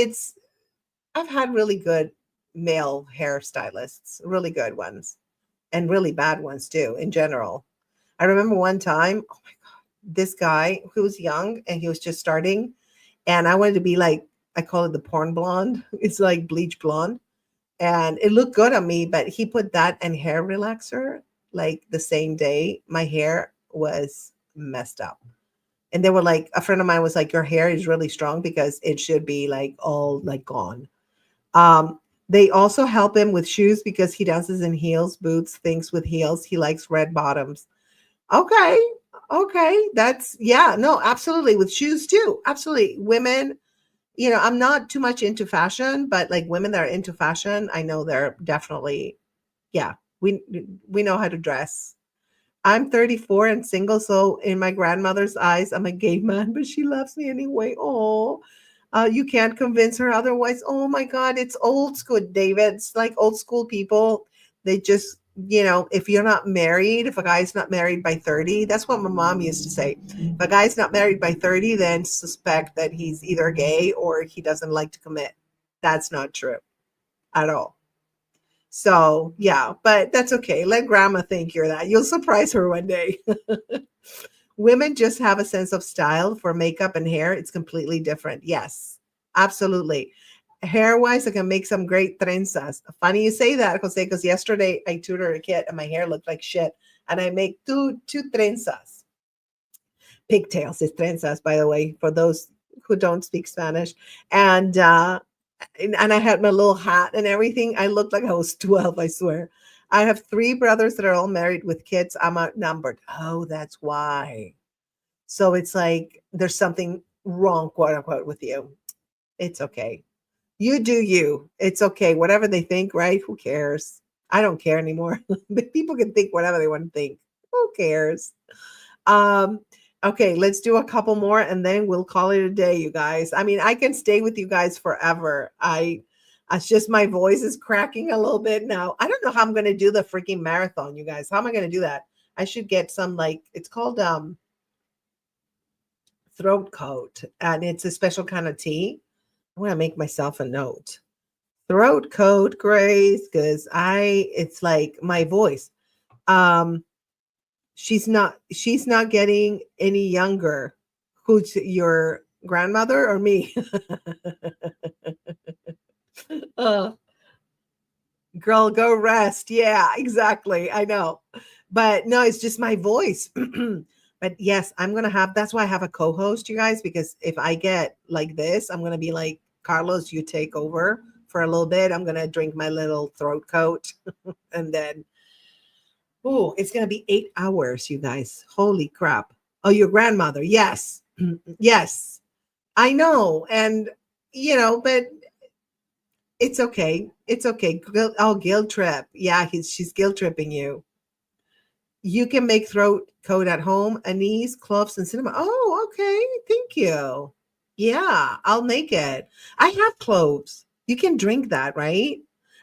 I've had really good male hairstylists, really good ones, and really bad ones too, in general. I remember one time, oh my God, this guy who was young and he was just starting, and I wanted to be like, I call it the porn blonde. It's like bleach blonde. And it looked good on me, but he put that and hair relaxer. like the same day, my hair was messed up. And they were like, a friend of mine was like, your hair is really strong because it should be like all like gone. Um, they also help him with shoes because he dances in heels, boots, things with heels. He likes red bottoms. Okay. Okay. That's, yeah, no, absolutely. With shoes too. Absolutely. Women, I'm not too much into fashion, but like women that are into fashion, I know they're definitely, yeah, we know how to dress. I'm 34 and single, so in my grandmother's eyes, I'm a gay man, but she loves me anyway. Oh, you can't convince her otherwise. Oh my God, it's old school, David. It's like old school people. They just, if you're not married, if a guy's not married by 30, that's what my mom used to say. If a guy's not married by 30, then suspect that he's either gay or he doesn't like to commit. That's not true at all. So, yeah, but that's okay. Let grandma think you're that. You'll surprise her one day. Women just have a sense of style for makeup and hair. It's completely different. Yes, absolutely. Hair wise, I can make some great trenzas. Funny you say that, Jose, because yesterday I tutored a kid and my hair looked like shit. And I make two trenzas. Pigtails is trenzas, by the way, for those who don't speak Spanish. And I had my little hat and everything. I looked like I was 12, I swear. I have three brothers that are all married with kids. I'm outnumbered. Oh, that's why. So it's like there's something wrong, quote unquote, with you. It's okay. You do you. It's okay. Whatever they think, right? Who cares? I don't care anymore. People can think whatever they want to think. Who cares? Um, okay, let's do a couple more and then we'll call it a day, you guys. I mean, I can stay with you guys forever. It's just my voice is cracking a little bit now. I don't know how I'm gonna do the freaking marathon, you guys. How am I gonna do that? I should get some like it's called throat coat, and it's a special kind of tea. I'm gonna make myself a note. Throat coat, Grace, because it's like my voice. Um, she's not getting any younger. Who's your grandmother or me? uh, girl, go rest. Yeah, exactly. I know. But no, it's just my voice. But yes, I'm gonna have that's why I have a co-host, you guys, because if I get like this, I'm gonna be like, Carlos, you take over for a little bit. I'm gonna drink my little throat coat and then oh, it's going to be 8 hours, you guys. Holy crap. Oh, your grandmother. Yes. Yes. I know. And, but it's okay. It's okay. Oh, guilt trip. Yeah, she's guilt tripping you. You can make throat coat at home, anise, cloves, and cinnamon. Oh, okay. Thank you. Yeah, I'll make it. I have cloves. You can drink that, right?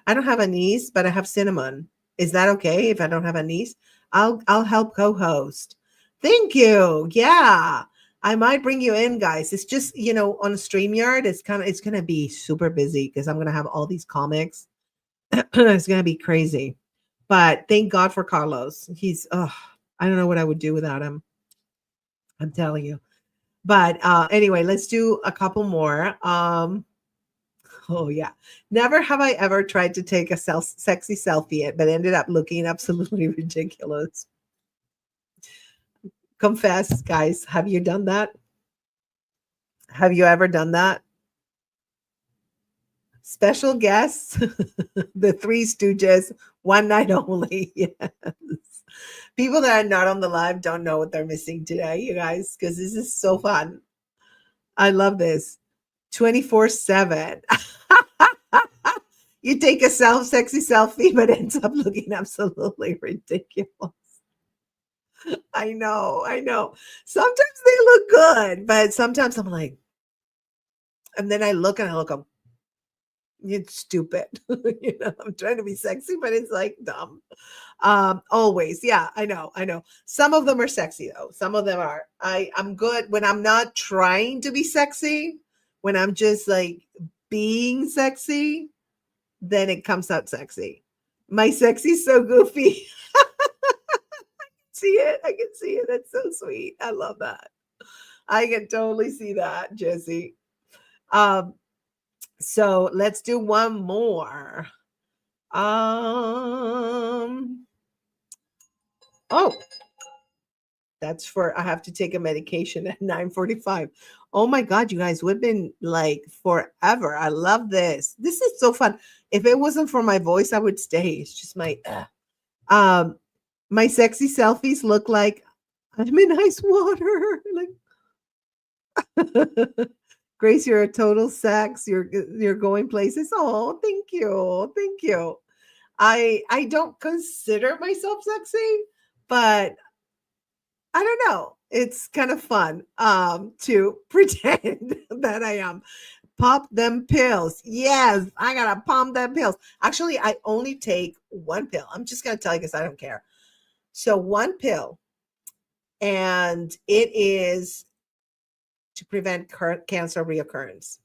I don't have anise, but I have cinnamon. Is that okay if I don't have anise? I'll help co-host. Thank you. Yeah. I might bring you in, guys. It's just, on a StreamYard, it's gonna be super busy because I'm gonna have all these comics. It's gonna be crazy. But thank God for Carlos. I don't know what I would do without him. I'm telling you. But anyway, let's do a couple more. Oh yeah. Never have I ever tried to take a sexy selfie, but ended up looking absolutely ridiculous. Confess, guys, have you done that? Have you ever done that? Special guests, the Three Stooges, one night only. Yes. People that are not on the live don't know what they're missing today, you guys, because this is so fun. I love this. 24/7. You take a sexy selfie, but ends up looking absolutely ridiculous. I know, I know. Sometimes they look good, but sometimes I'm like, and then I look and I look, it's stupid. I'm trying to be sexy, but it's like dumb. Always. Yeah, I know. Some of them are sexy though. Some of them are. I'm good when I'm not trying to be sexy, when I'm just like being sexy, then it comes out sexy. My sexy's so goofy. See it? I can see it. That's so sweet. I love that. I can totally see that, Jesse. Um, so let's do one more. Um, Oh, that's for I have to take a medication at 9:45. Oh my God, you guys, we've been like forever. I love this. This is so fun. If it wasn't for my voice, I would stay. It's just um my sexy selfies look like I'm in ice water. Like Grace, you're a total sex. You're going places. Oh, thank you. Thank you. I don't consider myself sexy, but I don't know. It's kind of fun to pretend that I am. Pop them pills. Yes, I gotta pump them pills. Actually, I only take one pill. I'm just gonna tell you because I don't care. So one pill, and it is to prevent cancer reoccurrence.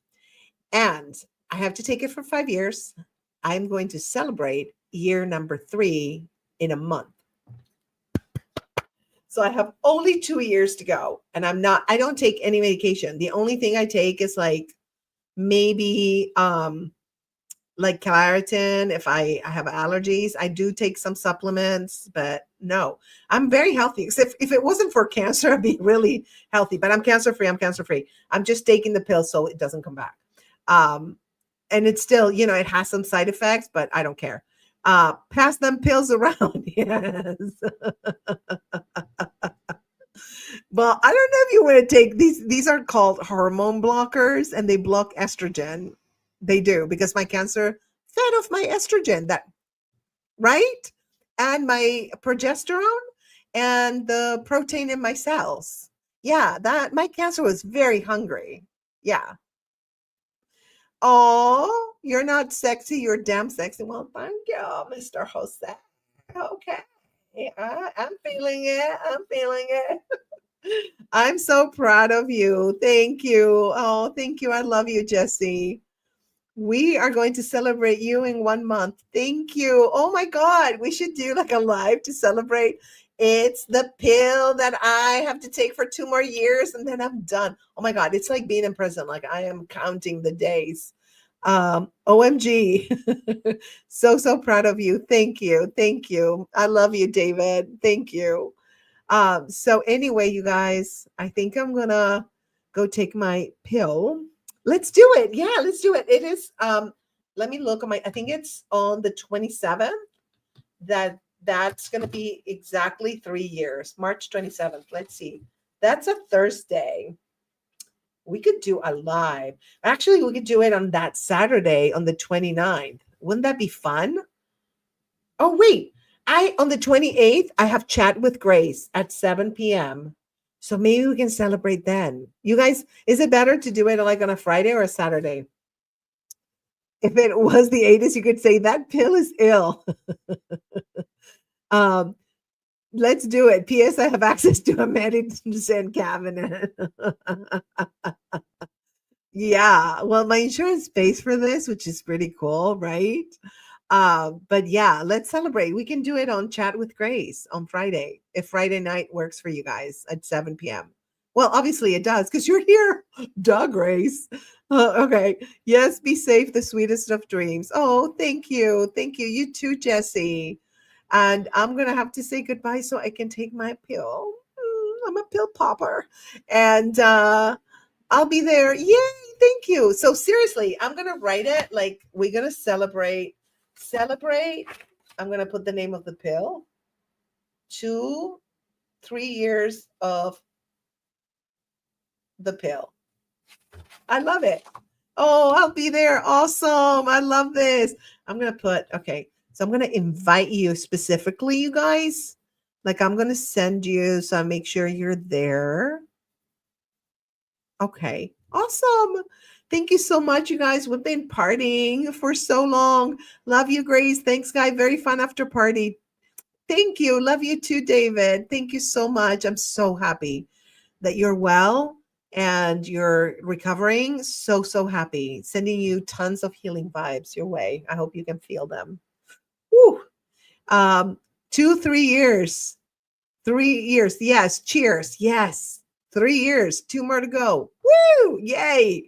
And I have to take it for 5 years. I'm going to celebrate year number 3 in a month. So I have only 2 years to go. And I don't take any medication. The only thing I take is like maybe like Claritin if I have allergies. I do take some supplements, but no, I'm very healthy. Except if it wasn't for cancer, I'd be really healthy. But I'm cancer free. I'm cancer free. I'm just taking the pill so it doesn't come back. And it's still, it has some side effects, but I don't care. Pass them pills around. Yes. Well, I don't know if you want to take these. These are called hormone blockers, and they block estrogen. They do because my cancer fed off my estrogen, that right, and my progesterone and the protein in my cells. Yeah, that my cancer was very hungry. Yeah. Oh, you're not sexy. You're damn sexy. Well, thank you, Mr. Jose. Okay. I'm feeling it. I'm feeling it. I'm so proud of you. Thank you. Oh, thank you. I love you, Jesse. We are going to celebrate you in 1 month. Thank you. Oh my God. We should do like a live to celebrate. It's the pill that I have to take for 2 more years and then I'm done. Oh my God. It's like being in prison. Like I am counting the days. OMG. So proud of you. Thank you. Thank you. I love you, David. Thank you. So anyway, you guys, I think I'm gonna go take my pill. Let's do it. Yeah, let's do it. It is let me look at I think it's on the 27th that's gonna be exactly 3 years. March 27th. Let's see. That's a Thursday. We could do a live. Actually, we could do it on that Saturday on the 29th. Wouldn't that be fun? Oh, wait. On the 28th, I have chat with Grace at 7 p.m. So maybe we can celebrate then. You guys, is it better to do it like on a Friday or a Saturday? If it was the 8th, you could say that pill is ill. um, let's do it. P.S. I have access to a medicine cabinet. Yeah. Well, my insurance pays for this, which is pretty cool, right? But yeah, let's celebrate. We can do it on Chat with Grace on Friday, if Friday night works for you guys at 7 p.m. Well, obviously it does because you're here. Duh, Grace. Okay. Yes, be safe, the sweetest of dreams. Oh, thank you. Thank you. You too, Jesse. And I'm going to have to say goodbye so I can take my pill. I'm a pill popper. And I'll be there. Yay. Thank you. So seriously, I'm going to write it like we're going to celebrate. I'm going to put the name of the pill. 3 years of the pill. I love it. Oh, I'll be there. Awesome. I love this. I'm going to put, okay. So I'm going to invite you specifically, you guys. Like I'm going to send you. So I make sure you're there. Okay. Awesome. Thank you so much, you guys. We've been partying for so long. Love you, Grace. Thanks, guy. Very fun after party. Thank you. Love you too, David. Thank you so much. I'm so happy that you're well and you're recovering. So happy. Sending you tons of healing vibes your way. I hope you can feel them. Woo. 3 years. 3 years. Yes. Cheers. Yes. 3 years. 2 more to go. Woo! Yay.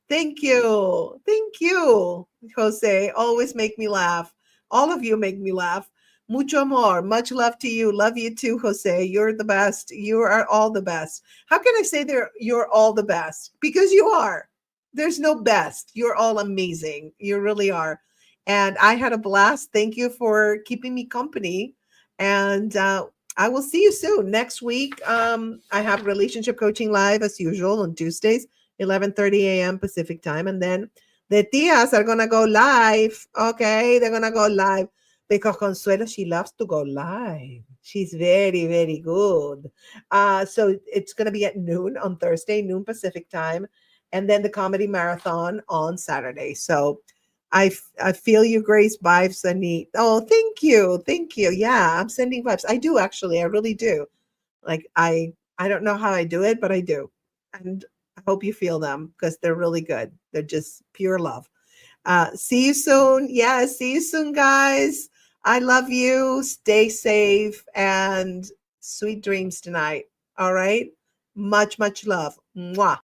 Thank you. Thank you, Jose. Always make me laugh. All of you make me laugh. Mucho amor. Much love to you. Love you too, Jose. You're the best. You are all the best. How can I say you're all the best? Because you are. There's no best. You're all amazing. You really are. And I had a blast. Thank you for keeping me company. And I will see you soon. Next week, I have relationship coaching live as usual on Tuesdays, 11:30 a.m. Pacific time. And then the tias are going to go live. Okay. They're going to go live because Consuelo, she loves to go live. She's very, very good. So it's going to be at noon on Thursday, noon Pacific time, and then the comedy marathon on Saturday. So I feel you, Grace. Vibes, Anit. Oh, thank you, thank you. Yeah, I'm sending vibes. I do actually. I really do. Like I don't know how I do it, but I do, and I hope you feel them because they're really good. They're just pure love. See you soon. Yeah, see you soon, guys. I love you. Stay safe and sweet dreams tonight. All right. Much, much love. Mwah.